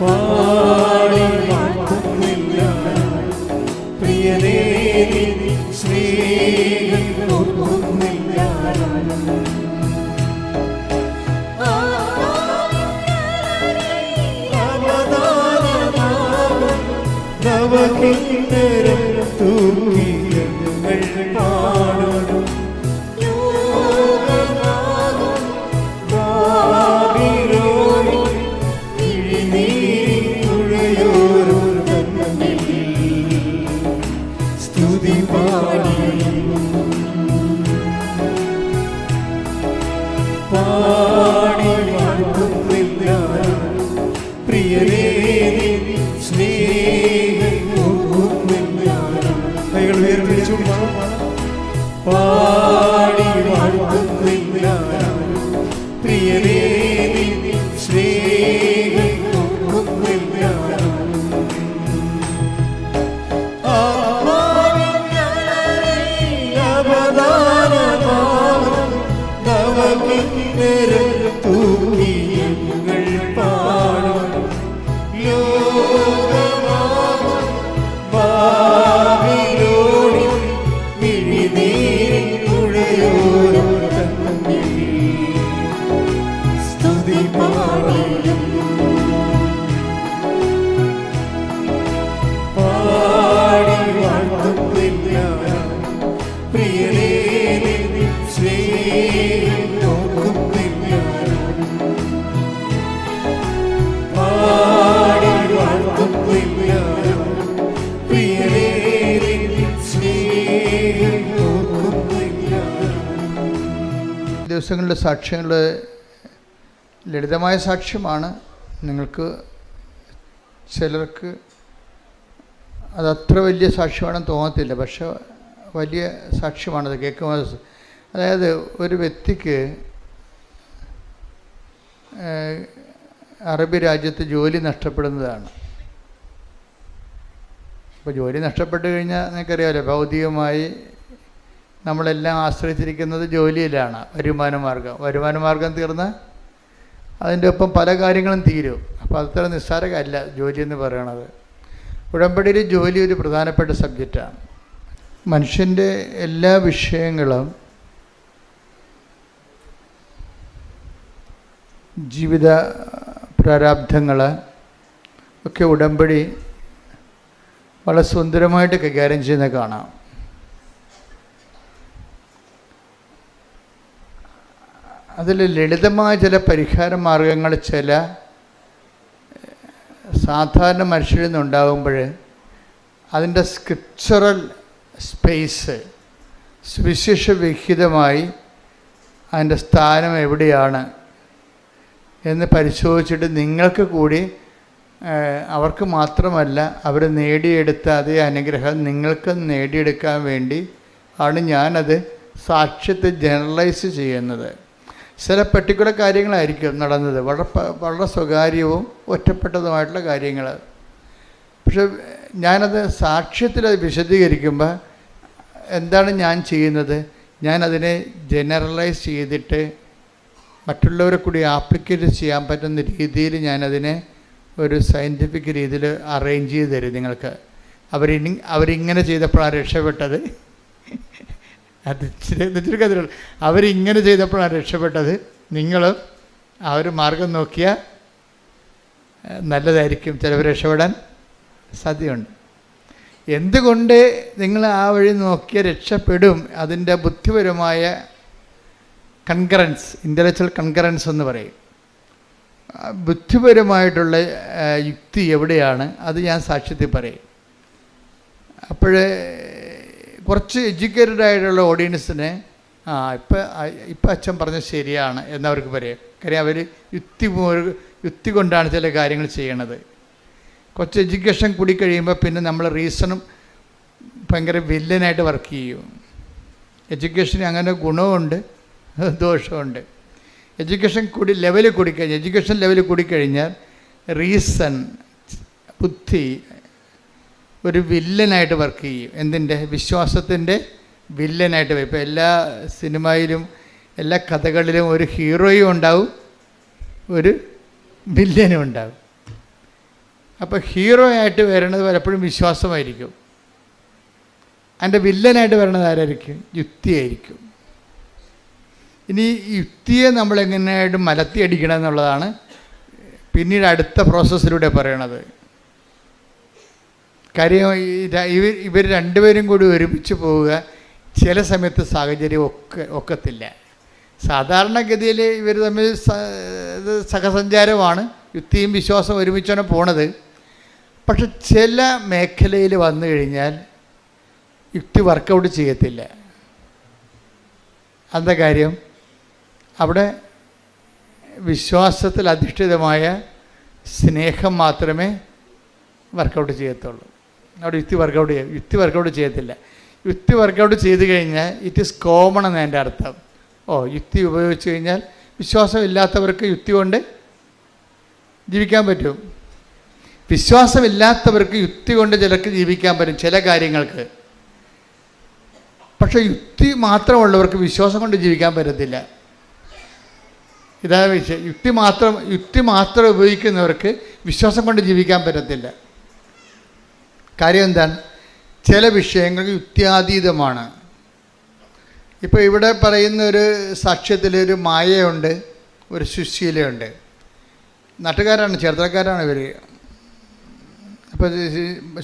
പാടി വാഴ്ത്തുന്നില്ല പ്രിയനേ സ്നേഹം ഒന്നുമില്ല നവകിന്നരം തൂങ്ങിയ ഞങ്ങൾ പാടുന്നു സ്തുതി പാടി പാടി വാഴ്ത്തുന്നില്ല പ്രിയനേ സ്നേഹം ഒന്നുമില്ല കൈകൾ ഉയർത്തിച്ചു പാടി വാഴ്ത്തുന്നില്ല പ്രിയനേ സ്നേഹം ഒന്നുമില്ല തൂങ്ങിയങ്ങൾ പാടും ഭാവിയോടി മിഴിനീരിൻ തുഴയോരോ സ്തുതി പാടും പാടി വാഴ്ത്തുന്നില്ല പ്രിയനേ സ്നേഹം നോക്കുന്നില്ല പാടി വാഴ്ത്തുന്നില്ല പ്രിയനേ സ്നേഹം നോക്കുന്നില്ല. ദിവസങ്ങളിലെ സാക്ഷ്യങ്ങൾ ലളിതമായ സാക്ഷ്യമാണ്. നിങ്ങൾക്ക് ചിലർക്ക് അതത്ര വലിയ സാക്ഷ്യമാണെന്ന് തോന്നത്തില്ല, പക്ഷെ വലിയ സാക്ഷ്യമാണത് കേൾക്കുമ്പോൾ. അതായത് ഒരു വ്യക്തിക്ക് അറബി രാജ്യത്ത് ജോലി നഷ്ടപ്പെടുന്നതാണ്. അപ്പോൾ ജോലി നഷ്ടപ്പെട്ട് കഴിഞ്ഞാൽ നിങ്ങൾക്കറിയാമല്ലോ, ഭൗതികമായി നമ്മളെല്ലാം ആശ്രയിച്ചിരിക്കുന്നത് ജോലിയിലാണ്. വരുമാനമാർഗം തീർന്നാൽ അതിൻ്റെ ഒപ്പം പല കാര്യങ്ങളും തീരും. അപ്പോൾ അത്ര നിസ്സാരമല്ല ജോലി എന്ന് പറയണത്. ഉടമ്പടിയിൽ ജോലി ഒരു പ്രധാനപ്പെട്ട സബ്ജക്റ്റാണ്. മനുഷ്യൻ്റെ എല്ലാ വിഷയങ്ങളും ജീവിത പ്രാരാബ്ധങ്ങൾ ഒക്കെ ഉടമ്പടി വളരെ സുന്ദരമായിട്ട് കൈകാര്യം ചെയ്യുന്നത് കാണാം. അതിൽ ലളിതമായ ചില പരിഹാര മാർഗങ്ങൾ ചില സാധാരണ മനുഷ്യരിൽ നിന്നുണ്ടാകുമ്പോൾ അതിൻ്റെ സ്ക്രിപ്ചറൽ സ്പേസ് സുവിശേഷവിഹിതമായി അതിൻ്റെ സ്ഥാനം എവിടെയാണ് എന്ന് പരിശോധിച്ചിട്ട് നിങ്ങൾക്ക് കൂടി അവർക്ക് മാത്രമല്ല അവർ നേടിയെടുത്ത അതേ അനുഗ്രഹം നിങ്ങൾക്ക് നേടിയെടുക്കാൻ വേണ്ടി ആണ് ഞാനത് സാക്ഷ്യത്തെ ജനറലൈസ് ചെയ്യുന്നത്. ചില പെർട്ടിക്കുലർ കാര്യങ്ങളായിരിക്കും നടന്നത്, വളരെ സ്വകാര്യവും ഒറ്റപ്പെട്ടതുമായിട്ടുള്ള കാര്യങ്ങൾ. പക്ഷെ ഞാനത് സാക്ഷ്യത്തിൽ അത് വിശദീകരിക്കുമ്പോൾ എന്താണ് ഞാൻ ചെയ്യുന്നത്? ഞാനതിനെ ജനറലൈസ് ചെയ്തിട്ട് മറ്റുള്ളവരെ കൂടി ആപ്ലിക്കേറ്റ് ചെയ്യാൻ പറ്റുന്ന രീതിയിൽ ഞാനതിനെ ഒരു സയൻറ്റിഫിക് രീതിയിൽ അറേഞ്ച് ചെയ്ത് തരും നിങ്ങൾക്ക്. അവരിങ്ങനെ ചെയ്തപ്പോഴാണ് രക്ഷപ്പെട്ടത്. അത് ചുരുക്കത്തിലുള്ള അവരിങ്ങനെ ചെയ്തപ്പോഴാണ് രക്ഷപ്പെട്ടത്. നിങ്ങളും ആ ഒരു മാർഗം നോക്കിയാൽ നല്ലതായിരിക്കും, ചിലവർ രക്ഷപ്പെടാൻ സാധ്യതയുണ്ട്. എന്തുകൊണ്ട് നിങ്ങൾ ആ വഴി നോക്കിയാൽ രക്ഷപ്പെടും? അതിൻ്റെ ബുദ്ധിപരമായ കൺകറൻസ്, ഇൻ്റലക്ച്വൽ കൺകറൻസ് എന്ന് പറയും. ബുദ്ധിപരമായിട്ടുള്ള യുക്തി എവിടെയാണ് അത് ഞാൻ സാക്ഷ്യത്തിൽ പറയും. അപ്പോഴേ കുറച്ച് എഡ്യൂക്കേറ്റഡ് ആയിട്ടുള്ള ഓഡിയൻസിനെ ഇപ്പം അച്ഛൻ പറഞ്ഞത് ശരിയാണ് എന്നവർക്ക് പറയാം. കാര്യം അവർ യുക്തി കൊണ്ടാണ് ചില കാര്യങ്ങൾ ചെയ്യണത്. കുറച്ച് എഡ്യൂക്കേഷൻ കൂടി കഴിയുമ്പോൾ പിന്നെ നമ്മൾ റീസണും ഭയങ്കര വില്ലനായിട്ട് വർക്ക് ചെയ്യും. എഡ്യൂക്കേഷന് അങ്ങനെ ഗുണമുണ്ട് ദോഷമുണ്ട്. എഡ്യൂക്കേഷൻ ലെവൽ കൂടിക്കഴിഞ്ഞാൽ റീസൺ, ബുദ്ധി ഒരു വില്ലനായിട്ട് വർക്ക് ചെയ്യും. എന്തിൻ്റെ? വിശ്വാസത്തിൻ്റെ വില്ലനായിട്ട് വരും. ഇപ്പോൾ എല്ലാ സിനിമയിലും എല്ലാ കഥകളിലും ഒരു ഹീറോയും ഉണ്ടാവും, ഒരു വില്ലനും ഉണ്ടാവും. അപ്പോൾ ഹീറോ ആയിട്ട് വരുന്നത് പലപ്പോഴും വിശ്വാസമായിരിക്കും. അതിൻ്റെ വില്ലനായിട്ട് വരുന്നത് ആരായിരിക്കും? യുക്തിയായിരിക്കും. ഇനി യുക്തിയെ നമ്മളെങ്ങനെയായിട്ട് മലത്തി അടിക്കണം എന്നുള്ളതാണ് പിന്നീട് അടുത്ത പ്രോസസ്സിലൂടെ പറയണത്. കാര്യം ഇവർ രണ്ടുപേരും കൂടി ഒരുമിച്ച് പോവുക ചില സമയത്ത് സാഹചര്യം ഒക്കത്തില്ല. സാധാരണഗതിയിൽ ഇവർ തമ്മിൽ സഹസഞ്ചാരമാണ്, യുക്തിയും വിശ്വാസവും ഒരുമിച്ചാണ് പോണത്. പക്ഷെ ചില മേഖലയിൽ വന്നു കഴിഞ്ഞാൽ യുക്തി വർക്കൗട്ട് ചെയ്യത്തില്ല. എന്താ കാര്യം? അവിടെ വിശ്വാസത്തിൽ അധിഷ്ഠിതമായ സ്നേഹം മാത്രമേ വർക്കൗട്ട് ചെയ്യത്തുള്ളൂ. അവിടെ യുക്തി വർക്കൗട്ട് ചെയ്യത്തില്ല. യുക്തി വർക്കൗട്ട് ചെയ്ത് കഴിഞ്ഞാൽ ഇറ്റ് ഈസ് കോമൺ എന്ന് എൻ്റെ അർത്ഥം. യുക്തി ഉപയോഗിച്ച് കഴിഞ്ഞാൽ വിശ്വാസം ഇല്ലാത്തവർക്ക് യുക്തി കൊണ്ട് ജീവിക്കാൻ പറ്റും. വിശ്വാസമില്ലാത്തവർക്ക് യുക്തി കൊണ്ട് ചിലർക്ക് ജീവിക്കാൻ പറ്റും ചില കാര്യങ്ങൾക്ക്. പക്ഷേ യുക്തി മാത്രമുള്ളവർക്ക് വിശ്വാസം കൊണ്ട് ജീവിക്കാൻ പറ്റത്തില്ല. ഇതാണ് വിഷയം. യുക്തി മാത്രം ഉപയോഗിക്കുന്നവർക്ക് വിശ്വാസം കൊണ്ട് ജീവിക്കാൻ പറ്റത്തില്ല. കാര്യം എന്താണ്? ചില വിഷയങ്ങൾ യുക്തിയാതീതമാണ്. ഇപ്പോൾ ഇവിടെ പറയുന്ന ഒരു സാക്ഷ്യത്തിൽ ഒരു മായയുണ്ട്, ഒരു സുശീലയുണ്ട്. നാട്ടുകാരാണ്, ചേർത്തലക്കാരാണ് ഇവർ. അപ്പോൾ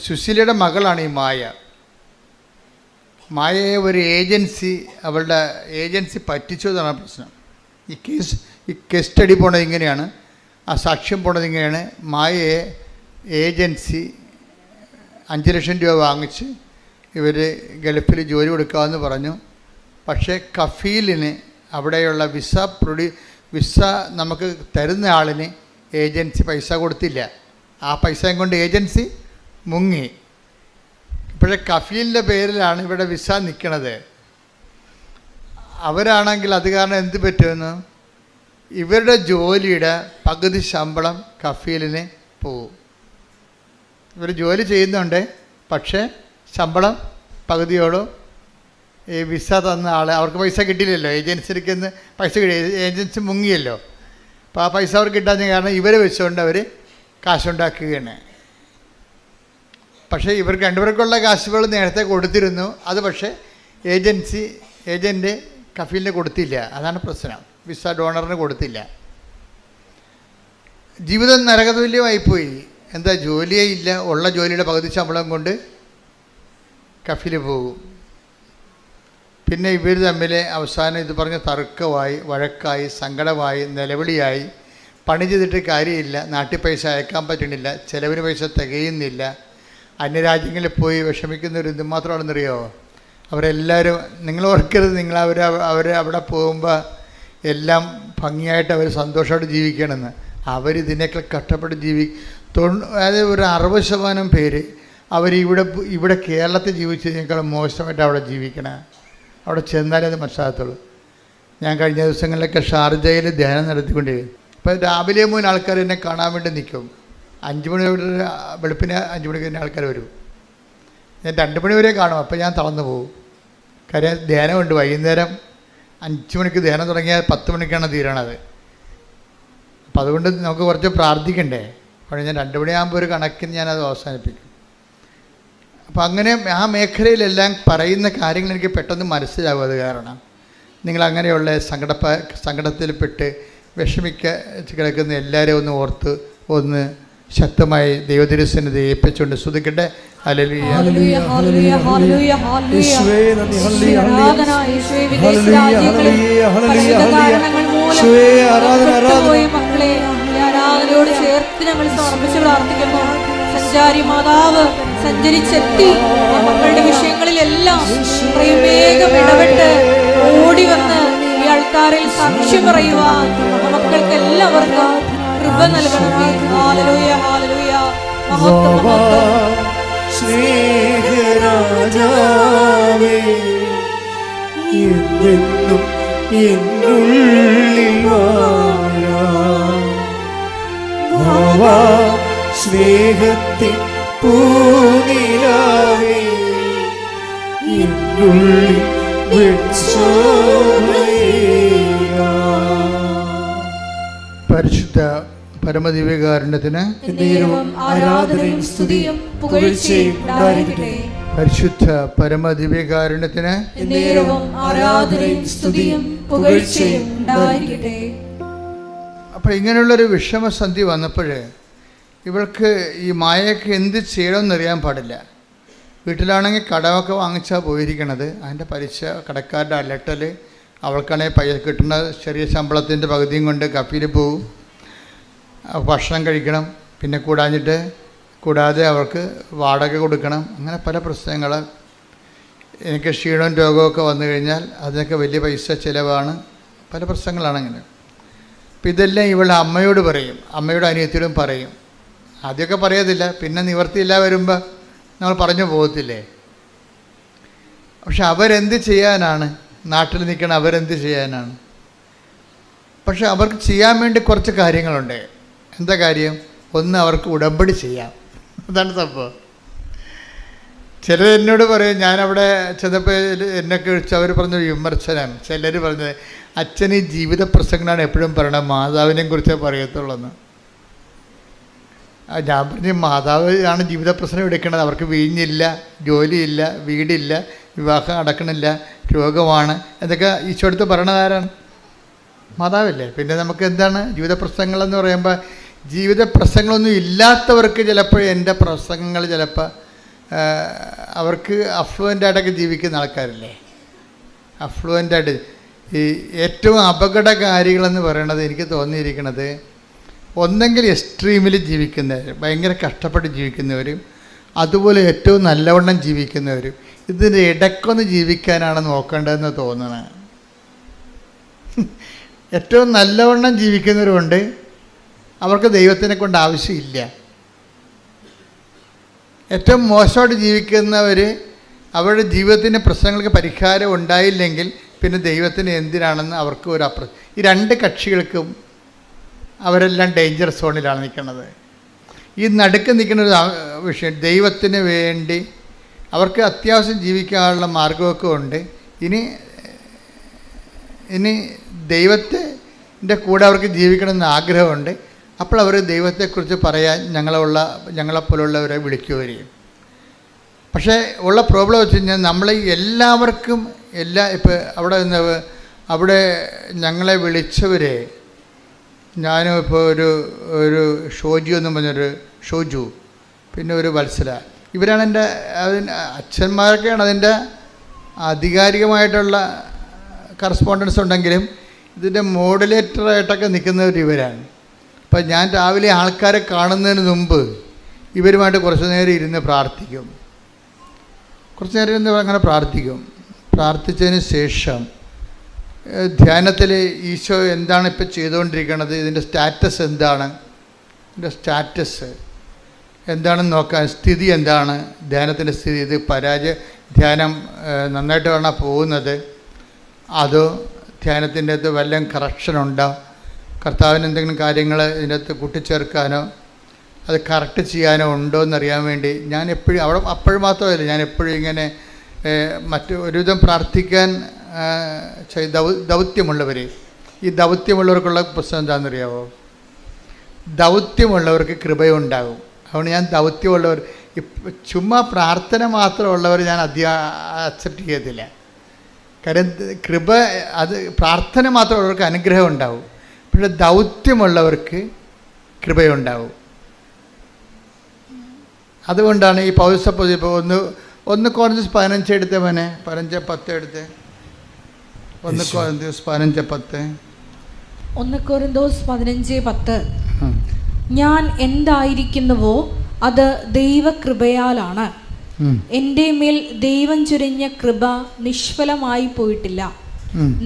സുശീലയുടെ മകളാണ് ഈ മായ. മായയെ ഒരു അവളുടെ ഏജൻസി പറ്റിച്ചു എന്നാണ് പ്രശ്നം. ഈ കേസ് സ്റ്റഡി പോണത് ഇങ്ങനെയാണ്, ആ സാക്ഷ്യം പോണത് ഇങ്ങനെയാണ്. മായയെ ഏജൻസി 5 ലക്ഷം രൂപ വാങ്ങിച്ച് ഇവർ ഗൾഫിൽ ജോലി കൊടുക്കാമെന്ന് പറഞ്ഞു. പക്ഷേ കഫീലിന് അവിടെയുള്ള വിസ നമുക്ക് തരുന്ന ആളിന് ഏജൻസി പൈസ കൊടുത്തില്ല. ആ പൈസയും കൊണ്ട് ഏജൻസി മുങ്ങി. ഇപ്പോഴേ കഫീലിൻ്റെ പേരിലാണ് ഇവിടെ വിസ നിൽക്കണത്. അവരാണെങ്കിൽ അത് കാരണം എന്ത് പറ്റുമെന്ന്, ഇവരുടെ ജോലിയുടെ പകുതി ശമ്പളം കഫീലിന് പോവും. ഇവർ ജോലി ചെയ്യുന്നുണ്ട്, പക്ഷേ ശമ്പളം പകുതിയോടും ഈ വിസ തന്ന ആൾ, അവർക്ക് പൈസ കിട്ടിയില്ലല്ലോ, ഏജൻസിക്ക് പൈസ കിട്ടി, ഏജൻസി മുങ്ങിയല്ലോ. അപ്പോൾ ആ പൈസ അവർക്ക് കിട്ടാൻ കാരണം ഇവരെ വെച്ചുകൊണ്ട് അവർ കാശുണ്ടാക്കുകയാണ്. പക്ഷേ ഇവർക്ക് രണ്ടുപേർക്കുള്ള കാശുകൾ നേരത്തെ കൊടുത്തിരുന്നു. അത് പക്ഷേ ഏജൻറ്റ് കഫീലിന് കൊടുത്തില്ല. അതാണ് പ്രശ്നം. വിസ ഡോണറിന് കൊടുത്തില്ല. ജീവിതം നരകതുല്യമായിപ്പോയി. എന്താ? ജോലിയേ ഇല്ല. ഉള്ള ജോലിയുടെ പകുതി ശമ്പളം കൊണ്ട് കഫീൽ പോകും. പിന്നെ ഇവർ തമ്മിൽ അവസാനം ഇത് പറഞ്ഞ് തർക്കമായി, വഴക്കായി, സങ്കടമായി, നിലവിളിയായി. പണി ചെയ്തിട്ട് കാര്യമില്ല, നാട്ടിൽ പൈസ അയക്കാൻ പറ്റണില്ല, ചിലവിന് പൈസ തികയുന്നില്ല. അന്യരാജ്യങ്ങളിൽ പോയി വിഷമിക്കുന്നവർ എന്തുമാത്രമാണെന്നറിയോ? അവരെല്ലാവരും, നിങ്ങൾ ഓർക്കരുത്, നിങ്ങൾ അവർ അവിടെ എല്ലാം ഭംഗിയായിട്ട് അവർ സന്തോഷമായിട്ട് ജീവിക്കണമെന്ന്. അവരിതിനേക്കാൾ കഷ്ടപ്പെട്ട് അതായത് ഒരു 60% പേര് ഇവിടെ കേരളത്തിൽ ജീവിച്ചതിനേക്കാൾ മോശമായിട്ട് അവിടെ ജീവിക്കണം. അവിടെ ചെന്നാലേ അത് മനസ്സിലാകത്തുള്ളൂ. ഞാൻ കഴിഞ്ഞ ദിവസങ്ങളിലൊക്കെ ഷാർജയിൽ ധ്യാനം നടത്തിക്കൊണ്ടിരിക്കും. അപ്പോൾ രാവിലെ മുതൽ ആൾക്കാർ എന്നെ കാണാൻ വേണ്ടി നിൽക്കും. 5 മണി വെളുപ്പിന് 5 മണിക്ക് തന്നെ ആൾക്കാർ വരും. ഞാൻ 2 മണി വരെ കാണും. അപ്പോൾ ഞാൻ തളർന്നു പോകും. കാര്യം ധ്യാനമുണ്ട്. വൈകുന്നേരം 5 മണിക്ക് ധ്യാനം തുടങ്ങിയാൽ 10 മണിക്കാണ് തീരണത്. അപ്പം അതുകൊണ്ട് നമുക്ക് കുറച്ച് പ്രാർത്ഥിക്കണ്ടേ. അപ്പോൾ ഞാൻ 2 മണിയാകുമ്പോൾ ഒരു കണക്കിന് ഞാനത് അവസാനിപ്പിക്കും. അപ്പം അങ്ങനെ ആ മേഖലയിലെല്ലാം പറയുന്ന കാര്യങ്ങൾ എനിക്ക് പെട്ടെന്ന് മനസ്സിലാവും. അത് കാരണം നിങ്ങളങ്ങനെയുള്ള സങ്കടത്തിൽപ്പെട്ട് കിടക്കുന്ന എല്ലാവരെയും ഒന്ന് ഓർത്ത് ഒന്ന് ശക്തമായി ദൈവതിരുസന്നിധി ഏൽപ്പിച്ചുകൊണ്ട് സ്തുതിക്കട്ടെ. ഹല്ലേലൂയ, ഹല്ലേലൂയ, ഹല്ലേലൂയ, ഹല്ലേലൂയ, യേശുവേ നന്ദി, ഹല്ലേലൂയ, ഹല്ലേലൂയ, യേശുവേ ആരാധന, മക്കളെ ആരാധനയോട് ചേർത്ത് ഞങ്ങൾ സമർപ്പിച്ച് പ്രാർത്ഥിക്കുന്നു. സഞ്ചാരി മാതാവ് സഞ്ചരിച്ചെത്തി മക്കളുടെ വിഷയങ്ങളിലെല്ലാം വേഗം ഇടപെട്ട് ഓടി വന്ന് ഈ ആൾക്കാരിൽ സാക്ഷ്യം പറയുവാൻ മക്കൾക്ക് എല്ലാവർക്കും കൃപ നൽകണമേ. ഹല്ലേലൂയ, ഹല്ലേലൂയ, മഹത്വം, മഹത്വം. സ്നേഹരാജാവേ എന്നെന്നും എന്നുള്ളിൽ വാഴാ സ്നേഹത്തിൻ പൂനിലാവേ എന്നുള്ളിൽ വെളിച്ചമേകാ. പരിശുദ്ധ പരമദിവ്യകാരുണ്യത്തിന് എന്നേരവും ആരാധനയും സ്തുതിയും പുകഴ്ചയും ഉണ്ടായിരിക്കട്ടെ. പരിശുദ്ധ പരമദിവ്യകാരുണ്യത്തിന് എന്നേരവും ആരാധനയും സ്തുതിയും പുകഴ്ചയും ഉണ്ടായിരിക്കട്ടെ. അപ്പോൾ ഇങ്ങനെയുള്ളൊരു വിഷമസന്ധി വന്നപ്പോൾ ഇവൾക്ക് ഈ മായയ്ക്ക് എന്ത് ചെയ്യണമെന്നറിയാൻ പാടില്ല. വീട്ടിലാണെങ്കിൽ കടമൊക്കെ വാങ്ങിച്ചാൽ പോയിരിക്കണത്. അതിൻ്റെ പലിശ, കടക്കാരുടെ അലട്ടൽ, അവൾക്കാണെങ്കിൽ കിട്ടുന്ന ചെറിയ ശമ്പളത്തിൻ്റെ പകുതിയും കൊണ്ട് കഫയിൽ പോവും, ഭക്ഷണം കഴിക്കണം, പിന്നെ കൂടാതെ അവർക്ക് വാടക കൊടുക്കണം. അങ്ങനെ പല പ്രശ്നങ്ങൾ. എനിക്ക് ക്ഷീണവും രോഗമൊക്കെ വന്നു കഴിഞ്ഞാൽ അതിനൊക്കെ വലിയ പൈസ ചിലവാണ്. പല പ്രശ്നങ്ങളാണ് അങ്ങനെ. അപ്പം ഇതെല്ലാം ഇവളുടെ അമ്മയോട് പറയും, അമ്മയോട് അനിയത്തിയോടും പറയും. ആദ്യമൊക്കെ പറയത്തില്ല, പിന്നെ നിവർത്തിയില്ല വരുമ്പോൾ നമ്മൾ പറഞ്ഞു പോകത്തില്ലേ. പക്ഷെ അവരെന്ത് ചെയ്യാനാണ്? നാട്ടിൽ നിൽക്കണം, അവരെന്ത് ചെയ്യാനാണ്? പക്ഷെ അവർക്ക് ചെയ്യാൻ വേണ്ടി കുറച്ച് കാര്യങ്ങളുണ്ട്. എന്താ കാര്യം? ഒന്ന്, അവർക്ക് ഉടമ്പടി ചെയ്യാം. അതാണ് സംഭവം. ചിലർ എന്നോട് പറയും, ഞാനവിടെ ചെന്നപ്പോൾ എന്നൊക്കെ വിളിച്ച് അവർ പറഞ്ഞ വിമർശനം. ചിലർ പറഞ്ഞത്, അച്ഛൻ ഈ ജീവിത പ്രസംഗങ്ങളാണ് എപ്പോഴും പറയണത്, മാതാവിനെ കുറിച്ചേ പറയത്തുള്ളൂ. ഞാൻ പറഞ്ഞ്, മാതാവ് ആണ് ജീവിത പ്രശ്നം എടുക്കുന്നത്. അവർക്ക് വീഞ്ഞില്ല, ജോലിയില്ല, വീടില്ല, വിവാഹം നടക്കണില്ല, രോഗമാണ് എന്നൊക്കെ ഈശോടുത്ത് പറയണത് ആരാണ്? മാതാവല്ലേ. പിന്നെ നമുക്ക് എന്താണ് ജീവിത പ്രശ്നങ്ങളെന്ന് പറയുമ്പോൾ? ജീവിത പ്രശ്നങ്ങളൊന്നും ഇല്ലാത്തവർക്ക് ചിലപ്പോൾ എൻ്റെ പ്രസംഗങ്ങൾ ചിലപ്പോൾ അവർക്ക് അഫ്ലുവൻ്റായിട്ടൊക്കെ ജീവിക്കുന്ന ആൾക്കാരില്ലേ, അഫ്ലുവൻ്റായിട്ട്. ഈ ഏറ്റവും അപകടകാരികളെന്ന് പറയണത് എനിക്ക് തോന്നിയിരിക്കുന്നത്, ഒന്നെങ്കിൽ എക്സ്ട്രീമിൽ ജീവിക്കുന്നവർ, ഭയങ്കര കഷ്ടപ്പെട്ട് ജീവിക്കുന്നവരും, അതുപോലെ ഏറ്റവും നല്ലവണ്ണം ജീവിക്കുന്നവരും. ഇതിൻ്റെ ഇടയ്ക്കൊന്ന് ജീവിക്കാനാണ് നോക്കേണ്ടതെന്ന് തോന്നണത്. ഏറ്റവും നല്ലവണ്ണം ജീവിക്കുന്നവരുണ്ട്, അവർക്ക് ദൈവത്തിനെ കൊണ്ട് ആവശ്യമില്ല. ഏറ്റവും മോശമായിട്ട് ജീവിക്കുന്നവർ, അവരുടെ ജീവിതത്തിൻ്റെ പ്രശ്നങ്ങൾക്ക് പരിഹാരം ഉണ്ടായില്ലെങ്കിൽ പിന്നെ ദൈവത്തിന് എന്തിനാണെന്ന് അവർക്ക് ഒരു ഈ രണ്ട് കക്ഷികൾക്കും അവരെല്ലാം ഡേഞ്ചർ സോണിലാണ് നിൽക്കുന്നത്. ഈ നടുക്ക് നിൽക്കുന്ന ഒരു വിഷയം, ദൈവത്തിന് വേണ്ടി അവർക്ക് അത്യാവശ്യം ജീവിക്കാനുള്ള മാർഗമൊക്കെ ഉണ്ട്. ഇനി ദൈവത്തിൻ്റെ കൂടെ അവർക്ക് ജീവിക്കണമെന്ന് ആഗ്രഹമുണ്ട്. അപ്പോൾ അവർ ദൈവത്തെക്കുറിച്ച് പറയാൻ ഞങ്ങളെപ്പോലുള്ളവരെ വിളിക്കുകയും. പക്ഷേ ഉള്ള പ്രോബ്ലം വെച്ച് കഴിഞ്ഞാൽ, നമ്മൾ എല്ലാവർക്കും ഇപ്പോൾ അവിടെ ഞങ്ങളെ വിളിച്ചവരെ, ഞാനും ഇപ്പോൾ ഒരു ഷോജു എന്നും പറഞ്ഞൊരു ഷോജു, പിന്നെ ഒരു വത്സല, ഇവരാണ് എൻ്റെ അച്ഛന്മാരൊക്കെയാണ് അതിൻ്റെ ആധികാരികമായിട്ടുള്ള കറസ്പോണ്ടൻസ് ഉണ്ടെങ്കിലും ഇതിൻ്റെ മോഡുലേറ്ററായിട്ടൊക്കെ നിൽക്കുന്നവർ ഇവരാണ്. അപ്പം ഞാൻ രാവിലെ ആൾക്കാരെ കാണുന്നതിന് മുമ്പ് ഇവരുമായിട്ട് കുറച്ച് നേരം ഇരുന്ന് പ്രാർത്ഥിക്കും. കുറച്ച് നേരം ഇരുന്ന് അങ്ങനെ പ്രാർത്ഥിച്ചതിന് ശേഷം ധ്യാനത്തിൽ ഈശോ എന്താണ് ഇപ്പോൾ ചെയ്തുകൊണ്ടിരിക്കുന്നത്, ഇതിൻ്റെ സ്റ്റാറ്റസ് എന്താണ്, ഇതിൻ്റെ സ്റ്റാറ്റസ് എന്താണെന്ന് നോക്കാൻ, സ്ഥിതി എന്താണ്, ധ്യാനത്തിൻ്റെ സ്ഥിതി, ഇത് ധ്യാനം നന്നായിട്ട് വേണം പോകുന്നത്, അതോ ധ്യാനത്തിൻ്റെ അകത്ത് വല്ലതും കറക്ഷനുണ്ടോ, കർത്താവിന് എന്തെങ്കിലും കാര്യങ്ങൾ ഇതിൻ്റെ അകത്ത് കൂട്ടിച്ചേർക്കാനോ അത് കറക്റ്റ് ചെയ്യാനോ ഉണ്ടോ എന്നറിയാൻ വേണ്ടി ഞാൻ എപ്പോഴും അപ്പോഴും മാത്രമല്ല, ഞാൻ എപ്പോഴും ഇങ്ങനെ ഒരുവിധം പ്രാർത്ഥിക്കാൻ ദൗത്യമുള്ളവർ, ഈ ദൗത്യമുള്ളവർക്കുള്ള പ്രശ്നം എന്താണെന്നറിയാമോ? ദൗത്യമുള്ളവർക്ക് കൃപയുണ്ടാകും. അതുകൊണ്ട് ഞാൻ ദൗത്യമുള്ളവർ, ചുമ്മാ പ്രാർത്ഥന മാത്രമുള്ളവർ ഞാൻ അക്സെപ്റ്റ് ചെയ്യത്തില്ല. കാര്യം കൃപ, അത് പ്രാർത്ഥന മാത്രമുള്ളവർക്ക് അനുഗ്രഹം ഉണ്ടാവും, പക്ഷേ ദൗത്യമുള്ളവർക്ക് കൃപയുണ്ടാവും. അതുകൊണ്ടാണ് ഈ പൗരസപ്പോ ഒന്ന് കോറിന്തോസ് 15 എടുത്തേ മോനെ, 15:10 എടുത്തേ. 1 കോറിന്തോസ് 15:10. 1 കോറിന്തോസ് 15:10. ഞാൻ എന്തായിരിക്കുന്നുവോ അത് ദൈവകൃപയാലാണ്. എൻ്റെ മേൽ ദൈവം ചൊരിഞ്ഞ കൃപ നിഷ്ഫലമായി പോയിട്ടില്ല.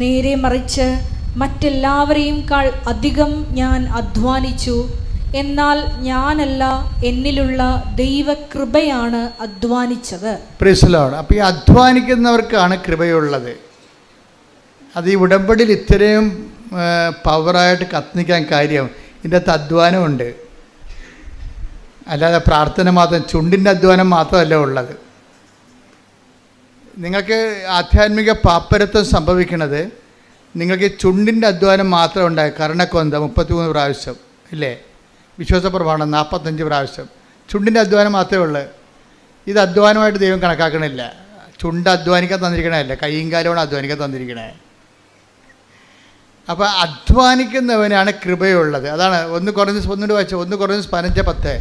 നേരെ മറിച്ച് മറ്റെല്ലാവരെയും അധികം ഞാൻ അധ്വാനിച്ചു. എന്നാൽ ഞാനല്ല, എന്നിലുള്ള ദൈവകൃപയാണ് അധ്വാനിച്ചത്. Praise Lord. അപ്പോൾ ഈ അധ്വാനിക്കുന്നവർക്കാണ് കൃപയുള്ളത്. അത് ഈ ഉടമ്പടിയിൽ ഇത്രയും പവറായിട്ട് കത്തിക്കാൻ കാര്യം ഇതിൻ്റെ അകത്ത് അധ്വാനമുണ്ട്. അല്ലാതെ പ്രാർത്ഥന മാത്രം, ചുണ്ടിൻ്റെ അധ്വാനം മാത്രമല്ല ഉള്ളത്. നിങ്ങൾക്ക് ആധ്യാത്മിക പാപ്പരത്വം സംഭവിക്കുന്നത് നിങ്ങൾക്ക് ചുണ്ടിൻ്റെ അധ്വാനം മാത്രം ഉണ്ടായി. കർണക്കൊന്ത 33 പ്രാവശ്യം ഇല്ലേ? വിശ്വാസ പ്രമാണം 45 പ്രാവശ്യം. ചുണ്ടിൻ്റെ അധ്വാനം മാത്രമേ ഉള്ളൂ. ഇത് അധ്വാനമായിട്ട് ദൈവം കണക്കാക്കണില്ല. ചുണ്ട് അധ്വാനിക്കാൻ തന്നിരിക്കണമല്ല, കൈയും കാലുമാണ് അധ്വാനിക്കാൻ തന്നിരിക്കണേ. അപ്പോൾ അധ്വാനിക്കുന്നവനാണ് കൃപയുള്ളത്. അതാണ് 1 കൊരിന്ത്യസ് 15:10.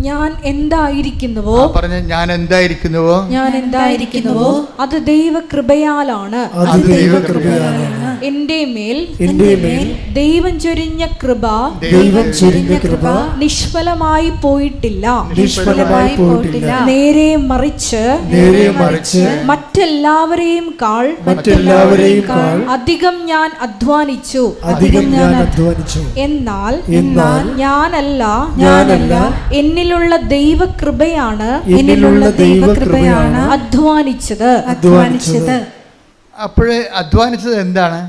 ഞാൻ എന്തായിരിക്കുന്നുവോ പറഞ്ഞ ഞാൻ എന്തായിരിക്കുന്നുവോ അത് ദൈവകൃപയാലാണ്. എന്റെ മേൽ ദൈവം ചൊരിഞ്ഞ കൃപ നിഷ്ഫലമായി പോയിട്ടില്ല. നേരെ മറിച്ച് മറ്റെല്ലാവരെയും കാൾ അധികം ഞാൻ അധ്വാനിച്ചു. എന്നാൽ ഞാനല്ല, എന്നിലുള്ള ദൈവകൃപയാണ് അധ്വാനിച്ചത്. അപ്പോഴേ അധ്വാനിച്ചത് എന്താണ്?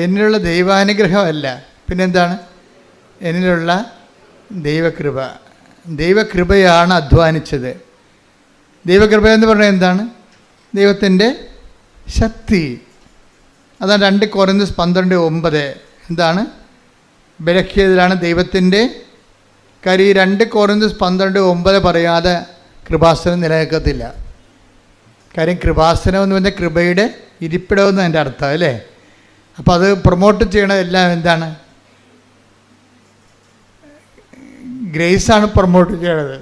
എന്നിലുള്ള ദൈവാനുഗ്രഹമല്ല, പിന്നെന്താണ്? എന്നിലുള്ള ദൈവകൃപ. ദൈവകൃപയാണ് അധ്വാനിച്ചത്. ദൈവകൃപ എന്ന് പറഞ്ഞാൽ എന്താണ്? ദൈവത്തിൻ്റെ ശക്തി. അതാണ് 2 കൊരിന്ത്യസ് 12:9. എന്താണ്? ബലഹീനതയിലാണ് ദൈവത്തിൻ്റെ കാര്യം. 2 കൊരിന്ത്യസ് 12:9 പറയാതെ കൃപാസനം നിലനിൽക്കത്തില്ല. കാര്യം കൃപാസനം എന്ന് പറഞ്ഞാൽ കൃപയുടെ ഇരിപ്പിടമെന്ന് എൻ്റെ അർത്ഥം അല്ലേ. അപ്പോൾ അത് പ്രൊമോട്ട് ചെയ്യണതെല്ലാം എന്താണ്? ഗ്രേസാണ് പ്രൊമോട്ട് ചെയ്യണത്.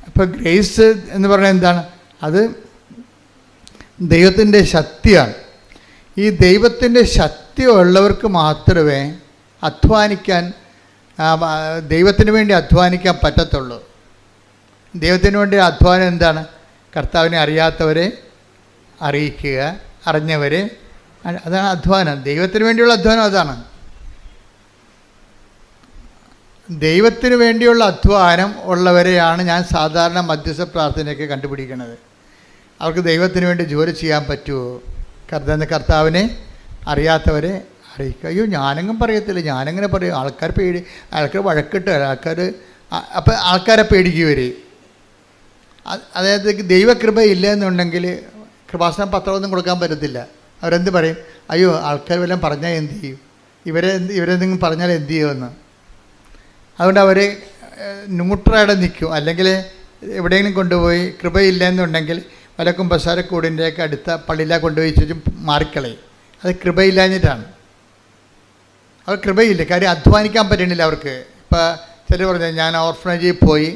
അപ്പോൾ ഗ്രേസ് എന്ന് പറഞ്ഞാൽ എന്താണ്? അത് ദൈവത്തിൻ്റെ ശക്തിയാണ്. ഈ ദൈവത്തിൻ്റെ ശക്തി ഉള്ളവർക്ക് മാത്രമേ അധ്വാനിക്കാൻ, ദൈവത്തിന് വേണ്ടി അധ്വാനിക്കാൻ പറ്റത്തുള്ളൂ. ദൈവത്തിന് വേണ്ടി അധ്വാനം എന്താണ്? കർത്താവിനെ അറിയാത്തവരെ അറിയിക്കുക, അറിഞ്ഞവരെ, അതാണ് അധ്വാനം. ദൈവത്തിന് വേണ്ടിയുള്ള അധ്വാനം അതാണ്. ദൈവത്തിന് വേണ്ടിയുള്ള അധ്വാനം ഉള്ളവരെയാണ് ഞാൻ സാധാരണ മധ്യസ്ഥ പ്രാർത്ഥനയൊക്കെ കണ്ടുപിടിക്കുന്നത്. അവർക്ക് ദൈവത്തിന് വേണ്ടി ജോലി ചെയ്യാൻ പറ്റുമോ? കർത്താവിനെ അറിയാത്തവരെ അറിയിക്കുക. അയ്യോ ഞാനെങ്കിലും പറയത്തില്ല, ഞാനെങ്ങനെ പറയും? ആൾക്കാർ ആൾക്കാർ വഴക്കിട്ട് അപ്പോൾ ആൾക്കാരെ പേടിക്കും. അതായത് ദൈവകൃപ ഇല്ല എന്നുണ്ടെങ്കിൽ കൃപാസനം പത്രമൊന്നും കൊടുക്കാൻ പറ്റത്തില്ല. അവരെന്ത് പറയും? അയ്യോ ആൾക്കാർ വല്ലതും പറഞ്ഞാൽ എന്ത് ചെയ്യും? ഇവരെന്തെങ്കിലും പറഞ്ഞാൽ എന്ത് ചെയ്യുമെന്ന്. അതുകൊണ്ട് അവർ ന്യൂട്രലായിട്ട് നിൽക്കും. അല്ലെങ്കിൽ എവിടെയെങ്കിലും കൊണ്ടുപോയി കൃപയില്ല എന്നുണ്ടെങ്കിൽ വല്ല കുമ്പസാരക്കൂടിൻ്റെയൊക്കെ അടുത്ത പള്ളിയിലാണ് കൊണ്ടുപോയി ചോദിച്ചും മാറിക്കളയും. അത് കൃപയില്ലാഞ്ഞിട്ടാണ്. അവർ കൃപയില്ല, കാര്യം അധ്വാനിക്കാൻ പറ്റണില്ല അവർക്ക്. ഇപ്പോൾ ചിലർ പറഞ്ഞാൽ ഞാൻ ഓർഫനേജിൽ പോയി,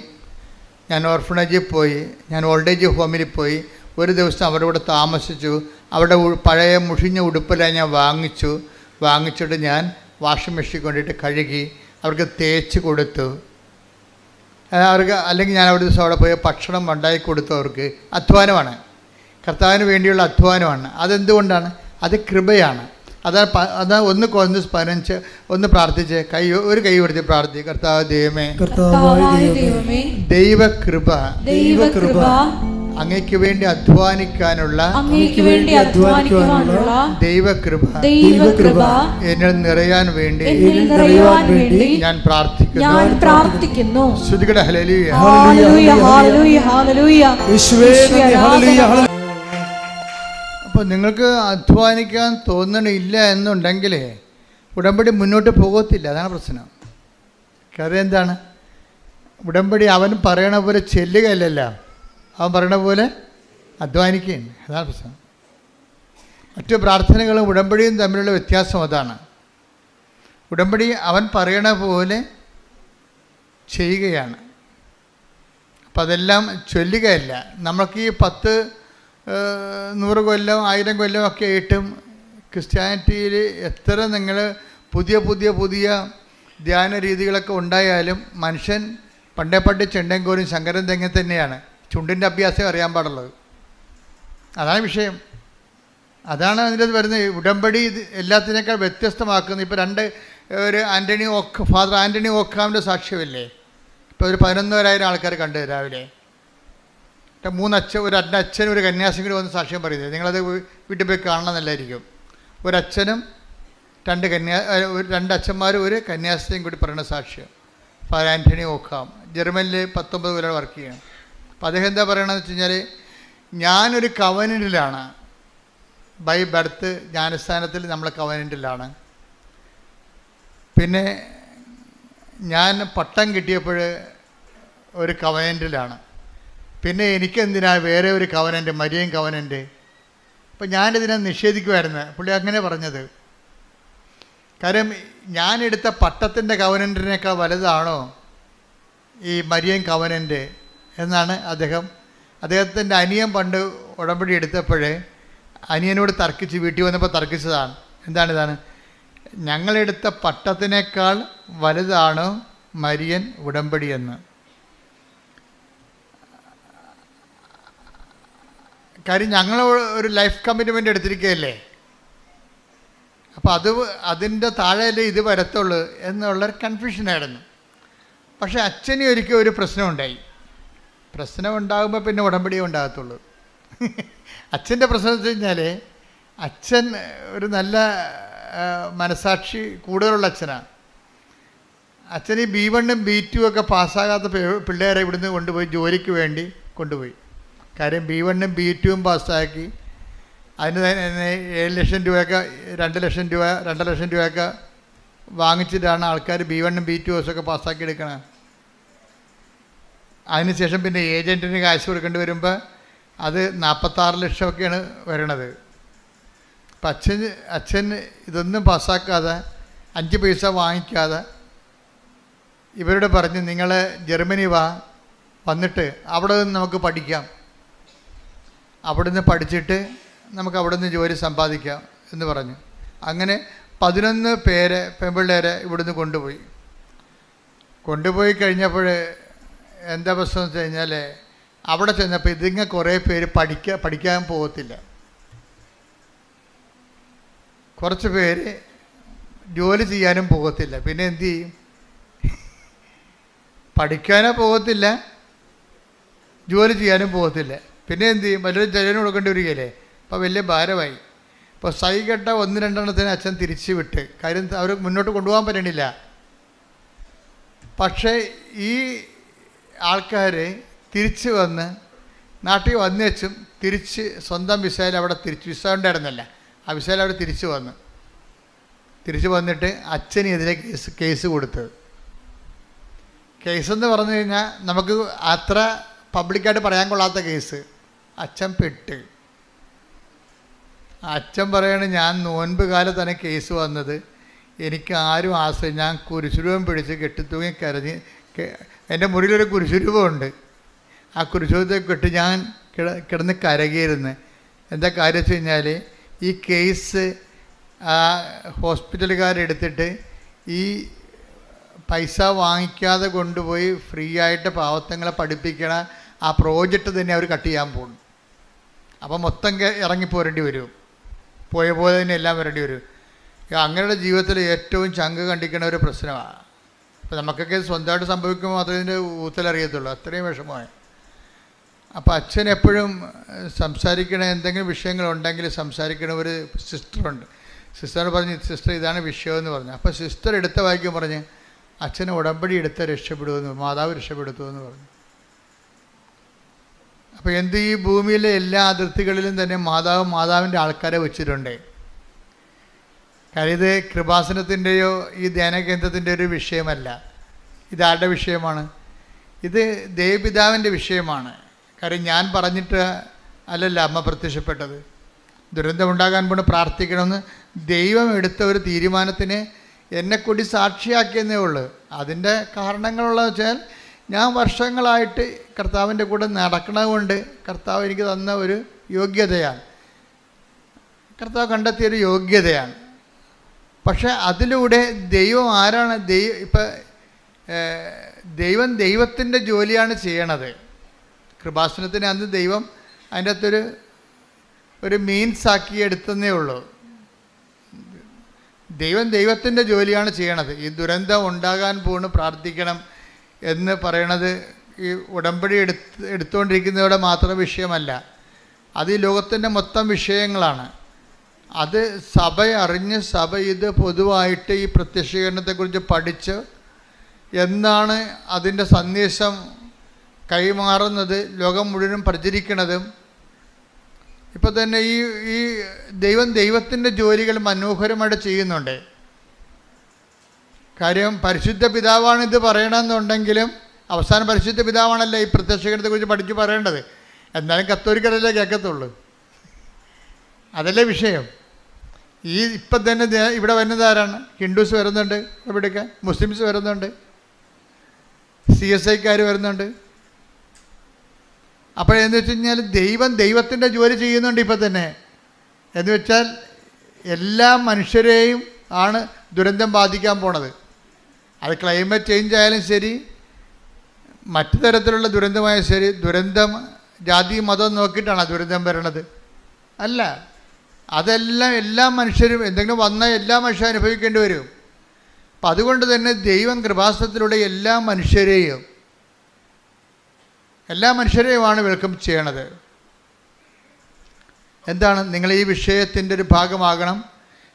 ഞാൻ ഓൾഡ് ഏജ് ഹോമിൽ പോയി, ഒരു ദിവസം അവരുടെ കൂടെ താമസിച്ചു. അവരുടെ പഴയ മുഷിഞ്ഞ ഉടുപ്പെല്ലാം ഞാൻ വാങ്ങിച്ചിട്ട് ഞാൻ വാഷിംഗ് മെഷീൻ കൊണ്ടിട്ട് കഴുകി അവർക്ക് തേച്ച് കൊടുത്തു. അവർക്ക് അല്ലെങ്കിൽ ഞാൻ ഒരു ദിവസം അവിടെ പോയി ഭക്ഷണം ഉണ്ടാക്കി കൊടുത്തു. അവർക്ക് അധ്വാനമാണ്, കർത്താവിന് വേണ്ടിയുള്ള അധ്വാനമാണ്. അതെന്തുകൊണ്ടാണ്? അത് കൃപയാണ്. അതാ 1 കൊരിന്ത്യസ് 15 ഒന്ന് പ്രാർത്ഥിച്ച് ഒരു കൈ കൊടുത്ത് പ്രാർത്ഥിക്കുക. കർത്താവ് ദൈവമേ, ദൈവകൃപ അങ്ങയ്ക്ക് വേണ്ടി അധ്വാനിക്കാനുള്ള ദൈവകൃപ എന്നിൽ നിറയാൻ വേണ്ടി ഞാൻ പ്രാർത്ഥിക്കുന്നു. ശ്രുതികട ഹല്ലേലൂയ. അപ്പോൾ നിങ്ങൾക്ക് അധ്വാനിക്കാൻ തോന്നണില്ല എന്നുണ്ടെങ്കിൽ ഉടമ്പടി മുന്നോട്ട് പോകത്തില്ല. അതാണ് പ്രശ്നം. കാര്യം എന്താണ്? ഉടമ്പടി അവൻ പറയണ പോലെ ചെല്ലുകയല്ലല്ല, അവൻ പറയണ പോലെ അധ്വാനിക്കുകയാണ്. അതാണ് പ്രശ്നം. മറ്റു പ്രാർത്ഥനകളും ഉടമ്പടിയും തമ്മിലുള്ള വ്യത്യാസം അതാണ്. ഉടമ്പടി അവൻ പറയണ പോലെ ചെയ്യുകയാണ്. അപ്പം അതെല്ലാം ചൊല്ലുകയല്ല. നമുക്ക് ഈ 10, 100 കൊല്ലം 1000 കൊല്ലം ഒക്കെ ആയിട്ടും ക്രിസ്ത്യാനിറ്റിയിൽ എത്ര നിങ്ങൾ പുതിയ ധ്യാന രീതികളൊക്കെ ഉണ്ടായാലും മനുഷ്യൻ പണ്ടേ ചെണ്ടൻകോരും ശങ്കരൻ തെങ്ങ തന്നെയാണ്. ചുണ്ടിൻ്റെ അഭ്യാസം അറിയാൻ പാടുള്ളത്. അതാണ് വിഷയം. അതാണ് അതിൻ്റെ വരുന്നത്. ഉടമ്പടി എല്ലാത്തിനേക്കാൾ വ്യത്യസ്തമാക്കുന്നത്. ഇപ്പോൾ ഫാദർ ആൻ്റണി ഓക്കാമിൻ്റെ സാക്ഷ്യമില്ലേ? ഇപ്പോൾ ഒരു 11,000 ആൾക്കാർ കണ്ടു രാവിലെ. 3 ഒരു അച്ഛനും ഒരു കന്യാസിയും കൂടി വന്ന് സാക്ഷ്യം പറയുന്നത്. നിങ്ങളത് വീട്ടിൽ പോയി കാണണമെന്നല്ലായിരിക്കും. ഒരച്ഛനും 2 അച്ഛന്മാരും ഒരു കന്യാസിയും കൂടി പറയുന്ന സാക്ഷ്യം. ഫാദർ ആൻ്റണി ഓക്കാം ജർമ്മനിൽ 19 കൊല്ലം വർക്ക് ചെയ്യണം. അപ്പോൾ അദ്ദേഹം എന്താ പറയണമെന്ന് വെച്ച് കഴിഞ്ഞാൽ, ഞാനൊരു കവനൻറ്റിലാണ്, ബൈ ബർത്ത് ജ്ഞാനസ്ഥാനത്തിൽ നമ്മൾ കവനൻറ്റിലാണ്. പിന്നെ ഞാൻ പട്ടം കിട്ടിയപ്പോൾ ഒരു കവനൻറ്റിലാണ്, പിന്നെ എനിക്കെന്തിനാ വേറെ ഒരു കവനൻ്റ്, മരിയൻ കവനൻ്റ്? അപ്പം ഞാനിതിനെ നിഷേധിക്കുമായിരുന്നു. പുള്ളി അങ്ങനെ പറഞ്ഞത്. കാര്യം ഞാനെടുത്ത പട്ടത്തിൻ്റെ കവനൻറ്റിനേക്കാൾ വലുതാണോ ഈ മരിയൻ കവനൻ്റ് എന്നാണ് അദ്ദേഹത്തിൻ്റെ അനിയൻ പണ്ട് ഉടമ്പടി എടുത്തപ്പോഴേ അനിയനോട് തർക്കിച്ച് വീട്ടിൽ വന്നപ്പോൾ തർക്കിച്ചതാണ്. ഇതാണ് ഞങ്ങളെടുത്ത പട്ടത്തിനേക്കാൾ വലുതാണോ മരിയൻ ഉടമ്പടി എന്ന്. കാര്യം ഞങ്ങൾ ഒരു ലൈഫ് കമ്മിറ്റ്മെൻ്റ് എടുത്തിരിക്കുകയല്ലേ, അപ്പോൾ അതിൻ്റെ താഴെയല്ലേ ഇത് വരത്തുള്ളൂ എന്നുള്ളൊരു കൺഫ്യൂഷനായിരുന്നു. പക്ഷേ അച്ഛന് ഒരിക്കലും ഒരു പ്രശ്നമുണ്ടായി. പ്രശ്നം ഉണ്ടാകുമ്പോൾ പിന്നെ ഉടമ്പടിയേ ഉണ്ടാകത്തുള്ളൂ. അച്ഛൻ്റെ പ്രശ്നം എന്ന് വെച്ച് കഴിഞ്ഞാൽ അച്ഛൻ ഒരു നല്ല മനസാക്ഷി കൂടുതലുള്ള അച്ഛനാണ്. അച്ഛൻ ഈ B1 B2 ഒക്കെ പാസ്സാകാത്ത പിള്ളേരെ ഇവിടുന്ന് കൊണ്ടുപോയി ജോലിക്ക് വേണ്ടി കൊണ്ടുപോയി. കാര്യം B1 B2 പാസ്സാക്കി അതിന് തന്നെ 7 ലക്ഷം രൂപയൊക്കെ 2 ലക്ഷം രൂപ 2 ലക്ഷം രൂപയൊക്കെ വാങ്ങിച്ചിട്ടാണ് ആൾക്കാർ B1 B2 ഒക്കെ പാസ്സാക്കി എടുക്കണം. അതിനുശേഷം പിന്നെ ഏജൻറ്റിന് കാശ് കൊടുക്കേണ്ടി വരുമ്പോൾ അത് 46 ലക്ഷമൊക്കെയാണ് വരണത്. അപ്പം അച്ഛൻ ഇതൊന്നും പാസ്സാക്കാതെ 5 പൈസ വാങ്ങിക്കാതെ ഇവരോട് പറഞ്ഞ് നിങ്ങൾ ജർമ്മനി വന്നിട്ട് അവിടെ നിന്ന് നമുക്ക് പഠിക്കാം, അവിടെ നിന്ന് പഠിച്ചിട്ട് നമുക്ക് അവിടെ നിന്ന് ജോലി സമ്പാദിക്കാം എന്ന് പറഞ്ഞു. അങ്ങനെ 11 പേരെ പെൺപിള്ളേരെ ഇവിടുന്ന് കൊണ്ടുപോയി കഴിഞ്ഞപ്പോൾ എന്താ പ്രശ്നം എന്ന് വെച്ച് കഴിഞ്ഞാൽ അവിടെ ചെന്നപ്പോൾ ഇതിങ്ങനെ കുറേ പേര് പഠിക്കാൻ പോകത്തില്ല, കുറച്ച് പേര് ജോലി ചെയ്യാനും പോകത്തില്ല. പിന്നെ എന്തു ചെയ്യും? പഠിക്കാനോ പോകത്തില്ല, ജോലി ചെയ്യാനും പോകത്തില്ല. പിന്നെ എന്തു ചെയ്യും? വല്ലൊരു ജലന് കൊടുക്കേണ്ടി വരികയല്ലേ. അപ്പോൾ വലിയ ഭാരമായി. ഇപ്പോൾ സൈകെട്ട 1-2 എണ്ണത്തിന് അച്ഛൻ തിരിച്ചു വിട്ട്. കാര്യം അവർ മുന്നോട്ട് കൊണ്ടുപോകാൻ പറ്റണില്ല. പക്ഷേ ഈ ആൾക്കാർ തിരിച്ച് വന്ന് നാട്ടിൽ വന്നേച്ചും തിരിച്ച് സ്വന്തം വിസയിൽ അവിടെ വിസ ഉണ്ടായിരുന്നല്ല, ആ വിസയിൽ അവിടെ തിരിച്ച് വന്നിട്ട് അച്ഛനെതിരെ കേസ് കൊടുത്തത്. കേസെന്ന് പറഞ്ഞു കഴിഞ്ഞാൽ നമുക്ക് അത്ര പബ്ലിക്കായിട്ട് പറയാൻ കൊള്ളാത്ത കേസ്. അച്ഛൻ പെട്ട്. അച്ഛൻ പറയണ ഞാൻ നോൻപ് കാലത്ത് തന്നെ കേസ് വന്നത്, എനിക്ക് ആരും ആശ്രയം, ഞാൻ കുരിശുരൂപം പിടിച്ച് കെട്ടിത്തൂങ്ങി കരഞ്ഞ്, എൻ്റെ മുറിയിലൊരു കുരിശുരൂപമുണ്ട്, ആ കുരിശുരൂപത്തെ കെട്ടി ഞാൻ കിടന്ന് കരകിയിരുന്നു. എന്താ കാര്യം വെച്ച് കഴിഞ്ഞാൽ ഈ കേസ് ഹോസ്പിറ്റലുകാരെടുത്തിട്ട് ഈ പൈസ വാങ്ങിക്കാതെ കൊണ്ടുപോയി ഫ്രീ ആയിട്ട് പാവത്തങ്ങളെ പഠിപ്പിക്കണ ആ പ്രോജക്റ്റ് തന്നെ അവർ കട്ട് ചെയ്യാൻ പോകുന്നു. അപ്പോൾ മൊത്തം ഇറങ്ങിപ്പോരേണ്ടി വരും, പോയ പോലെ തന്നെ എല്ലാം വരേണ്ടി വരും. അങ്ങനെയുള്ള ജീവിതത്തിൽ ഏറ്റവും ചങ്ക് കണ്ടിക്കുന്ന ഒരു പ്രശ്നമാണ്. അപ്പോൾ നമുക്കൊക്കെ സ്വന്തമായിട്ട് സംഭവിക്കുമ്പോൾ മാത്രമേ ഇതിൻ്റെ ഊത്തലറിയത്തുള്ളൂ, അത്രയും വിഷമമായി. അപ്പോൾ അച്ഛൻ എപ്പോഴും സംസാരിക്കണ എന്തെങ്കിലും വിഷയങ്ങളുണ്ടെങ്കിൽ സംസാരിക്കണ ഒരു സിസ്റ്ററുണ്ട്. സിസ്റ്റർ പറഞ്ഞ്, സിസ്റ്റർ ഇതാണ് വിഷയമെന്ന് പറഞ്ഞു. അപ്പോൾ സിസ്റ്റർ എടുത്ത വായിക്കും പറഞ്ഞ് അച്ഛനെ ഉടമ്പടി എടുത്ത് രക്ഷപ്പെടുമെന്ന്, മാതാവ് രക്ഷപ്പെടുത്തുമെന്ന് പറഞ്ഞു. അപ്പോൾ എന്ത്, ഈ ഭൂമിയിലെ എല്ലാ അതിർത്തികളിലും തന്നെ മാതാവിൻ്റെ ആൾക്കാരെ വെച്ചിട്ടുണ്ട്. കാര്യം ഇത് കൃപാസനത്തിൻ്റെയോ ഈ ധ്യാനകേന്ദ്രത്തിൻ്റെ ഒരു വിഷയമല്ല. ഇതാരുടെ വിഷയമാണ്? ഇത് ദേവപിതാവിൻ്റെ വിഷയമാണ്. കാര്യം ഞാൻ പറഞ്ഞിട്ട് അല്ലല്ല അമ്മ പ്രത്യക്ഷപ്പെട്ടത്. ദുരന്തമുണ്ടാകാൻ കൊണ്ട് പ്രാർത്ഥിക്കണമെന്ന് ദൈവം എടുത്ത ഒരു തീരുമാനത്തിന് എന്നെക്കൂടി സാക്ഷിയാക്കിയെന്നേ ഉള്ളൂ. അതിൻ്റെ കാരണങ്ങളുള്ളത് വെച്ചാൽ ഞാൻ വർഷങ്ങളായിട്ട് കർത്താവിൻ്റെ കൂടെ നടക്കണത് കൊണ്ട് കർത്താവ് എനിക്ക് തന്ന ഒരു യോഗ്യതയാണ്, കർത്താവ് കണ്ടെത്തിയൊരു യോഗ്യതയാണ്. പക്ഷേ അതിലൂടെ ദൈവം ആരാണ്? ദൈവത്തിൻ്റെ ജോലിയാണ് ചെയ്യണത്. കൃപാസനത്തിന് അന്ന് ദൈവം അതിൻ്റെ അകത്തൊരു മീൻസാക്കി എടുത്തതേ ഉള്ളൂ. ദൈവത്തിൻ്റെ ജോലിയാണ് ചെയ്യണത്. ഈ ദുരന്തം ഉണ്ടാകാൻ പോകുന്നു പ്രാർത്ഥിക്കണം എന്ന് പറയണത് ഈ ഉടമ്പടി എടുത്തുകൊണ്ടിരിക്കുന്നവരുടെ മാത്രം വിഷയമല്ല, അത് ഈ ലോകത്തിൻ്റെ മൊത്തം വിഷയങ്ങളാണ്. അത് സഭ അറിഞ്ഞ് സഭ ഇത് പൊതുവായിട്ട് ഈ പ്രത്യക്ഷീകരണത്തെക്കുറിച്ച് പഠിച്ച് എന്നാണ് അതിൻ്റെ സന്ദേശം കൈമാറുന്നത്, ലോകം മുഴുവൻ പ്രചരിക്കുന്നതും. ഇപ്പോൾ തന്നെ ഈ ദൈവത്തിൻ്റെ ജോലികൾ മനോഹരമായിട്ട് ചെയ്യുന്നുണ്ട്. കാര്യം പരിശുദ്ധ പിതാവാണ് ഇത് പറയണമെന്നുണ്ടെങ്കിലും അവസാനം പരിശുദ്ധ പിതാവാണല്ലോ ഈ പ്രത്യക്ഷീകരണത്തെക്കുറിച്ച് പഠിച്ച് പറയേണ്ടത്. എന്നാലും കത്തോലിക്കരല്ലേ കേൾക്കത്തുള്ളൂ. അതല്ലേ വിഷയം. ഈ ഇപ്പം തന്നെ ഇവിടെ വരുന്നത് ആരാണ്? ഹിന്ദുസ് വരുന്നുണ്ട്, ഇവിടെയൊക്കെ മുസ്ലിംസ് വരുന്നുണ്ട്, CSIക്കാർ വരുന്നുണ്ട്. അപ്പോഴെന്ന് വെച്ച് കഴിഞ്ഞാൽ ദൈവത്തിൻ്റെ ജോലി ചെയ്യുന്നുണ്ട് ഇപ്പം തന്നെ. എന്ന് വെച്ചാൽ എല്ലാ മനുഷ്യരെയും ആണ് ദുരന്തം ബാധിക്കാൻ പോണത്. അത് ക്ലൈമറ്റ് ചേഞ്ച് ആയാലും ശരി, മറ്റു തരത്തിലുള്ള ദുരന്തമായാലും ശരി. ദുരന്തം ജാതി മതം നോക്കിയിട്ടാണ് ദുരന്തം വരണത്? അല്ല, അതെല്ലാം എല്ലാ മനുഷ്യരും എന്തെങ്കിലും വന്നാൽ എല്ലാ മനുഷ്യരും അനുഭവിക്കേണ്ടി വരും. അപ്പം അതുകൊണ്ട് തന്നെ ദൈവം കൃപാസനത്തിലൂടെ എല്ലാ മനുഷ്യരെയുമാണ് വെൽക്കം ചെയ്യണത്. എന്താണ്? നിങ്ങൾ ഈ വിഷയത്തിൻ്റെ ഒരു ഭാഗമാകണം.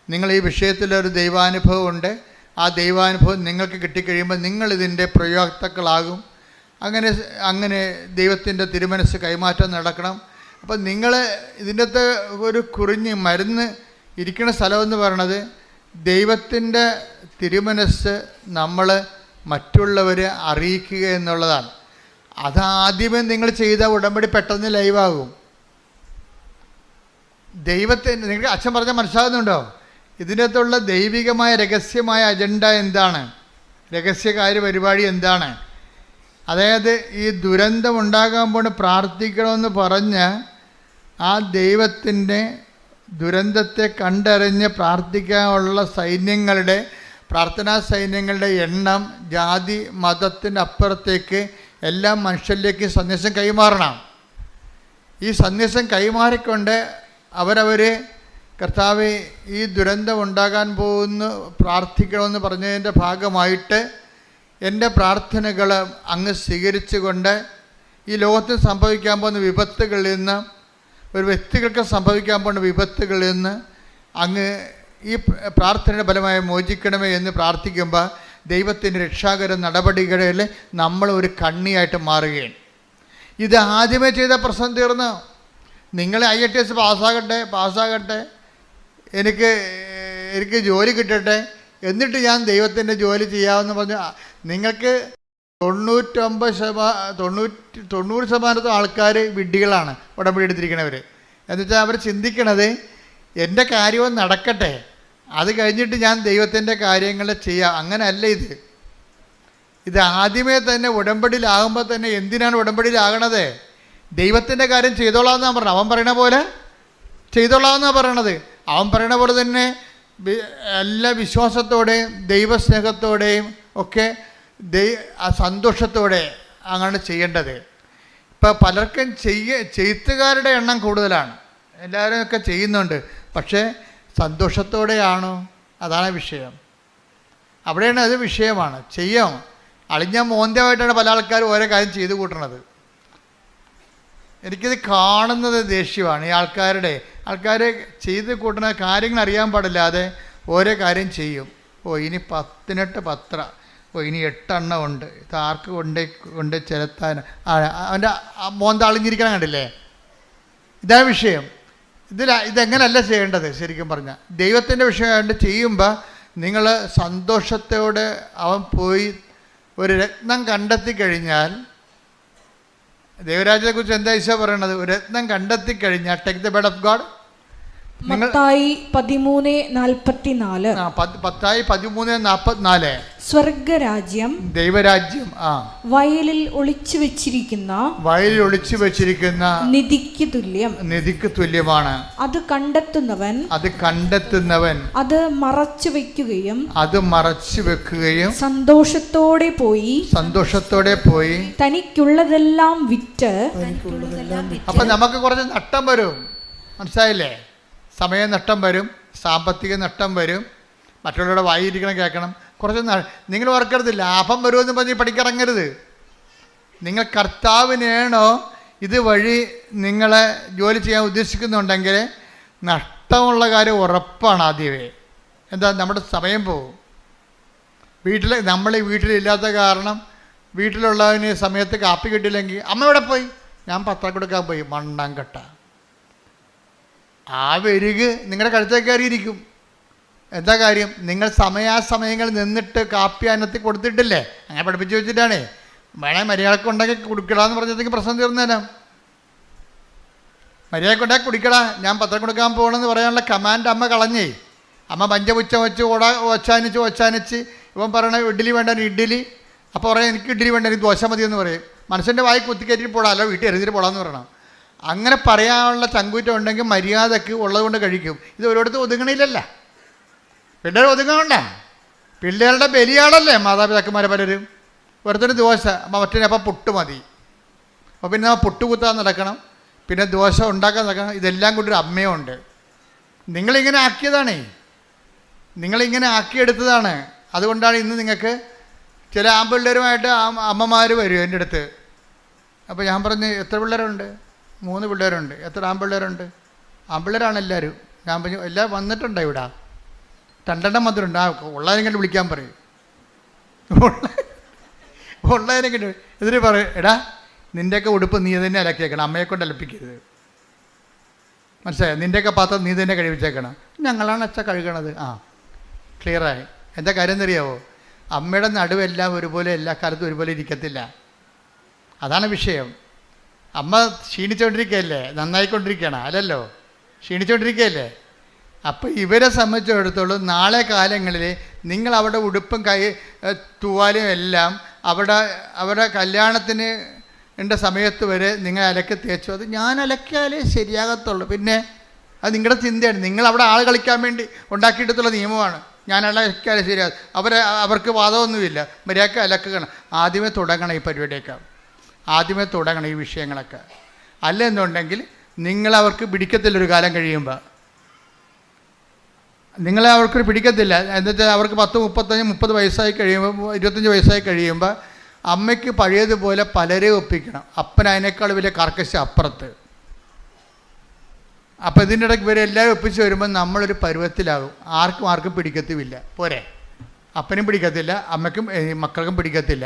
നിങ്ങൾ ഈ വിഷയത്തിലൊരു ദൈവാനുഭവം ഉണ്ട്. ആ ദൈവാനുഭവം നിങ്ങൾക്ക് കിട്ടിക്കഴിയുമ്പോൾ നിങ്ങളിതിൻ്റെ പ്രയോക്താക്കളാകും. അങ്ങനെ ദൈവത്തിൻ്റെ തിരുമനസ് കൈമാറ്റം നടക്കണം. അപ്പം നിങ്ങൾ ഇതിൻ്റെ അകത്ത് ഒരു കുറിഞ്ഞ് മരുന്ന് ഇരിക്കുന്ന സ്ഥലമെന്ന് പറയണത് ദൈവത്തിൻ്റെ തിരുമനസ് നമ്മൾ മറ്റുള്ളവരെ അറിയിക്കുക എന്നുള്ളതാണ്. അതാദ്യമേ നിങ്ങൾ ചെയ്ത ഉടമ്പടി പെട്ടെന്ന് ലൈവാകും. ദൈവത്തിന് നിങ്ങൾക്ക് അച്ഛൻ പറഞ്ഞാൽ മനസ്സിലാകുന്നുണ്ടോ? ഇതിനകത്തുള്ള ദൈവികമായ രഹസ്യമായ അജണ്ട എന്താണ്? രഹസ്യകാര്യ പരിപാടി എന്താണ്? അതായത് ഈ ദുരന്തം ഉണ്ടാകാൻ പോണ് പ്രാർത്ഥിക്കണമെന്ന് പറഞ്ഞ് ആ ദൈവത്തിൻ്റെ ദുരന്തത്തെ കണ്ടറിഞ്ഞ് പ്രാർത്ഥിക്കാനുള്ള പ്രാർത്ഥനാ സൈന്യങ്ങളുടെ എണ്ണം ജാതി മതത്തിൻ്റെ അപ്പുറത്തേക്ക് എല്ലാ മനുഷ്യരിലേക്ക് സന്ദേശം കൈമാറണം. ഈ സന്ദേശം കൈമാറിക്കൊണ്ട് അവരവർ കർത്താവെ ഈ ദുരന്തം ഉണ്ടാകാൻ പോകുന്നു പ്രാർത്ഥിക്കണമെന്ന് പറഞ്ഞതിൻ്റെ ഭാഗമായിട്ട് എൻ്റെ പ്രാർത്ഥനകൾ അങ്ങ് സ്വീകരിച്ചുകൊണ്ട് ഈ ലോകത്തിൽ സംഭവിക്കാൻ പോകുന്ന വിപത്തുകളിൽ നിന്ന്, ഒരു വ്യക്തികൾക്ക് സംഭവിക്കാൻ പോകുന്ന വിപത്തുകളിൽ നിന്ന് അങ്ങ് ഈ പ്രാർത്ഥനയുടെ ഫലമായി മോചിക്കണമേ എന്ന് പ്രാർത്ഥിക്കുമ്പോൾ ദൈവത്തിൻ്റെ രക്ഷാകര നടപടികളിൽ നമ്മൾ ഒരു കണ്ണിയായിട്ട് മാറുകയാണ്. ഇത് ആദ്യമേ ചെയ്ത പ്രശ്നം തീർന്നു. നിങ്ങൾ IITS പാസ്സാകട്ടെ, എനിക്ക് ജോലി കിട്ടട്ടെ, എന്നിട്ട് ഞാൻ ദൈവത്തിൻ്റെ ജോലി ചെയ്യാമെന്ന് പറഞ്ഞു. നിങ്ങൾക്ക് 90% ആൾക്കാർ വിഡ്ഢികളാണ് ഉടമ്പടി എടുത്തിരിക്കണവർ. എന്നുവെച്ചാൽ അവർ ചിന്തിക്കണത് എൻ്റെ കാര്യവും നടക്കട്ടെ, അത് കഴിഞ്ഞിട്ട് ഞാൻ ദൈവത്തിൻ്റെ കാര്യങ്ങൾ ചെയ്യാം. അങ്ങനെയല്ല ഇത് ആദ്യമേ തന്നെ ഉടമ്പടിയിലാകുമ്പോൾ തന്നെ എന്തിനാണ് ഉടമ്പടിയിലാകണത്? ദൈവത്തിൻ്റെ കാര്യം ചെയ്തോളാമെന്നാണ് പറഞ്ഞത്. അവൻ പറയണ പോലെ ചെയ്തോളാമെന്നാണ് പറയണത്. അവൻ പറയണ പോലെ തന്നെ എല്ലാ വിശ്വാസത്തോടെയും ദൈവസ്നേഹത്തോടെയും ഒക്കെ സന്തോഷത്തോടെ അങ്ങനെ ചെയ്യേണ്ടത്. ഇപ്പം പലർക്കും ചെയ്ത്തുകാരുടെ എണ്ണം കൂടുതലാണ്, എല്ലാവരും ഒക്കെ ചെയ്യുന്നുണ്ട്. പക്ഷേ സന്തോഷത്തോടെയാണോ? അതാണ് വിഷയം. അവിടെയാണ് അത് വിഷയമാണ്. ചെയ്യാം. അളിഞ്ഞ മോന്തമായിട്ടാണ് പല ആൾക്കാരും ഓരോ കാര്യം ചെയ്തു കൂട്ടണത്. എനിക്കിത് കാണുന്നത് ദേഷ്യമാണ്. ഈ ആൾക്കാർ ചെയ്ത് കൂട്ടുന്ന കാര്യങ്ങൾ അറിയാൻ പാടില്ലാതെ ഓരോ കാര്യം ചെയ്യും. ഇനി 10 പത്ര, ഇനി 8 എണ്ണം ഉണ്ട്, ഇത് ആർക്ക് കൊണ്ട് ചെലുത്താൻ, അവൻ്റെ മോന്ത അളിഞ്ഞിരിക്കണം കണ്ടില്ലേ? ഇതാണ് വിഷയം. ഇതെങ്ങനെയല്ല ചെയ്യേണ്ടത്. ശരിക്കും പറഞ്ഞാൽ ദൈവത്തിൻ്റെ വിഷയമായിട്ട് ചെയ്യുമ്പോൾ നിങ്ങൾ സന്തോഷത്തോടെ അവൻ പോയി ഒരു രത്നം കണ്ടെത്തി കഴിഞ്ഞാൽ, ദൈവരാജ്യത്തെക്കുറിച്ച് എന്താ ഈശോ പറയണത്? ഒരു രത്നം കണ്ടെത്തി കഴിഞ്ഞാൽ take the bed of God. Mathai 13:44. Mathai 13:44. സ്വർഗരാജ്യം, ദൈവരാജ്യം വയലിൽ ഒളിച്ചു വെച്ചിരിക്കുന്ന നിധിക്ക് തുല്യമാണ്. അത് കണ്ടെത്തുന്നവൻ അത് മറച്ചു വെക്കുകയും സന്തോഷത്തോടെ പോയി തനിക്കുള്ളതെല്ലാം വിറ്റ്. അപ്പൊ നമുക്ക് കുറച്ച് നഷ്ടം വരും, മനസ്സിലായില്ലേ? സമയ നഷ്ടം വരും, സാമ്പത്തിക നഷ്ടം വരും, മറ്റുള്ളവരുടെ വായിരിക്കണം കേൾക്കണം. കുറച്ച് നിങ്ങൾ ഓർക്കരുത് ലാഭം വരുമെന്ന് പറഞ്ഞ് പഠിക്കിറങ്ങരുത്. നിങ്ങൾ കർത്താവിനാണോ ഇതുവഴി നിങ്ങളെ ജോലി ചെയ്യാൻ ഉദ്ദേശിക്കുന്നുണ്ടെങ്കിൽ നഷ്ടമുള്ള കാര്യം ഉറപ്പാണ് ആദ്യമേ. എന്താ? നമ്മുടെ സമയം പോകും. നമ്മൾ വീട്ടിലില്ലാത്ത കാരണം വീട്ടിലുള്ളതിന് സമയത്ത് കാപ്പി കിട്ടിയില്ലെങ്കിൽ അമ്മ എവിടെ പോയി? ഞാൻ പത്രം കൊടുക്കാൻ പോയി. മണ്ണാങ്കട്ട. ആ വെരുക് നിങ്ങളുടെ കഴുത്തേക്ക് കയറിയിരിക്കും. എന്താ കാര്യം? നിങ്ങൾ സമയാസമയങ്ങളിൽ നിന്നിട്ട് കാപ്പി അന്നത്തി കൊടുത്തിട്ടില്ലേ? അങ്ങനെ പഠിപ്പിച്ച് വെച്ചിട്ടാണേ. വേണേൽ മര്യാദക്ക് ഉണ്ടാക്കി കുടിക്കടാന്ന് പറഞ്ഞിട്ടെങ്കിൽ പ്രശ്നം തീർന്നേനാ. മര്യാദക്ക് ഉണ്ടാക്കി കുടിക്കടാ, ഞാൻ പത്രം കൊടുക്കാൻ പോകണമെന്ന് പറയാനുള്ള കമാൻഡ് അമ്മ കളഞ്ഞേ. അമ്മ പഞ്ചപുച്ച വെച്ച് ഒച്ചാനിച്ച് ഇവൻ പറയണ ഇഡ്ഡലി വേണ്ട ഇഡ്ഡലി. അപ്പോൾ പറയാം എനിക്ക് ഇഡ്ഡലി വേണ്ട എനിക്ക് ദോശ മതിയെന്ന് പറയും. മനുഷ്യൻ്റെ വായി കുത്തിക്കയറ്റിട്ട് പോടാ, അല്ല വീട്ടിൽ എറിഞ്ഞിട്ട് പോടാന്ന് പറയണം. അങ്ങനെ പറയാനുള്ള ചങ്കൂറ്റം ഉണ്ടെങ്കിൽ മര്യാദക്ക് ഉള്ളതുകൊണ്ട് കഴിക്കും. ഇത് ഒരിടത്ത് ഒതുങ്ങണില്ലല്ല. പിള്ളേർ ഒതുങ്ങണ്ട. പിള്ളേരുടെ ബലിയാണല്ലേ മാതാപിതാക്കന്മാരെ പലരും. ഒരുത്തന് ദോശ, മറ്റേ അപ്പം പുട്ട് മതി. അപ്പോൾ പിന്നെ പുട്ട് കുത്താൻ നടക്കണം, പിന്നെ ദോശ ഉണ്ടാക്കാൻ നടക്കണം. ഇതെല്ലാം കൊണ്ടൊരു അമ്മയുണ്ട്. നിങ്ങളിങ്ങനെ ആക്കിയതാണേ, നിങ്ങളിങ്ങനെ ആക്കിയെടുത്തതാണ്. അതുകൊണ്ടാണ് ഇന്ന് നിങ്ങൾക്ക് ചില ആൺപിള്ളേരുമായിട്ട് അമ്മമാർ വരും എൻ്റെ അടുത്ത്. അപ്പോൾ ഞാൻ പറഞ്ഞു എത്ര പിള്ളേരുണ്ട്? 3 പിള്ളേരുണ്ട്. എത്ര ആൺപിള്ളേരുണ്ട്? ആൺപിള്ളേരാണ് എല്ലാവരും. ഞാൻ പറഞ്ഞു എല്ലാവരും വന്നിട്ടുണ്ടോ ഇവിടെ? 2 വന്നിട്ടുണ്ട്. ഉള്ളതിനെ കണ്ട് വിളിക്കാൻ പറയും. ഉള്ളതിനെ കണ്ട് എന്നിട്ട് പറയും എടാ നിൻ്റെയൊക്കെ ഉടുപ്പ് നീ തന്നെ അലക്കിയേക്കണം, അമ്മയെ കൊണ്ട് അലപ്പിക്കരുത്. മനസ്സിലായോ? നിൻ്റെയൊക്കെ പാത്രം നീ തന്നെ കഴിവിച്ചേക്കണം. ഞങ്ങളാണ് അച്ഛ കഴുകണത്. ക്ലിയറായി. എന്താ കാര്യം എന്നറിയാവോ? അമ്മയുടെ നടുവെല്ലാം ഒരുപോലെ എല്ലാ കാലത്തും ഒരുപോലെ ഇരിക്കത്തില്ല. അതാണ് വിഷയം. അമ്മ ക്ഷീണിച്ചുകൊണ്ടിരിക്കുകയല്ലേ, നന്നായിക്കൊണ്ടിരിക്കുകയാണ് അല്ലല്ലോ, ക്ഷീണിച്ചുകൊണ്ടിരിക്കുകയല്ലേ. അപ്പോൾ ഇവരെ സംബന്ധിച്ചിടത്തോളം നാളെ കാലങ്ങളിൽ നിങ്ങൾ അവിടെ ഉടുപ്പും തൂവാലും എല്ലാം അവിടെ കല്യാണത്തിന് സമയത്ത് വരെ നിങ്ങൾ അലക്കി തേച്ചു. അത് ഞാൻ അലക്കിയാലേ ശരിയാകത്തുള്ളൂ. പിന്നെ അത് നിങ്ങളുടെ ചിന്തയാണ്. നിങ്ങൾ അവിടെ ആൾ കളിക്കാൻ വേണ്ടി ഉണ്ടാക്കിയിട്ടുള്ള നിയമമാണ്. ഞാൻ അലക്കിയാലേ ശരിയാകും. അവർക്ക് വാദമൊന്നുമില്ല. മര്യാദക്ക് അലക്കണം. ആദ്യമേ തുടങ്ങണം ഈ പരിപാടിയൊക്കെ, ആദ്യമേ തുടങ്ങണം ഈ വിഷയങ്ങളൊക്കെ. അല്ല എന്നുണ്ടെങ്കിൽ നിങ്ങളവർക്ക് പിടിക്കത്തില്ല. ഒരു കാലം കഴിയുമ്പോൾ നിങ്ങളെ അവർക്കൊരു പിടിക്കത്തില്ല. എന്നുവെച്ചാൽ അവർക്ക് 10, 35, 30 വയസ്സായി കഴിയുമ്പോൾ, 25 വയസ്സായി കഴിയുമ്പോൾ അമ്മയ്ക്ക് പഴയതുപോലെ പലരെ ഒപ്പിക്കണം. അപ്പൻ അതിനേക്കാൾ വലിയ കർക്കശ അപ്പുറത്ത്. അപ്പോൾ ഇതിൻ്റെ ഇടയ്ക്ക് ഇവരെ എല്ലാവരും ഒപ്പിച്ച് വരുമ്പോൾ നമ്മളൊരു പരുവത്തിലാകും. ആർക്കും പിടിക്കത്തുമില്ല. പോരെ? അപ്പനും പിടിക്കത്തില്ല, അമ്മയ്ക്കും മക്കൾക്കും പിടിക്കത്തില്ല.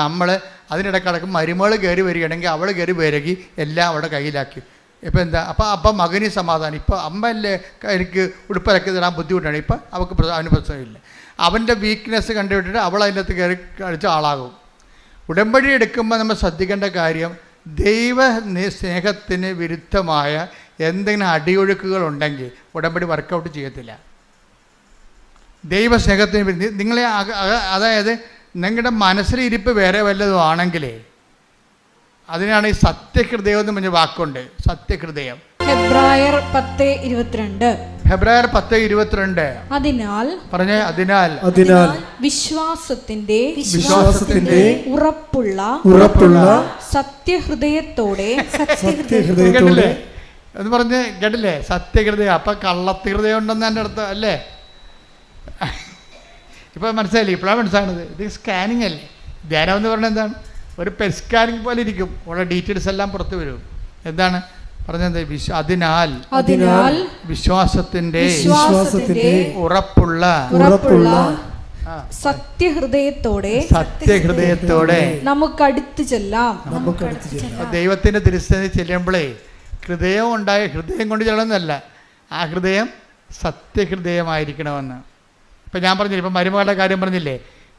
നമ്മൾ അതിനിടക്കിടക്ക് മരുമകൾ കയറി വരികയാണെങ്കിൽ അവൾ കയറി വിരകി എല്ലാം അവിടെ കയ്യിലാക്കി. ഇപ്പം എന്താ? അപ്പം മകന് സമാധാനം. ഇപ്പോൾ അമ്മയല്ലേ എനിക്ക് ഉടുപ്പിലൊക്കെ തരാൻ ബുദ്ധിമുട്ടാണ്. ഇപ്പം അവന് പ്രശ്നമില്ല. അവൻ്റെ വീക്ക്നെസ് കണ്ടുവിട്ടിട്ട് അവൾ അതിൻ്റെ അകത്ത് കയറി കളിച്ച ആളാകും. ഉടമ്പടി എടുക്കുമ്പോൾ നമ്മൾ ശ്രദ്ധിക്കേണ്ട കാര്യം, ദൈവ സ്നേഹത്തിന് വിരുദ്ധമായ എന്തെങ്കിലും അടിയൊഴുക്കുകളുണ്ടെങ്കിൽ ഉടമ്പടി വർക്കൗട്ട് ചെയ്യത്തില്ല. ദൈവസ്നേഹത്തിന് നിങ്ങളെ അതായത് നിങ്ങളുടെ മനസ്സിലിരിപ്പ് വേറെ വല്ലതും ആണെങ്കിലേ അതിനാണ് ഈ സത്യഹൃദയം എന്ന് പറഞ്ഞ വാക്കുണ്ട്. സത്യഹൃദയം. ഹെബ്രായർ 10:22. ഹെബ്രായർ 10:22. അതിനാൽ വിശ്വാസത്തിന്റെ ഉറപ്പുള്ള സത്യഹൃദയത്തോടെ കേട്ടില്ലേ എന്ന് പറഞ്ഞ് കേട്ടില്ലേ? സത്യഹൃദയം. അപ്പം കള്ളത്തി ഹൃദയം ഉണ്ടെന്ന് എൻ്റെ അടുത്ത് അല്ലേ? ഇപ്പം മനസ്സിലായില്ലേ? ഇപ്പോഴാണ് മനസ്സിലാകുന്നത്. ഇത് സ്കാനിങ് അല്ലേ? ധ്യാനം എന്ന് പറഞ്ഞാൽ എന്താണ്? ഒരു പെറ്റ് സ്കാനിങ് പോലെ ഇരിക്കും. ഉള്ള ഡീറ്റെയിൽസ് എല്ലാം പുറത്തു വരും. എന്താണ് പറഞ്ഞത്? അതിനാൽ വിശ്വാസത്തിന്റെ ഉറപ്പുള്ള സത്യഹൃദയത്തോടെ നമുക്കടുത്ത് ചെല്ലാം. ദൈവത്തിന്റെ തിരുസന്നിധി ചെല്ലുമ്പോഴേ ഹൃദയം കൊണ്ട് ചെല്ലണമെന്നല്ല, ആ ഹൃദയം സത്യഹൃദയമായിരിക്കണമെന്ന്. ഇപ്പം ഞാൻ പറഞ്ഞില്ലേ, ഇപ്പം മരുമകളുടെ കാര്യം പറഞ്ഞില്ലേ,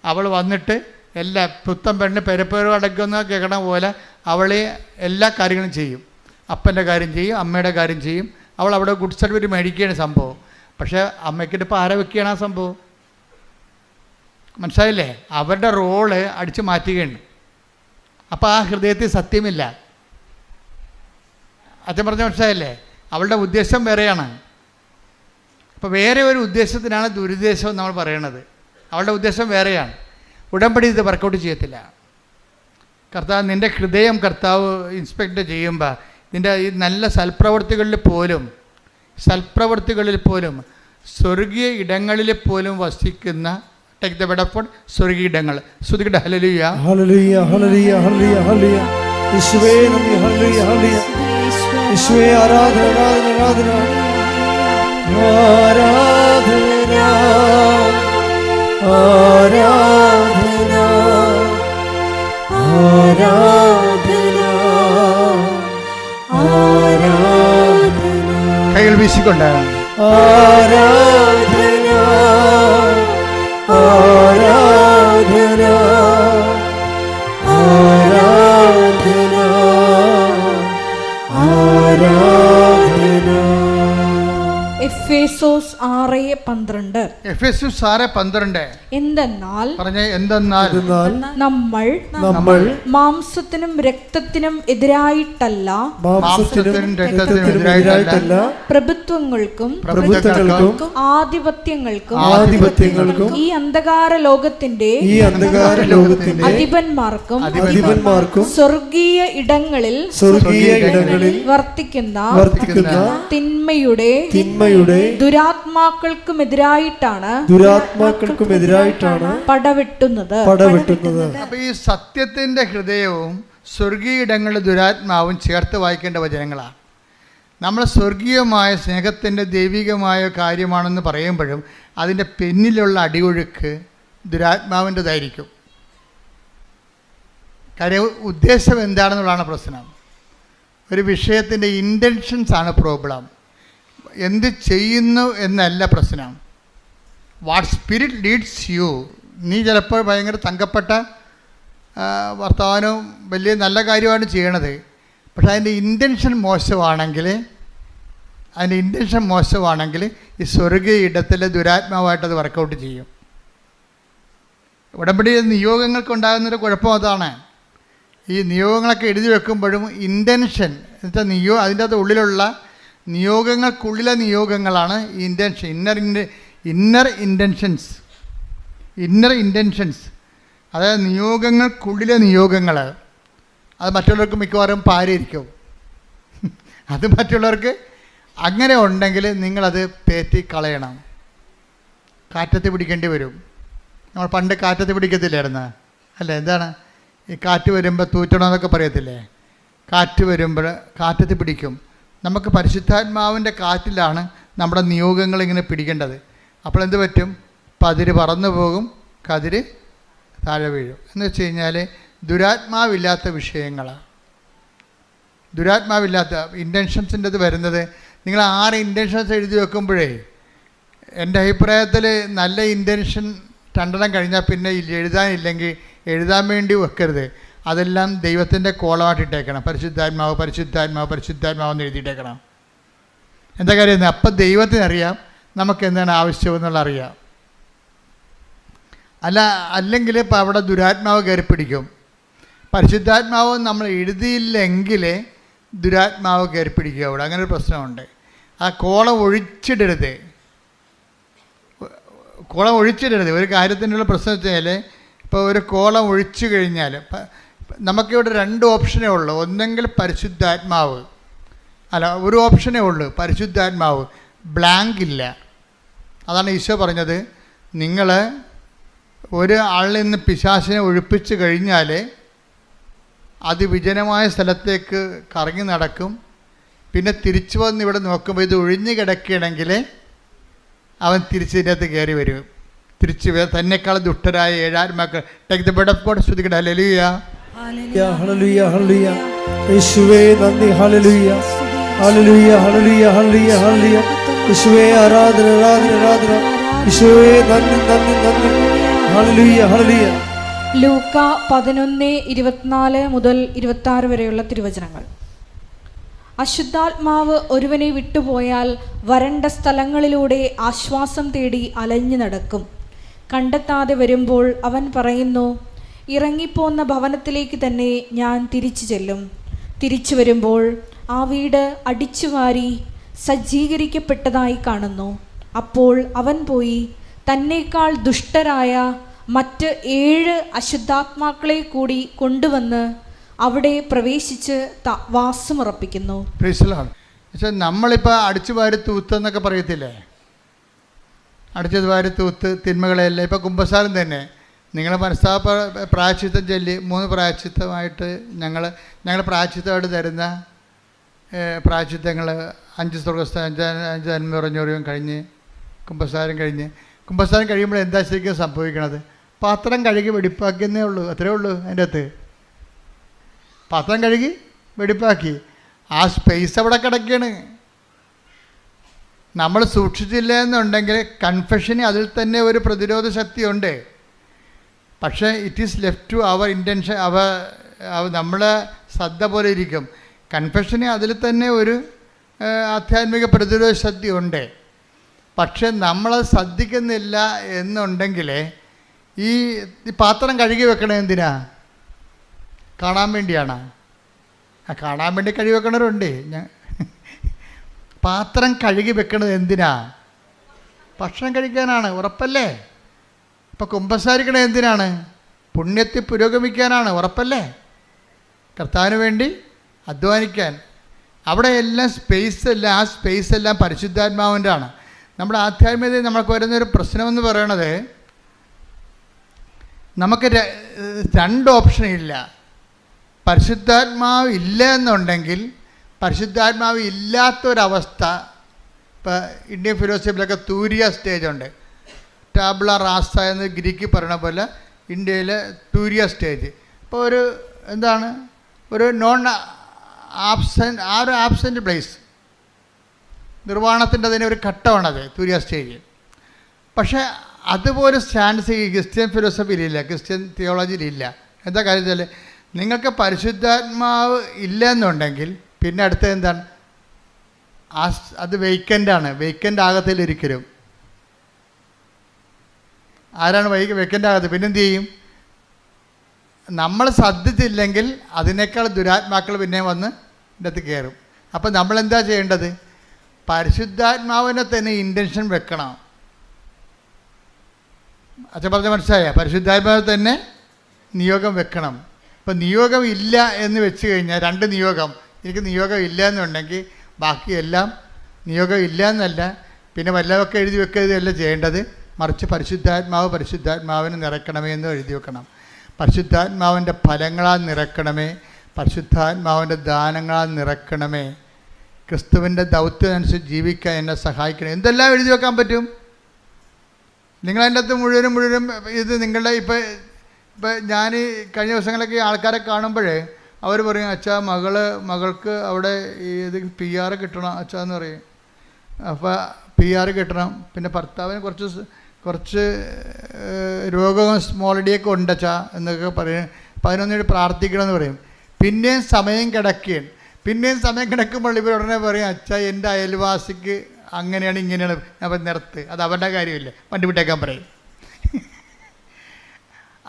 അവൾ വന്നിട്ട് എല്ലാ പുത്തൻ പെണ്ണ് പെരപ്പേരും അടയ്ക്കുന്ന കേൾക്കണ പോലെ അവൾ എല്ലാ കാര്യങ്ങളും ചെയ്യും. അപ്പൻ്റെ കാര്യം ചെയ്യും, അമ്മയുടെ കാര്യം ചെയ്യും. അവൾ അവിടെ ഗുഡ് സർട്ടിഫിക്കറ്റ് മേടിക്കുകയാണ് സംഭവം. പക്ഷേ അമ്മയ്ക്കിട്ട് ഇപ്പോൾ ആരെ വെക്കുകയാണ് ആ സംഭവം? മനസ്സിലായില്ലേ? അവരുടെ റോള് അടിച്ചു മാറ്റുകയാണ്. അപ്പോൾ ആ ഹൃദയത്തിൽ സത്യമില്ല. അച്ഛൻ പറഞ്ഞ മനസ്സിലായില്ലേ? അവളുടെ ഉദ്ദേശം വേറെയാണ്. അപ്പോൾ വേറെ ഒരു ഉദ്ദേശത്തിനാണ് ദുരുദ്ദേശം നമ്മൾ പറയണത്. അവളുടെ ഉദ്ദേശം വേറെയാണ്. ഉടമ്പടി ഇത് വർക്കൗട്ട് ചെയ്യത്തില്ല. കർത്താവ് നിൻ്റെ ഹൃദയം കർത്താവ് ഇൻസ്പെക്ട് ചെയ്യുമ്പോൾ നിൻ്റെ ഈ നല്ല സൽപ്രവൃത്തികളിൽ പോലും സ്വർഗീയ ഇടങ്ങളിൽ പോലും വസിക്കുന്ന ടേക്ക് ദ ബെഡഫോൺ സ്വർഗീയ ഇടങ്ങൾ. ശ്രുതികട്ടെ ഹല്ലേലൂയ ഹല്ലേലൂയ ഹല്ലേലൂയ ഹല്ലേലൂയ ഹല്ലേലൂയ. യേശുവേ നന്ദി. ഹല്ലേലൂയ ഹല്ലേലൂയ. യേശുവേ ആരാധന ആരാധന ആരാധന ആരാധന ആരാധന ആരാധന. കൈകൾ വീശിക്കൊണ്ട് ആരാധന 6:12. എഫെസ്യസ് 6:12. എന്തെന്നാൽ പറഞ്ഞേ, എന്തെന്നാൽ നമ്മൾ മാംസത്തിനും രക്തത്തിനും എതിരായിട്ടല്ല, പ്രഭുത്വങ്ങൾക്കും ആധിപത്യങ്ങൾക്കും ഈ അന്ധകാര ലോകത്തിന്റെ അധിപന്മാർക്കും സ്വർഗീയ ഇടങ്ങളിൽ വർത്തിക്കുന്ന തിന്മയുടെ ദുരാത്മാക്കൾക്കുമെതിരായിട്ടാണ് പടവെട്ടുന്നത്. അപ്പൊ ഈ സത്യത്തിന്റെ ഹൃദയവും സ്വർഗീയ ഇടങ്ങളുടെ ദുരാത്മാവും ചേർത്ത് വായിക്കേണ്ട വചനങ്ങളാണ്. നമ്മൾ സ്വർഗീയമായ സ്നേഹത്തിൻ്റെ ദൈവികമായ കാര്യമാണെന്ന് പറയുമ്പോഴും അതിൻ്റെ പിന്നിലുള്ള അടിയൊഴുക്ക് ദുരാത്മാവിൻ്റെതായിരിക്കും. കാര്യം ഉദ്ദേശം എന്താണെന്നുള്ളതാണ് പ്രശ്നം. ഒരു വിഷയത്തിൻ്റെ ഇൻറ്റൻഷൻസാണ് പ്രോബ്ലം. എന്ത് ചെയ്യുന്നു എന്നല്ല പ്രശ്നം. What spirit Leeds U. നീ ചിലപ്പോൾ ഭയങ്കര തങ്കപ്പെട്ട വർത്തമാനവും വലിയ നല്ല കാര്യമാണ് ചെയ്യണത്. പക്ഷെ അതിൻ്റെ ഇൻറ്റൻഷൻ മോശമാണെങ്കിൽ ഈ സ്വർഗീയ ഇടത്തിലെ ദുരാത്മാവായിട്ടത് വർക്കൗട്ട് ചെയ്യും. ഉടമ്പടി നിയോഗങ്ങൾക്കുണ്ടാകുന്നൊരു കുഴപ്പം അതാണ്. ഈ നിയോഗങ്ങളൊക്കെ എഴുതി വെക്കുമ്പോഴും ഇൻറ്റൻഷൻ എന്നുവെച്ചാൽ അതിൻ്റെ അത് ഉള്ളിലുള്ള നിയോഗങ്ങൾക്കുള്ളിലെ നിയോഗങ്ങളാണ് ഇൻറ്റൻഷൻ. ഇന്നർ ഇൻറ്റൻഷൻസ് അതായത് നിയോഗങ്ങൾക്കുള്ളിലെ നിയോഗങ്ങൾ. അത് മറ്റുള്ളവർക്ക് മിക്കവാറും പാരയിരിക്കും. അത് മറ്റുള്ളവർക്ക് അങ്ങനെ ഉണ്ടെങ്കിൽ നിങ്ങളത് പേറ്റി കളയണം. കാറ്റത്ത് പിടിക്കേണ്ടി വരും. നമ്മൾ പണ്ട് കാറ്റത്ത് പിടിക്കത്തില്ലായിരുന്നു അല്ലേ? എന്താണ് ഈ കാറ്റ് വരുമ്പോൾ തൂറ്റണമെന്നൊക്കെ പറയത്തില്ലേ? കാറ്റ് വരുമ്പോൾ കാറ്റത്ത് പിടിക്കും. നമുക്ക് പരിശുദ്ധാത്മാവിൻ്റെ കാറ്റിലാണ് നമ്മുടെ നിയോഗങ്ങൾ ഇങ്ങനെ പിടിക്കേണ്ടത്. അപ്പോൾ എന്ത് പറ്റും? പതിര് പറന്നു പോകും, കതിര് താഴെ വീഴും. എന്ന് വെച്ച് കഴിഞ്ഞാൽ ദുരാത്മാവില്ലാത്ത വിഷയങ്ങളാണ്. ദുരാത്മാവില്ലാത്ത ഇൻറ്റൻഷൻസിൻ്റെ ഇത് വരുന്നത് നിങ്ങൾ 6 ഇൻറ്റൻഷൻസ് എഴുതി വെക്കുമ്പോഴേ എൻ്റെ അഭിപ്രായത്തിൽ നല്ല ഇൻറ്റൻഷൻ 2 കഴിഞ്ഞാൽ പിന്നെ എഴുതാനില്ലെങ്കിൽ എഴുതാൻ വേണ്ടി വെക്കരുത്. അതെല്ലാം ദൈവത്തിൻ്റെ കോളമായിട്ടിട്ടേക്കണം. പരിശുദ്ധാത്മാവെന്ന് എഴുതിയിട്ടേക്കണം. എന്താ കാര്യം? അപ്പം ദൈവത്തിനറിയാം നമുക്ക് എന്താണ് ആവശ്യമെന്നുള്ള അറിയാം. അല്ലെങ്കിൽ ഇപ്പം അവിടെ ദുരാത്മാവ് കയറി പിടിക്കും. പരിശുദ്ധാത്മാവ് നമ്മൾ എഴുതിയില്ലെങ്കിൽ ദുരാത്മാവ് കയറി പിടിക്കുക അവിടെ. അങ്ങനെ ഒരു പ്രശ്നമുണ്ട്. ആ കോളം ഒഴിച്ചിടരുത്. ഒരു കാര്യത്തിനുള്ള പ്രശ്നം വെച്ചാൽ ഇപ്പോൾ ഒരു കോളം ഒഴിച്ചു കഴിഞ്ഞാൽ നമുക്കിവിടെ 2 ഓപ്ഷനേ ഉള്ളൂ. ഒന്നെങ്കിൽ പരിശുദ്ധാത്മാവ്, ഒരു ഓപ്ഷനേ ഉള്ളൂ പരിശുദ്ധാത്മാവ്. ബ്ലാങ്ക് ഇല്ല. അതാണ് ഈശോ പറഞ്ഞത്, നിങ്ങൾ ഒരാളിൽ നിന്ന് പിശാചിനെ ഒഴിപ്പിച്ച് കഴിഞ്ഞാൽ അത് വിജനമായ സ്ഥലത്തേക്ക് കറങ്ങി നടക്കും. പിന്നെ തിരിച്ചു വന്ന് ഇവിടെ നോക്കുമ്പോൾ ഇത് ഒഴിഞ്ഞു കിടക്കുകയാണെങ്കിൽ അവൻ തിരിച്ചതിനകത്ത് കയറി വരും. തിരിച്ചു തന്നെക്കാൾ ദുഷ്ടരായ 7 ആത്മാക്കൾ. Take the blood of God. സ്തുതിക്കട്ടെ. ഹല്ലേലൂയ, ഹല്ലേലൂയ, ഹല്ലേലൂയ. യേശുവേ നന്ദി. ഹല്ലേലൂയ, ഹല്ലേലൂയ, ഹല്ലേലൂയ, ഹല്ലേലൂയ, ഹല്ലേലൂയ. യേശുവേ ആരാധന, ആരാധന, ആരാധന. യേശുവേ നന്ദി, നന്ദി, നന്ദി. ഹല്ലേലൂയ, ഹല്ലേലൂയ. ലൂക്ക 11:24 മുതൽ 26 വരെയുള്ള തിരുവചനങ്ങൾ. അശുദ്ധാത്മാവ് ഒരുവനെ വിട്ടുപോയാൽ വരണ്ട സ്ഥലങ്ങളിലൂടെ ആശ്വാസം തേടി അലഞ്ഞു നടക്കും. കണ്ടെത്താതെ വരുമ്പോൾ അവൻ പറയുന്നു, ഇറങ്ങിപ്പോന്ന ഭവനത്തിലേക്ക് തന്നെ ഞാൻ തിരിച്ചു ചെല്ലും. തിരിച്ചു വരുമ്പോൾ ആ വീട് അടിച്ചുവാരി സജ്ജീകരിക്കപ്പെട്ടതായി കാണുന്നു. അപ്പോൾ അവൻ പോയി തന്നേക്കാൾ ദുഷ്ടരായ മറ്റ് 7 അശുദ്ധാത്മാക്കളെ കൂടി കൊണ്ടുവന്ന് അവിടെ പ്രവേശിച്ച് വാസമുറപ്പിക്കുന്നു. നമ്മളിപ്പോൾ അടിച്ചു വാരി തൂത്തെന്നൊക്കെ പറയത്തില്ലേ? അടിച്ചു വാരി തൂത്ത് തിന്മകളെല്ലാം. ഇപ്പോൾ കുമ്പസാരം തന്നെ നിങ്ങൾ മനസ്സാ പ്രായശ്ചിത്തം ചൊല്ലി 3 പ്രായശ്ചിത്തമായിട്ട് ഞങ്ങൾ പ്രായശ്ചിത്തമായിട്ട് തരുന്ന പ്രായശ്ചിത്തങ്ങൾ 5 സ്വർഗ്ഗസ്ഥ 5 നന്മ പറഞ്ഞോറിയും കഴിഞ്ഞ് കുമ്പസാരം കഴിയുമ്പോൾ എന്താ ശരിക്കും സംഭവിക്കണത്? പാത്രം കഴുകി വെടിപ്പാക്കിയെന്നേ ഉള്ളൂ. അത്രേ ഉള്ളൂ. അതിൻ്റെ അകത്ത് പാത്രം കഴുകി വെടിപ്പാക്കി. ആ സ്പേസ് അവിടെ കിടക്കുകയാണ്. നമ്മൾ സൂക്ഷിച്ചില്ല എന്നുണ്ടെങ്കിൽ കൺഫെഷന് അതിൽ തന്നെ ഒരു പ്രതിരോധ ശക്തിയുണ്ട്. പക്ഷേ it is left to our intention. നമ്മളെ ശ്രദ്ധ പോലെ ഇരിക്കും. കൺഫെഷന് അതിൽ തന്നെ ഒരു ആധ്യാത്മിക പ്രതിരോധ ശക്തി ഉണ്ട്. പക്ഷെ നമ്മളത് ശ്രദ്ധിക്കുന്നില്ല എന്നുണ്ടെങ്കിൽ ഈ പാത്രം കഴുകി വെക്കണത് എന്തിനാ? കാണാൻ വേണ്ടിയാണ്. കാണാൻ വേണ്ടി കഴുകി വെക്കണവരുണ്ട്. പാത്രം കഴുകി വെക്കണത് എന്തിനാ? ഭക്ഷണം കഴിക്കാനാണ്, ഉറപ്പല്ലേ? ഇപ്പം കുമ്പസാരിക്കണത് എന്തിനാണ്? പുണ്യത്തിൽ പുരോഗമിക്കാനാണ്, ഉറപ്പല്ലേ? കർത്താവിന് വേണ്ടി അധ്വാനിക്കാൻ. അവിടെ എല്ലാം സ്പേസെല്ലാം, ആ സ്പേസെല്ലാം പരിശുദ്ധാത്മാവിൻ്റെ ആണ്. നമ്മുടെ ആധ്യാത്മികതയിൽ നമുക്ക് വരുന്നൊരു പ്രശ്നമെന്ന് പറയണത്, നമുക്ക് രണ്ട് ഓപ്ഷനില്ല. പരിശുദ്ധാത്മാവ് ഇല്ല എന്നുണ്ടെങ്കിൽ, പരിശുദ്ധാത്മാവ് ഇല്ലാത്തൊരവസ്ഥ. ഇപ്പോൾ ഇന്ത്യൻ ഫിലോസഫിയിലൊക്കെ തൂരിയ സ്റ്റേജുണ്ട്. ടാബ്ല റാസ എന്ന് ഗ്രീക്ക് പറയണ പോലെ ഇന്ത്യയിലെ തൂരിയ സ്റ്റേജ്. ഇപ്പോൾ ഒരു എന്താണ്, ഒരു നോൺ ആബ്സെൻറ്റ്, ആ ഒരു ആബ്സെൻറ്റ് പ്ലേസ്, നിർവ്വാണത്തിൻ്റെ തന്നെ ഒരു ഘട്ടമാണത് തൂരിയ സ്റ്റേജ്. പക്ഷേ അതുപോലെ സ്റ്റാൻഡ്സ് ഈ ക്രിസ്ത്യൻ ഫിലോസഫിയിലില്ല, ക്രിസ്ത്യൻ തിയോളജിയിലില്ല. എന്താ കാര്യം വെച്ചാൽ, നിങ്ങൾക്ക് പരിശുദ്ധാത്മാവ് ഇല്ല എന്നുണ്ടെങ്കിൽ പിന്നെ അടുത്തത് എന്താണ്? അത് വെയ്ക്കൻ്റാണ്. വെയ്ക്കൻ്റ് ആകത്തില്ല ഒരിക്കലും. ആരാണ് വെയ്ക്കൻ്റ് ആകത്ത്? പിന്നെന്ത് ചെയ്യും? നമ്മൾ ശ്രദ്ധിച്ചില്ലെങ്കിൽ അതിനേക്കാൾ ദുരാത്മാക്കൾ പിന്നെ വന്ന് ഇതിൻ്റെ അകത്ത് കയറും. അപ്പം നമ്മളെന്താ ചെയ്യേണ്ടത്? പരിശുദ്ധാത്മാവിനെ തന്നെ ഇൻറ്റൻഷൻ വെക്കണം. അച്ഛൻ പറഞ്ഞ മനസ്സിലായ? പരിശുദ്ധാത്മാവിനെ തന്നെ നിയോഗം വെക്കണം. ഇപ്പം നിയോഗം ഇല്ല എന്ന് വെച്ച് കഴിഞ്ഞാൽ, രണ്ട് നിയോഗം, എനിക്ക് നിയോഗം ഇല്ല എന്നുണ്ടെങ്കിൽ ബാക്കിയെല്ലാം നിയോഗം ഇല്ല എന്നല്ല, പിന്നെ വല്ലതൊക്കെ എഴുതി വെക്കുകയല്ല ചെയ്യേണ്ടത്. മറിച്ച് പരിശുദ്ധാത്മാവിനെ നിറയ്ക്കണമേ എന്ന് എഴുതി വെക്കണം. പരിശുദ്ധാത്മാവിൻ്റെ ഫലങ്ങളാൽ നിറയ്ക്കണമേ, പരിശുദ്ധാത്മാവിൻ്റെ ദാനങ്ങളാൽ നിറയ്ക്കണമേ, ക്രിസ്തുവിൻ്റെ ദൗത്യമനുസരിച്ച് ജീവിക്കാൻ എന്നെ സഹായിക്കണം. എന്തെല്ലാം എഴുതി വെക്കാൻ പറ്റും? നിങ്ങളതിൻ്റെ അകത്ത് മുഴുവനും ഇത് നിങ്ങളുടെ ഇപ്പം ഞാൻ കഴിഞ്ഞ ദിവസങ്ങളൊക്കെ ആൾക്കാരെ കാണുമ്പോഴേ അവർ പറയും, അച്ഛാ മകൾക്ക് അവിടെ ഇത് PR കിട്ടണം അച്ഛാ എന്ന് പറയും. അപ്പോൾ PR കിട്ടണം. പിന്നെ ഭർത്താവിന് കുറച്ച് രോഗവും സ്മോളിഡിയൊക്കെ ഉണ്ടച്ചാ എന്നൊക്കെ പറയും. അപ്പം അതിനൊന്നും പ്രാർത്ഥിക്കണമെന്ന് പറയും. പിന്നെയും സമയം കിടക്കുകയാണ്. പിന്നെയും സമയം കിടക്കുമ്പോൾ ഇവർ ഉടനെ പറയും, അച്ഛാ എൻ്റെ അയൽവാസിക്ക് അങ്ങനെയാണ് ഇങ്ങനെയാണ്. അപ്പം നിർത്ത്, അത് അവരുടെ കാര്യമില്ല, വണ്ടി വിട്ടേക്കാൻ പറയും.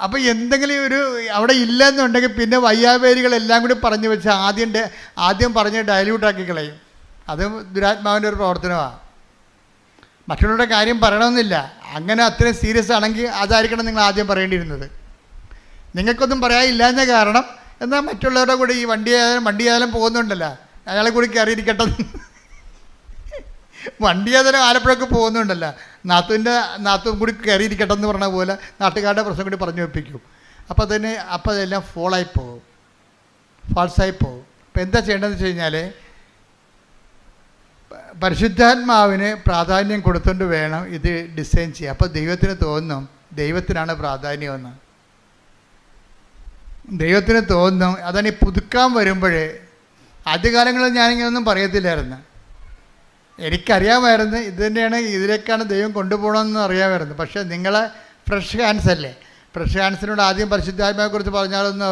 അപ്പോൾ എന്തെങ്കിലും ഒരു അവിടെ ഇല്ലെന്നുണ്ടെങ്കിൽ പിന്നെ വയ്യാവേരികളെല്ലാം കൂടി പറഞ്ഞു വെച്ച് ആദ്യം പറഞ്ഞ് ഡയല്യൂട്ടാക്കി കളയും. അത് ദുരാത്മാവിൻ്റെ ഒരു പ്രവർത്തനമാണ്. മറ്റുള്ളവരുടെ കാര്യം പറയണമെന്നില്ല. അങ്ങനെ അത്രയും സീരിയസ് ആണെങ്കിൽ അതായിരിക്കണം നിങ്ങൾ ആദ്യം പറയേണ്ടിയിരുന്നത്. നിങ്ങൾക്കൊന്നും പറയാനില്ലാഞ്ഞ കാരണം എന്നാൽ മറ്റുള്ളവരുടെ കൂടെ ഈ വണ്ടിയായാലും പോകുന്നുണ്ടല്ലോ, അയാളെ കൂടി കയറിയിരിക്കട്ടെ. വണ്ടിയായാലും ആലപ്പുഴക്ക് പോകുന്നുണ്ടല്ലോ, നാത്തും കൂടി കയറിയിരിക്കട്ടെ എന്ന് പറഞ്ഞ പോലെ നാട്ടുകാരുടെ പ്രശ്നം കൂടി പറഞ്ഞു വെപ്പിക്കും. അപ്പോൾ അതെല്ലാം ഫാൾസായി പോകും. അപ്പോൾ എന്താ ചെയ്യേണ്ടതെന്ന് വെച്ച് കഴിഞ്ഞാൽ, പരിശുദ്ധാത്മാവിന് പ്രാധാന്യം കൊടുത്തുകൊണ്ട് വേണം ഇത് ഡിസൈൻ ചെയ്യുക. അപ്പോൾ ദൈവത്തിന് തോന്നും ദൈവത്തിനാണ് പ്രാധാന്യമെന്ന്. ദൈവത്തിന് തോന്നും. അതാണ് ഈ പുതുക്കാൻ വരുമ്പോഴേ, ആദ്യകാലങ്ങളിൽ ഞാനിങ്ങനെയൊന്നും പറയത്തില്ലായിരുന്നു. എനിക്കറിയാമായിരുന്നു ഇത് തന്നെയാണ്, ഇതിലേക്കാണ് ദൈവം കൊണ്ടുപോകണമെന്ന് അറിയാമായിരുന്നു. പക്ഷേ നിങ്ങളെ ഫ്രഷ് ഹാൻഡ്സ് അല്ലേ, ഫ്രഷ് ഹാൻഡ്സിനോട് ആദ്യം പരിശുദ്ധാത്മാവിനെക്കുറിച്ച് പറഞ്ഞാലൊന്നും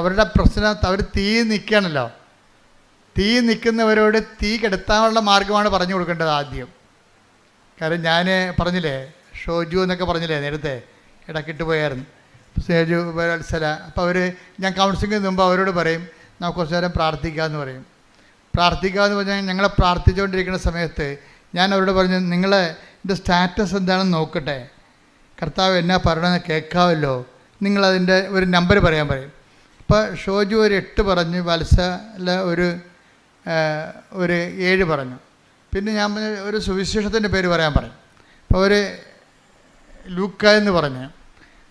അവരുടെ പ്രശ്നം, അവർ തീ നിൽക്കുകയാണല്ലോ. തീ നിൽക്കുന്നവരോട് തീ കെടുത്താനുള്ള മാർഗ്ഗമാണ് പറഞ്ഞു കൊടുക്കേണ്ടത് ആദ്യം. കാരണം ഞാൻ പറഞ്ഞില്ലേ, ഷോജു എന്നൊക്കെ പറഞ്ഞില്ലേ നേരത്തെ, ഇടക്കിട്ട് പോയായിരുന്നു സേജു വത്സല. അപ്പോൾ ഞാൻ കൗൺസിലിങ്ങിന് മുമ്പ് അവരോട് പറയും, നമുക്ക് കുറച്ച് നേരം പ്രാർത്ഥിക്കാമെന്ന് പറയും. പ്രാർത്ഥിക്കാമെന്ന് പറഞ്ഞാൽ ഞങ്ങളെ പ്രാർത്ഥിച്ചുകൊണ്ടിരിക്കുന്ന സമയത്ത് ഞാൻ അവരോട് പറഞ്ഞു, നിങ്ങളുടെ സ്റ്റാറ്റസ് എന്താണെന്ന് നോക്കട്ടെ, കർത്താവ് എന്നാ പറയണമെന്ന് കേൾക്കാമല്ലോ, നിങ്ങളതിൻ്റെ ഒരു നമ്പർ പറയാൻ പറയും. അപ്പോൾ ഷോജു ഒരു 8 പറഞ്ഞു, വത്സല ഒരു 7 പറഞ്ഞു. പിന്നെ ഞാൻ ഒരു സുവിശേഷത്തിൻ്റെ പേര് പറയാൻ പറയും. അപ്പോൾ ലൂക്ക എന്ന് പറഞ്ഞു.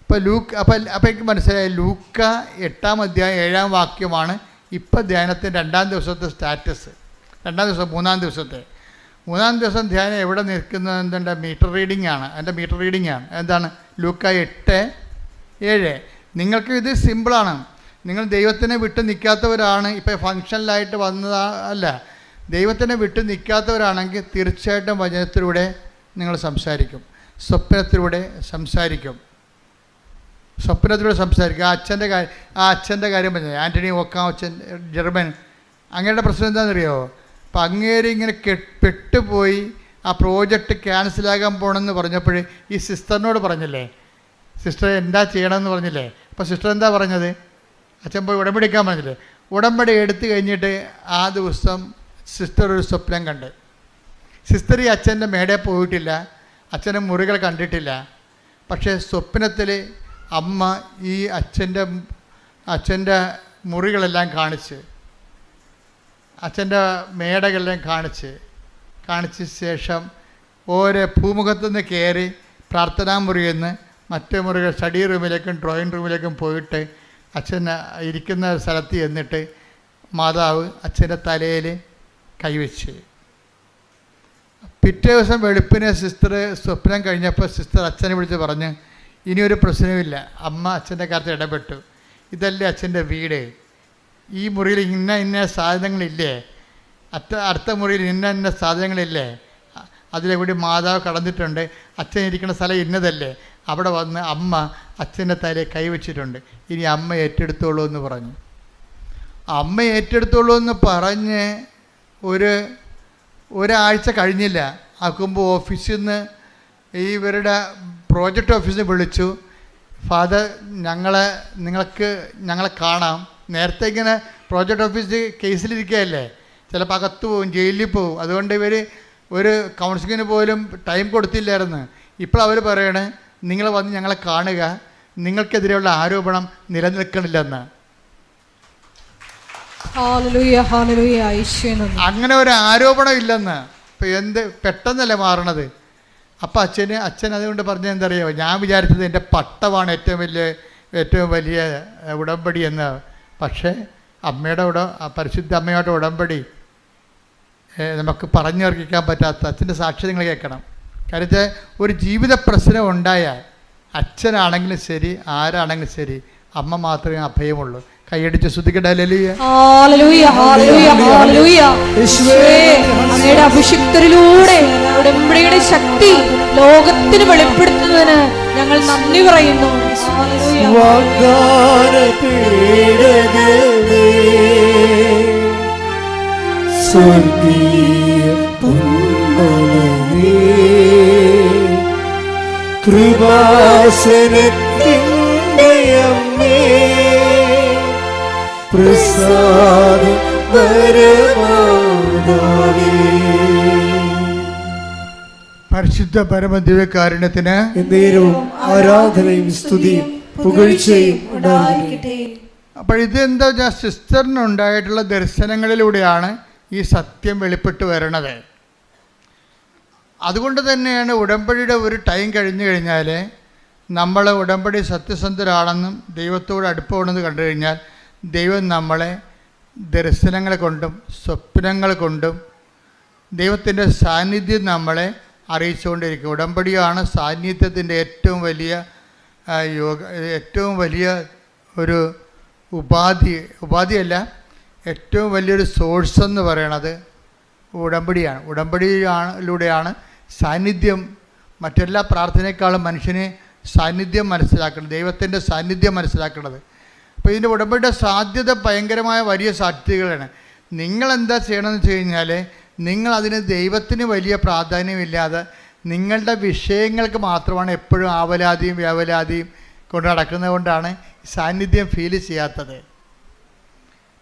അപ്പോൾ എനിക്ക് മനസ്സിലായി, ലൂക്ക 8-ാം അധ്യായം 7-ാം വാക്യമാണ് ഇപ്പം ധ്യാനത്തിൻ്റെ 2-ാം ദിവസത്തെ സ്റ്റാറ്റസ്. 2-ാം ദിവസം 3-ാം ദിവസത്തെ 3-ാം ദിവസം ധ്യാനം എവിടെ നിൽക്കുന്നത്? എന്തുണ്ട്? മീറ്റർ റീഡിംഗ് ആണ്. എൻ്റെ മീറ്റർ റീഡിംഗ് ആണ്. എന്താണ്? ലൂക്ക 8:7. നിങ്ങൾക്ക് ഇത് സിമ്പിളാണ്. നിങ്ങൾ ദൈവത്തിനെ വിട്ട് നിൽക്കാത്തവരാണ്, ഇപ്പോൾ ഫങ്ഷനിലായിട്ട് വന്നതല്ല, ദൈവത്തിനെ വിട്ട് നിൽക്കാത്തവരാണെങ്കിൽ തീർച്ചയായിട്ടും വചനത്തിലൂടെ നിങ്ങൾ സംസാരിക്കും, സ്വപ്നത്തിലൂടെ സംസാരിക്കും. ആ അച്ഛൻ്റെ കാര്യം പറഞ്ഞു, ആൻ്റണി ഒക്കാമച്ചൻ, ജർമ്മൻ. അങ്ങയുടെ പ്രശ്നം എന്താണെന്നറിയോ? അപ്പം അങ്ങേര് ഇങ്ങനെ പെട്ടുപോയി ആ പ്രോജക്റ്റ് ക്യാൻസലാകാൻ പോകണമെന്ന് പറഞ്ഞപ്പോൾ ഈ സിസ്റ്ററിനോട് പറഞ്ഞില്ലേ, സിസ്റ്റർ എന്താ ചെയ്യണമെന്ന് പറഞ്ഞില്ലേ? അപ്പോൾ സിസ്റ്റർ എന്താ പറഞ്ഞത്? അച്ഛൻ പോയി ഉടമ്പടി എടുക്കാൻ പറഞ്ഞില്ലേ? ഉടമ്പടി എടുത്തു കഴിഞ്ഞിട്ട് ആ ദിവസം സിസ്റ്റർ ഒരു സ്വപ്നം കണ്ട്. സിസ്റ്റർ ഈ അച്ഛൻ്റെ മേടെ പോയിട്ടില്ല, അച്ഛൻ്റെ മുറികൾ കണ്ടിട്ടില്ല. പക്ഷേ സ്വപ്നത്തിൽ അമ്മ ഈ അച്ഛൻ്റെ മുറികളെല്ലാം കാണിച്ച്, അച്ഛൻ്റെ മേടകളെല്ലാം കാണിച്ച ശേഷം ഓരോ ഭൂമുഖത്തു നിന്ന് കയറി പ്രാർത്ഥനാ മുറിയിൽ നിന്ന് മറ്റേ മുറികൾ സ്റ്റഡി റൂമിലേക്കും ഡ്രോയിങ് റൂമിലേക്കും പോയിട്ട് അച്ഛൻ ഇരിക്കുന്ന സ്ഥലത്ത് ചെന്നിട്ട് മാതാവ് അച്ഛൻ്റെ തലയിൽ കൈവച്ച്. പിറ്റേ ദിവസം വെളുപ്പിനെ സിസ്റ്റർ സ്വപ്നം കഴിഞ്ഞപ്പോൾ സിസ്റ്റർ അച്ഛനെ വിളിച്ച് പറഞ്ഞ്, ഇനിയൊരു പ്രശ്നവുമില്ല, അമ്മ അച്ഛൻ്റെ കാര്യത്തിൽ ഇടപെട്ടു, ഇതല്ലേ അച്ഛൻ്റെ വീട്, ഈ മുറിയിൽ ഇന്ന സാധനങ്ങളില്ലേ, അടുത്ത മുറിയിൽ ഇന്ന സാധനങ്ങളില്ലേ, അതിലെവിടെ മാതാവ് കടന്നിട്ടുണ്ട്, അച്ഛൻ ഇരിക്കുന്ന സ്ഥലം ഇന്നതല്ലേ, അവിടെ വന്ന് അമ്മ അച്ഛൻ്റെ തലയിൽ കൈവച്ചിട്ടുണ്ട്, ഇനി അമ്മ ഏറ്റെടുത്തോളൂ എന്ന് പറഞ്ഞു. അമ്മ ഏറ്റെടുത്തോളൂ എന്ന് പറഞ്ഞ് ഒരാഴ്ച കഴിഞ്ഞില്ല. ആക്കുമ്പോൾ ഓഫീസിൽ നിന്ന് ഇവരുടെ പ്രോജക്റ്റ് ഓഫീസിൽ നിന്ന് വിളിച്ചു, ഫാദർ ഞങ്ങളെ കാണാം. നേരത്തെ ഇങ്ങനെ പ്രോജക്റ്റ് ഓഫീസ് കേസിലിരിക്കുകയല്ലേ, ചിലപ്പോൾ അകത്ത് പോവും, ജയിലിൽ പോവും. അതുകൊണ്ട് ഇവർ ഒരു കൗൺസിലിങ്ങിന് പോലും ടൈം കൊടുത്തില്ലായിരുന്നു. ഇപ്പോൾ അവർ പറയണേ, നിങ്ങൾ വന്ന് ഞങ്ങളെ കാണുക, നിങ്ങൾക്കെതിരെയുള്ള ആരോപണം നിലനിൽക്കണില്ലെന്ന്. അങ്ങനെ ഒരു ആരോപണം ഇല്ലെന്ന്. ഇപ്പം പെട്ടെന്നല്ലേ മാറണത്. അപ്പം അച്ഛൻ അതുകൊണ്ട് പറഞ്ഞത് എന്താ അറിയാമോ, ഞാൻ വിചാരിച്ചത് എൻ്റെ പട്ടമാണ് ഏറ്റവും വലിയ ഉടമ്പടി എന്ന്. പക്ഷേ പരിശുദ്ധ അമ്മയുടെ ഉടമ്പടി നമുക്ക് പറഞ്ഞറിയിക്കാൻ പറ്റാത്ത അച്ഛൻ്റെ സാക്ഷി നിങ്ങൾ കേൾക്കണം. കാര്യത്തെ ഒരു ജീവിത പ്രശ്നം ഉണ്ടായാൽ അച്ഛനാണെങ്കിലും ശരി ആരാണെങ്കിലും ശരി അമ്മ മാത്രമേ അഭയമുള്ളൂ. കൈയടിച്ച് സ്തുതിക്കട്ടെ. അങ്ങയുടെ അഭിഷിക്തരിലൂടെ ഉടമ്പടിയുടെ ശക്തി ലോകത്തിന് വെളിപ്പെടുത്തുന്നതിന് ഞങ്ങൾ നന്ദി പറയുന്നു. കൃപാസനത്തിൻ്റെ അമ്മേ പ്രസാദ പരമാതാവേ, പരിശുദ്ധ പരമദിവ്യകാരുണ്യത്തിന് എന്നേരവും ആരാധനയും സ്തുതിയും പുകഴ്ചയും ഉണ്ടായിരിക്കട്ടെ. അപ്പോൾ ഇതെന്താ വെച്ചാൽ സിസ്റ്ററിനുണ്ടായിട്ടുള്ള ദർശനങ്ങളിലൂടെയാണ് ഈ സത്യം വെളിപ്പെട്ട് വരണത്. അതുകൊണ്ട് തന്നെയാണ് ഉടമ്പടിയുടെ ഒരു ടൈം കഴിഞ്ഞു കഴിഞ്ഞാൽ നമ്മൾ ഉടമ്പടി സത്യസന്ധരാണെന്നും ദൈവത്തോട് അടുപ്പമാണെന്ന് കണ്ടു കഴിഞ്ഞാൽ ദൈവം നമ്മളെ ദർശനങ്ങൾ കൊണ്ടും സ്വപ്നങ്ങൾ കൊണ്ടും ദൈവത്തിൻ്റെ സാന്നിധ്യം നമ്മളെ അറിയിച്ചുകൊണ്ടിരിക്കും. ഉടമ്പടിയാണ് സാന്നിധ്യത്തിൻ്റെ ഏറ്റവും വലിയ ഒരു ഉപാധിയല്ല, ഏറ്റവും വലിയൊരു സോഴ്സ് എന്ന് പറയണത് ഉടമ്പടിയാണ്. ഉടമ്പടിയിലൂടെയാണ് സാന്നിധ്യം, മറ്റെല്ലാ പ്രാർത്ഥനയെക്കാളും മനുഷ്യന് സാന്നിധ്യം മനസ്സിലാക്കുന്നത്, ദൈവത്തിൻ്റെ സാന്നിധ്യം മനസ്സിലാക്കുന്നത്. അപ്പോൾ ഇതിൻ്റെ ഉടമ്പടിയുടെ സാധ്യത ഭയങ്കരമായ വലിയ സാധ്യതകളാണ്. നിങ്ങളെന്താ ചെയ്യണമെന്ന് വെച്ച് കഴിഞ്ഞാൽ നിങ്ങളതിന് ദൈവത്തിന് വലിയ പ്രാധാന്യമില്ലാതെ നിങ്ങളുടെ വിഷയങ്ങൾക്ക് മാത്രമാണ് എപ്പോഴും ആവലാതിയും വ്യാവലാതിയും കൊണ്ട് നടക്കുന്നത് കൊണ്ടാണ് സാന്നിധ്യം ഫീൽ ചെയ്യാത്തത്.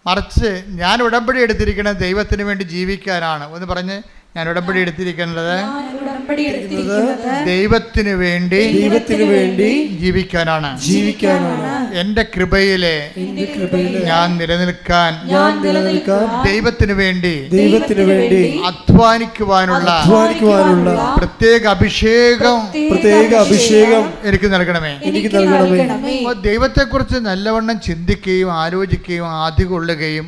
മറിച്ച് ഞാൻ ഉടമ്പടി എടുത്തിരിക്കുന്നത് ദൈവത്തിന് വേണ്ടി ജീവിക്കാനാണ്. ഒന്ന് പറഞ്ഞ്, ഞാൻ ഉടമ്പടി എടുത്തിരിക്കുന്നത് ദൈവത്തിന് വേണ്ടി ജീവിക്കാനാണ്. എൻ്റെ കൃപയിലെ ഞാൻ നിലനിൽക്കാൻ ദൈവത്തിന് വേണ്ടി അധ്വാനിക്കുവാനുള്ള പ്രത്യേക അഭിഷേകം എനിക്ക് നൽകണമേ. അപ്പോൾ ദൈവത്തെക്കുറിച്ച് നല്ലവണ്ണം ചിന്തിക്കുകയും ആലോചിക്കുകയും ആധികൊള്ളുകയും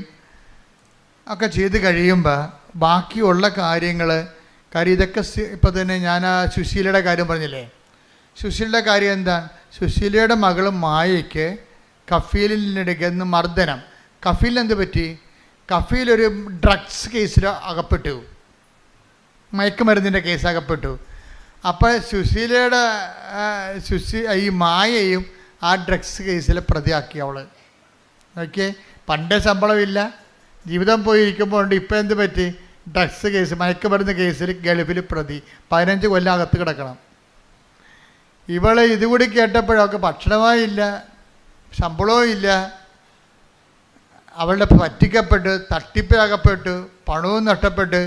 ഒക്കെ ചെയ്ത് കഴിയുമ്പോൾ ബാക്കിയുള്ള കാര്യം ഇതൊക്കെ ഇപ്പോൾ തന്നെ ഞാൻ ആ സുശീലയുടെ കാര്യം പറഞ്ഞില്ലേ, സുശീലയുടെ കാര്യം എന്താണ്? സുശീലയുടെ മകൾ മായയ്ക്ക് കഫീലിനിടയ്ക്ക് മർദ്ദനം. കഫീൽ എന്ത് പറ്റി? കഫീലൊരു ഡ്രഗ്സ് കേസിൽ അകപ്പെട്ടു, മയക്കുമരുന്നിൻ്റെ കേസ് അകപ്പെട്ടു. അപ്പോൾ ഈ മായയും ആ ഡ്രഗ്സ് കേസിൽ പ്രതിയാക്കി അവൾ. ഓക്കെ, പണ്ടേ ശമ്പളമില്ല, ജീവിതം പോയിരിക്കുമ്പോൾ ഉണ്ട്. ഇപ്പം എന്ത് പറ്റി? ഡ്രഗ്സ് കേസ്, മയക്കുമരുന്ന് കേസിൽ ഗൾഫിൽ പ്രതി, 15 കൊല്ലം അകത്ത് കിടക്കണം. ഇവളെ ഇതുകൂടി കേട്ടപ്പോഴൊക്കെ ഭക്ഷണവും ഇല്ല, ശമ്പളവും ഇല്ല, അവളുടെ പറ്റിക്കപ്പെട്ട് തട്ടിപ്പിലകപ്പെട്ട് പണവും നഷ്ടപ്പെട്ട്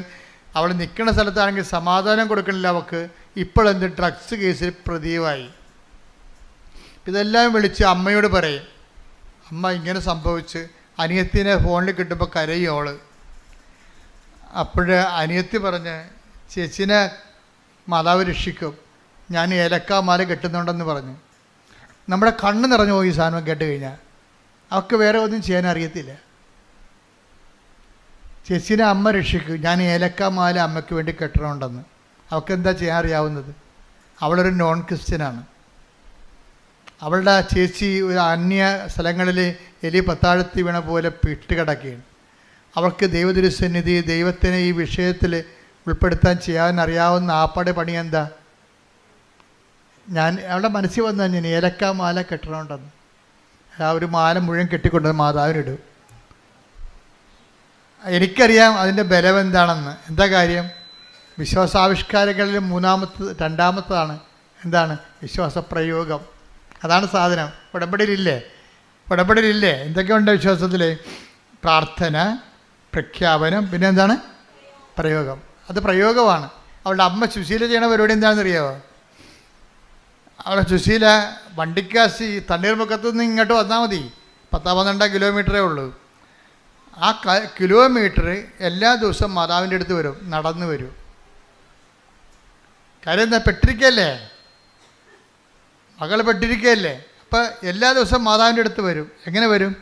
അവൾ നിൽക്കുന്ന സ്ഥലത്താണെങ്കിൽ സമാധാനം കൊടുക്കണില്ല അവൾക്ക്. ഇപ്പോഴെന്ത് ഡ്രഗ്സ് കേസിൽ പ്രതിയുമായി. ഇതെല്ലാം വിളിച്ച് അമ്മയോട് പറയും. അമ്മ ഇങ്ങനെ സംഭവിച്ച് അനിയത്തിനെ ഫോണിൽ കിട്ടുമ്പോൾ കരയും അവൾ. അപ്പോഴ് അനിയത്തി പറഞ്ഞ് ചേച്ചിനെ മാതാവ് രക്ഷിക്കും, ഞാൻ ഏലക്കാമാല കെട്ടുന്നുണ്ടെന്ന് പറഞ്ഞു. നമ്മുടെ കണ്ണ് നിറഞ്ഞു പോയി ഈ സാധനം കേട്ട് കഴിഞ്ഞാൽ. അവൾക്ക് വേറെ ഒന്നും ചെയ്യാൻ അറിയത്തില്ല. ചേച്ചിനെ അമ്മ രക്ഷിക്കും, ഞാൻ ഏലക്കാമാല അമ്മയ്ക്ക് വേണ്ടി കെട്ടണമുണ്ടെന്ന്. അവൾക്ക് എന്താ ചെയ്യാൻ അറിയാവുന്നത്? അവളൊരു നോൺ ക്രിസ്ത്യനാണ്. അവളുടെ ചേച്ചി ഒരു അന്യ സ്ഥലങ്ങളിൽ എലി പത്താഴത്തി വീണ പോലെ പിട്ടുകിടക്കുകയാണ്. അവൾക്ക് ദൈവതിരുസന്നിധി ദൈവത്തിനെ ഈ വിഷയത്തിൽ ഉൾപ്പെടുത്താൻ ചെയ്യാൻ അറിയാവുന്ന ആപ്പാടെ പണി എന്താ? അവളുടെ മനസ്സിൽ വന്നു ഞാൻ ഏലക്കാമാല കെട്ടണമുണ്ടെന്ന്. ആ ഒരു മാല മുഴുവൻ കെട്ടിക്കൊണ്ടത് മാതാവിനിടും. എനിക്കറിയാം അതിൻ്റെ ബലം എന്താണെന്ന്. എന്താ കാര്യം? വിശ്വാസാവിഷ്കാരങ്ങളിൽ രണ്ടാമത്തതാണ് എന്താണ്? വിശ്വാസപ്രയോഗം. അതാണ് സാധനം. ഉടമ്പടിയിലില്ലേ എന്തൊക്കെയുണ്ട് വിശ്വാസത്തിൽ? പ്രാർത്ഥന, പ്രഖ്യാപനം, പിന്നെ എന്താണ്? പ്രയോഗം. അത് പ്രയോഗമാണ്. അവളുടെ അമ്മ സുശീല ചെയ്യണ പരിപാടി എന്താണെന്നറിയാമോ? അവളുടെ സുശീല വണ്ടിക്കാശി തണ്ണീർമുക്കത്തു നിന്ന് ഇങ്ങോട്ട് വന്നാൽ മതി, 10-12 കിലോമീറ്ററേ ഉള്ളൂ. ആ കിലോമീറ്റർ എല്ലാ ദിവസവും മാതാവിൻ്റെ അടുത്ത് വരും, നടന്നു വരും. കാര്യം എന്താ? പെട്ടിരിക്കല്ലേ, മകൾ പെട്ടിരിക്കുകയല്ലേ. അപ്പം എല്ലാ ദിവസവും മാതാവിൻ്റെ അടുത്ത് വരും. എങ്ങനെ വരും?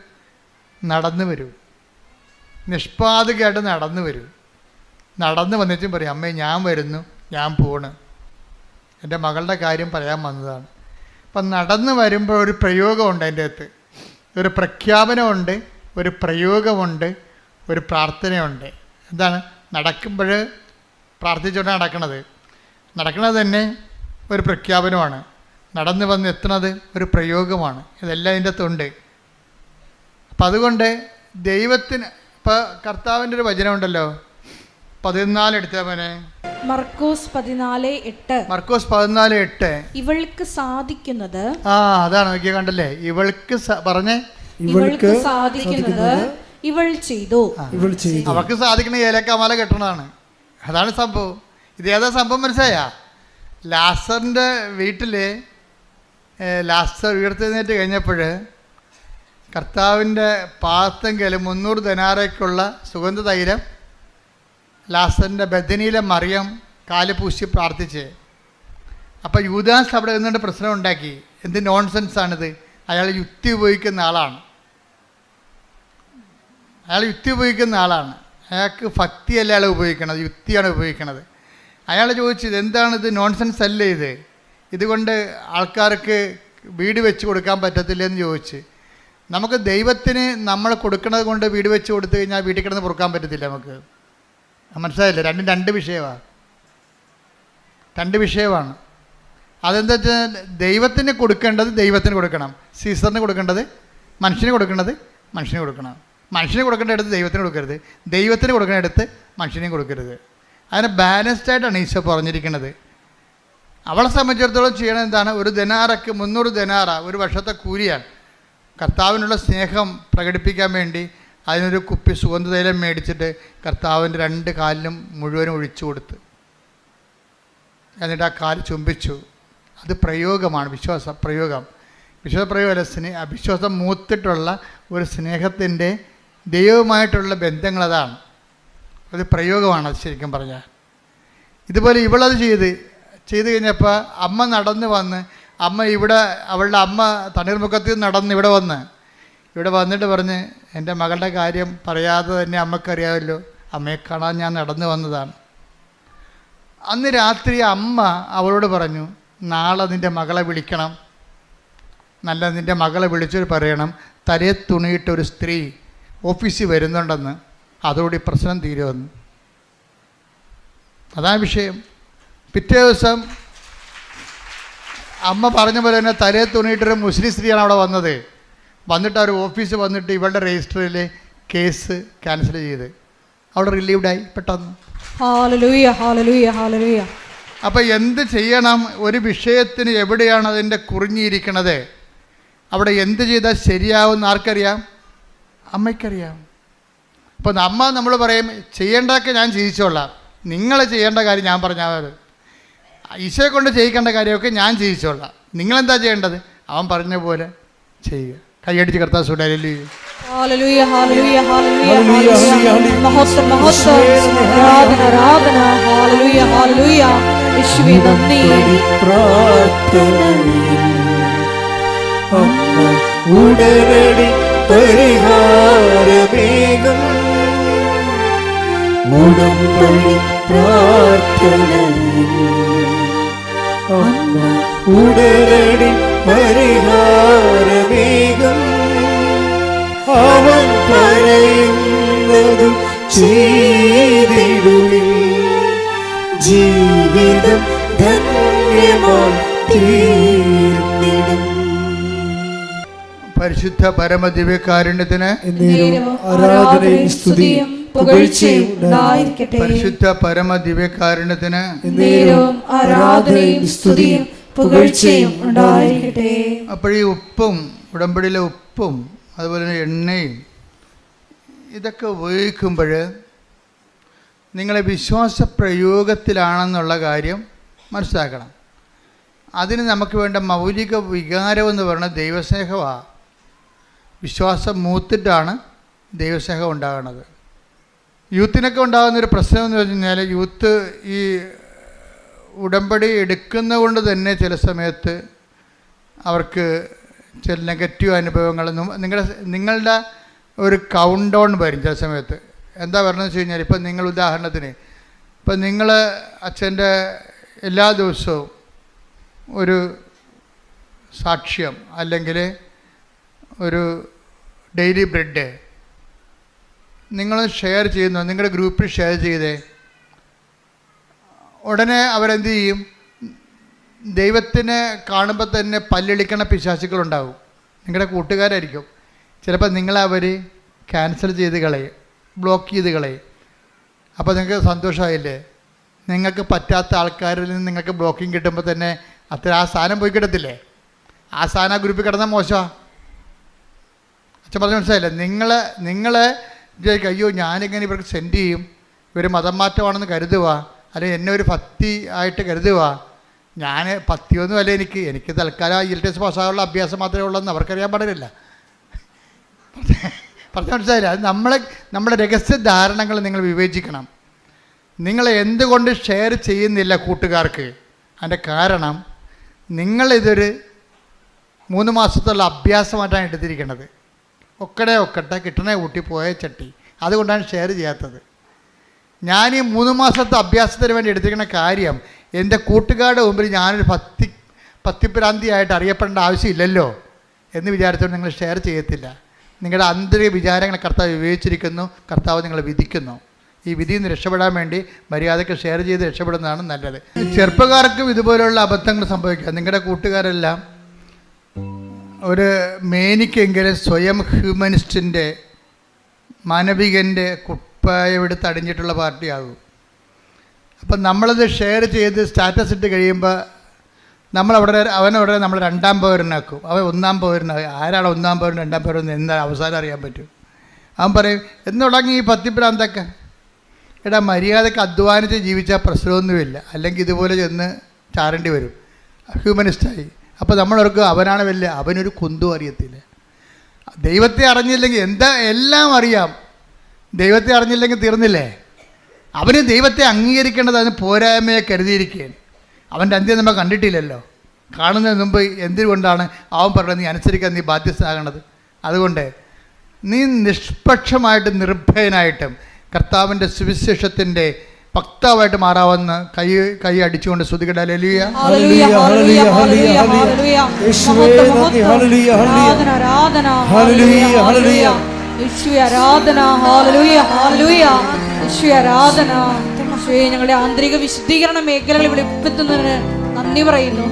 നടന്നു വരും. നിഷ്പാതകയായിട്ട് നടന്നു വരും. നടന്ന് വന്നിട്ടും പറയും, അമ്മേ ഞാൻ വരുന്നു, ഞാൻ പോണ്, എൻ്റെ മകളുടെ കാര്യം പറയാൻ വന്നതാണ്. അപ്പം നടന്ന് വരുമ്പോൾ ഒരു പ്രയോഗമുണ്ട് അതിൻ്റെ അകത്ത്. ഒരു പ്രഖ്യാപനമുണ്ട്, ഒരു പ്രയോഗമുണ്ട്, ഒരു പ്രാർത്ഥനയുണ്ട്. എന്താണ്? നടക്കുമ്പോൾ പ്രാർത്ഥിച്ചുകൊണ്ടാണ് നടക്കണത് തന്നെ ഒരു പ്രഖ്യാപനമാണ്. നടന്നു വന്ന് എത്തുന്നത് ഒരു പ്രയോഗമാണ്. ഇതെല്ലാം അതിൻ്റെ അകത്തുണ്ട്. അപ്പം അതുകൊണ്ട് ദൈവത്തിന് ഇപ്പോൾ കർത്താവിൻ്റെ ഒരു വചനമുണ്ടല്ലോ, 14 എടുത്തവനെ, മർക്കോസ് 14:8. മർക്കോസ് 14:8. ഇവൾക്ക് സാധിക്കുന്നത്, അതാണ് നോക്കിയാൽ കണ്ടല്ലേ, ഇവൾക്ക് പറഞ്ഞേ, ഇവൾക്ക് സാധിക്കുന്നത് ഇവൾ ചെയ്തു. അവൾക്ക് സാധിക്കണ ഏലക്കാമാല കെട്ടണതാണ്. അതാണ് സംഭവം. ഇതേതാ സംഭവം മനസ്സിലായ? ലാസറിൻ്റെ വീട്ടിൽ ലാസർ ഉയർത്തെഴുന്നേറ്റ് കഴിഞ്ഞപ്പോൾ കർത്താവിൻ്റെ പാദത്തെങ്കിൽ 300 ദിനാറയ്ക്കുള്ള സുഗന്ധ തൈലം ലാസറിൻ്റെ ബദനിയിലെ മറിയം കാല് പൂശി പ്രാർത്ഥിച്ച്. അപ്പോൾ യൂദാസ് അവിടെ നിന്നുകൊണ്ട് പ്രശ്നം ഉണ്ടാക്കി. എന്ത് നോൺസെൻസാണിത്? അയാൾ യുക്തി ഉപയോഗിക്കുന്ന ആളാണ്. അയാൾക്ക് ഭക്തിയല്ല അയാൾ ഉപയോഗിക്കണത്, യുക്തിയാണ് ഉപയോഗിക്കണത്. അയാൾ ചോദിച്ചത് എന്താണിത്? നോൺസെൻസ് അല്ലേ ഇത്? ഇതുകൊണ്ട് ആൾക്കാർക്ക് വീട് വെച്ച് കൊടുക്കാൻ പറ്റത്തില്ലെന്ന് ചോദിച്ച്. നമുക്ക് ദൈവത്തിന് നമ്മൾ കൊടുക്കുന്നത് കൊണ്ട് വീട് വെച്ച് കൊടുത്തു കഴിഞ്ഞാൽ വീട്ടിൽ കിടന്ന് പൊറുക്കാൻ പറ്റത്തില്ല നമുക്ക്. മനസ്സിലായില്ലേ? രണ്ടും രണ്ട് വിഷയമാണ്. അതെന്താ വെച്ചാൽ ദൈവത്തിന് കൊടുക്കേണ്ടത് ദൈവത്തിന് കൊടുക്കണം, സീസറിന് കൊടുക്കേണ്ടത് മനുഷ്യന് കൊടുക്കേണ്ടത് മനുഷ്യന് കൊടുക്കണം. മനുഷ്യന് കൊടുക്കേണ്ട അടുത്ത് ദൈവത്തിന് കൊടുക്കരുത്, ദൈവത്തിന് കൊടുക്കേണ്ട അടുത്ത് മനുഷ്യനെയും കൊടുക്കരുത്. അതിന് ബാലൻസ്ഡായിട്ടാണ് ഈശോ പറഞ്ഞിരിക്കുന്നത്. അവളെ സംബന്ധിച്ചിടത്തോളം ചെയ്യണത് എന്താണ്? ഒരു ദിനാറയ്ക്ക് 300 ദിനാറ ഒരു വർഷത്തെ കൂലിയാണ്. കർത്താവിനുള്ള സ്നേഹം പ്രകടിപ്പിക്കാൻ വേണ്ടി അതിനൊരു കുപ്പി സുഗന്ധതൈലം മേടിച്ചിട്ട് കർത്താവിൻ്റെ 2 കാലിലും മുഴുവനും ഒഴിച്ചു കൊടുത്ത്, എന്നിട്ട് ആ കാല് ചുംബിച്ചു. അത് പ്രയോഗമാണ്, വിശ്വാസപ്രയോഗം. വിശ്വാസപ്രയോഗമല്ല, അവിശ്വാസം മൂത്തിട്ടുള്ള ഒരു സ്നേഹത്തിൻ്റെ ദൈവവുമായിട്ടുള്ള ബന്ധങ്ങളതാണ്. അത് പ്രയോഗമാണ്. അത് ശരിക്കും പറഞ്ഞാൽ ഇതുപോലെ ഇവളത് ചെയ്ത് കഴിഞ്ഞപ്പോൾ അമ്മ നടന്ന് വന്ന്, അവളുടെ അമ്മ തണ്ണീർമുക്കത്തിൽ നടന്ന് ഇവിടെ വന്നിട്ട് പറഞ്ഞ്, എൻ്റെ മകളുടെ കാര്യം പറയാതെ തന്നെ അമ്മക്കറിയാമല്ലോ, അമ്മയെ കാണാൻ ഞാൻ നടന്നു വന്നതാണ്. അന്ന് രാത്രി അമ്മ അവളോട് പറഞ്ഞു, നാളെ നിൻ്റെ മകളെ വിളിക്കണം, നിൻ്റെ മകളെ വിളിച്ചൊരു പറയണം, തലേ തുണിയിട്ടൊരു സ്ത്രീ ഓഫീസിൽ വരുന്നുണ്ടെന്ന്, അതോടെ പ്രശ്നം തീരുമെന്ന്. അതാണ് വിഷയം. പിറ്റേ ദിവസം അമ്മ പറഞ്ഞ പോലെ തന്നെ തലേ തുണിയിട്ടൊരു മുസ്ലിം സ്ത്രീയാണ് അവിടെ വന്നിട്ട് അവർ ഓഫീസിൽ വന്നിട്ട് ഇവളുടെ രജിസ്റ്ററിൽ കേസ് ക്യാൻസൽ ചെയ്ത് അവിടെ റിലീവ്ഡായി പെട്ടെന്ന്. ഹല്ലേലൂയ ഹല്ലേലൂയ ഹല്ലേലൂയ. അപ്പോൾ എന്ത് ചെയ്യണം? ഒരു വിഷയത്തിന് എവിടെയാണ് അതിൻ്റെ കുറിഞ്ഞിരിക്കണത്, അവിടെ എന്ത് ചെയ്താൽ ശരിയാവുമെന്ന് ആർക്കറിയാം? അമ്മയ്ക്കറിയാം. അപ്പോൾ നമ്മൾ പറയും ചെയ്യേണ്ടതൊക്കെ ഞാൻ ചെയ്യിച്ചോളാം, നിങ്ങൾ ചെയ്യേണ്ട കാര്യം ഞാൻ പറഞ്ഞാൽ ഈശോയെ കൊണ്ട് ചെയ്യിക്കേണ്ട കാര്യമൊക്കെ ഞാൻ ചെയ്യിച്ചോളാം, നിങ്ങളെന്താ ചെയ്യേണ്ടത്? അവൻ പറഞ്ഞ പോലെ ചെയ്യുക. കൈയടിച്ച് കർത്താവ് സുഡാലി. ഹല്ലേലൂയ ഹല്ലേലൂയ ഹല്ലേലൂയ ഹല്ലേലൂയ. മഹത്വം മഹത്വം. ആരാധന ആരാധന. ഹല്ലേലൂയ ഹല്ലേലൂയ. യേശുവേ നന്ദി. ഉടനടി പരിഹാരമേകും ഉടമ്പടി പ്രാർത്ഥനയിൽ ഉടനടി പരിഹാരമേകും അവൻ പറയുന്നതു ചെയ്തിടുവിൻ ജീവിതം ധന്യമായി തീർന്നിടും. പരിശുദ്ധ പരമദിവ്യകാരുണ്യത്തിന് ആരാധനയും സ്തുതിയും പുകഴ്ചയും ഉണ്ടായിരിക്കട്ടെ. പരിശുദ്ധ പരമദിവ്യകാരുണ്യത്തിന് ആരാധനയും സ്തുതിയും പുകഴ്ചയും ഉണ്ടായിരിക്കട്ടെ. അപ്പോഴീ ഉപ്പും ഉടമ്പടിയിലെ ഉപ്പും അതുപോലെ തന്നെ എണ്ണയും ഇതൊക്കെ ഉപയോഗിക്കുമ്പോൾ നിങ്ങളെ വിശ്വാസ പ്രയോഗത്തിലാണെന്നുള്ള കാര്യം മനസ്സിലാക്കണം. അതിന് നമുക്ക് വേണ്ട മൗലിക വികാരം എന്ന് പറയുന്നത് ദൈവസ്നേഹമാണ്. വിശ്വാസം മൂത്തിട്ടാണ് ദൈവസ്നേഹം ഉണ്ടാകുന്നത്. യൂത്തിനൊക്കെ ഉണ്ടാകുന്നൊരു പ്രശ്നം എന്ന് വെച്ച് കഴിഞ്ഞാൽ യൂത്ത് ഈ ഉടമ്പടി എടുക്കുന്നത് കൊണ്ട് തന്നെ ചില സമയത്ത് അവർക്ക് ചില നെഗറ്റീവ് അനുഭവങ്ങൾ നിങ്ങളുടെ ഒരു കൗണ്ട് ഡൗൺ വരും ചില സമയത്ത്. എന്താ പറയുന്നത് വെച്ച് കഴിഞ്ഞാൽ ഇപ്പം നിങ്ങൾ ഉദാഹരണത്തിന് ഇപ്പം നിങ്ങൾ അച്ഛൻ്റെ എല്ലാ ദിവസവും ഒരു സാക്ഷ്യം അല്ലെങ്കിൽ ഒരു ഡെയിലി ബ്രെഡ് നിങ്ങൾ ഷെയർ ചെയ്യുന്നു, നിങ്ങളുടെ ഗ്രൂപ്പിൽ ഷെയർ ചെയ്തേ, ഉടനെ അവരെന്ത് ചെയ്യും? ദൈവത്തിനെ കാണുമ്പോൾ തന്നെ പല്ലിളിക്കണ പിശാചുക്കളുണ്ടാവും. നിങ്ങളുടെ കൂട്ടുകാരായിരിക്കും. ചിലപ്പോൾ നിങ്ങളവർ ക്യാൻസൽ ചെയ്ത് കളയും, ബ്ലോക്ക് ചെയ്ത് കളയും. അപ്പോൾ നിങ്ങൾക്ക് സന്തോഷമായില്ലേ? നിങ്ങൾക്ക് പറ്റാത്ത ആൾക്കാരിൽ നിന്ന് നിങ്ങൾക്ക് ബ്ലോക്കിങ് കിട്ടുമ്പോൾ തന്നെ അത്ര ആ സാധനം പോയി കിടത്തില്ലേ? ആ സാധനം ആ ഗ്രൂപ്പിൽ കിടന്നാൽ മോശമാണ്. അച്ഛൻ പറഞ്ഞ് മനസ്സിലായില്ലേ? നിങ്ങളെ വിചാരിക്കും അയ്യോ ഞാനിങ്ങനെ ഇവർക്ക് സെൻഡ് ചെയ്യും, ഇവർ മതം മാറ്റമാണെന്ന് കരുതുക, അല്ലെങ്കിൽ എന്നെ ഒരു ഭക്തി ആയിട്ട് കരുതുക. ഞാൻ ഭക്തിയൊന്നും അല്ല, എനിക്ക് തൽക്കാലം IELTS പാസ്സാകാനുള്ള അഭ്യാസം മാത്രമേ ഉള്ളൂ എന്ന് അവർക്കറിയാൻ പാടില്ല. പറഞ്ഞ മനസ്സിലായില്ല? അത് നമ്മുടെ രഹസ്യ ധാരണകൾ നിങ്ങൾ വിവേചിക്കണം. നിങ്ങൾ എന്തുകൊണ്ട് ഷെയർ ചെയ്യുന്നില്ല കൂട്ടുകാർക്ക്? അതിൻ്റെ കാരണം നിങ്ങളിതൊരു 3 മാസത്തുള്ള അഭ്യാസമായിട്ടാണ് എടുത്തിരിക്കുന്നത്. ഒക്കട്ടെ കിട്ടണേ ഊട്ടി പോയ ചട്ടി, അതുകൊണ്ടാണ് ഷെയർ ചെയ്യാത്തത്. ഞാൻ ഈ 3 മാസത്തെ അഭ്യാസത്തിന് വേണ്ടി എടുത്തിരിക്കുന്ന കാര്യം എൻ്റെ കൂട്ടുകാരുടെ മുമ്പിൽ ഞാനൊരു ഭക്തിഭ്രാന്തിയായിട്ട് അറിയപ്പെടേണ്ട ആവശ്യമില്ലല്ലോ എന്ന് വിചാരിച്ചുകൊണ്ട് നിങ്ങൾ ഷെയർ ചെയ്യത്തില്ല. നിങ്ങളുടെ ആന്തരിക വിചാരങ്ങളെ കർത്താവ് വിവേചിച്ചിരിക്കുന്നു, കർത്താവ് നിങ്ങളെ വിധിക്കുന്നു. ഈ വിധിയിൽ നിന്ന് രക്ഷപ്പെടാൻ വേണ്ടി മര്യാദയ്ക്ക് ഷെയർ ചെയ്ത് രക്ഷപ്പെടുന്നതാണ് നല്ലത്. ചെറുപ്പക്കാർക്കും ഇതുപോലുള്ള അബദ്ധങ്ങൾ സംഭവിക്കുക. നിങ്ങളുടെ കൂട്ടുകാരെല്ലാം ഒരു മേനിക്കെങ്കിലും സ്വയം ഹ്യൂമനിസ്റ്റിൻ്റെ മാനവികൻ്റെ കുപ്പായമെടുത്ത് അടിഞ്ഞിട്ടുള്ള പാർട്ടിയാകും. അപ്പം നമ്മളത് ഷെയർ ചെയ്ത് സ്റ്റാറ്റസ് ഇട്ട് കഴിയുമ്പോൾ അവനവിടെ നമ്മൾ 2ാം പൗരനാക്കും, അവൻ 1ാം പൗരനാകും. ആരാണ് 1ാം പൗരൻ 2ാം പൗരൻ എന്താ അവസാനം അറിയാൻ പറ്റും. അവൻ പറയും എന്ന് തുടങ്ങി ഈ ഭക്തിഭ്രാന്തൊക്കെ. എടാ മര്യാദയ്ക്ക് അധ്വാനിച്ച് ജീവിച്ചാൽ പ്രശ്നമൊന്നുമില്ല, അല്ലെങ്കിൽ ഇതുപോലെ ചെന്ന് ചാരേണ്ടി വരും, ഹ്യൂമനിസ്റ്റായി. അപ്പോൾ നമ്മളോർക്കും അവനാണ് വലിയ, അവനൊരു കുന്തും അറിയത്തില്ല. ദൈവത്തെ അറിഞ്ഞില്ലെങ്കിൽ എല്ലാം അറിയാം, ദൈവത്തെ അറിഞ്ഞില്ലെങ്കിൽ തീർന്നില്ലേ? അവന് ദൈവത്തെ അംഗീകരിക്കേണ്ടത് അതിന് പോരായ്മയെ കരുതിയിരിക്കുകയാണ്. അവൻ്റെ അന്ത്യം നമ്മൾ കണ്ടിട്ടില്ലല്ലോ. കാണുന്നതിന് മുമ്പ് എന്തുകൊണ്ടാണ് അവൻ പറഞ്ഞത് നീ അനുസരിക്കാൻ നീ ബാധ്യസ്ഥനാകേണ്ടത്? അതുകൊണ്ട് നീ നിഷ്പക്ഷമായിട്ടും നിർഭയനായിട്ടും കർത്താവിൻ്റെ സുവിശേഷത്തിൻ്റെ വക്താവായിട്ട് മാറാമെന്ന് കൈ അടിച്ചുകൊണ്ട് സ്തുതിക്കട്ടെ. ഹല്ലേലൂയ. ഞങ്ങളുടെ ആന്തരിക വിശുദ്ധീകരണ മേഖലകൾ വെളിപ്പെടുത്തുന്നതിന് നന്ദി പറയുന്നു.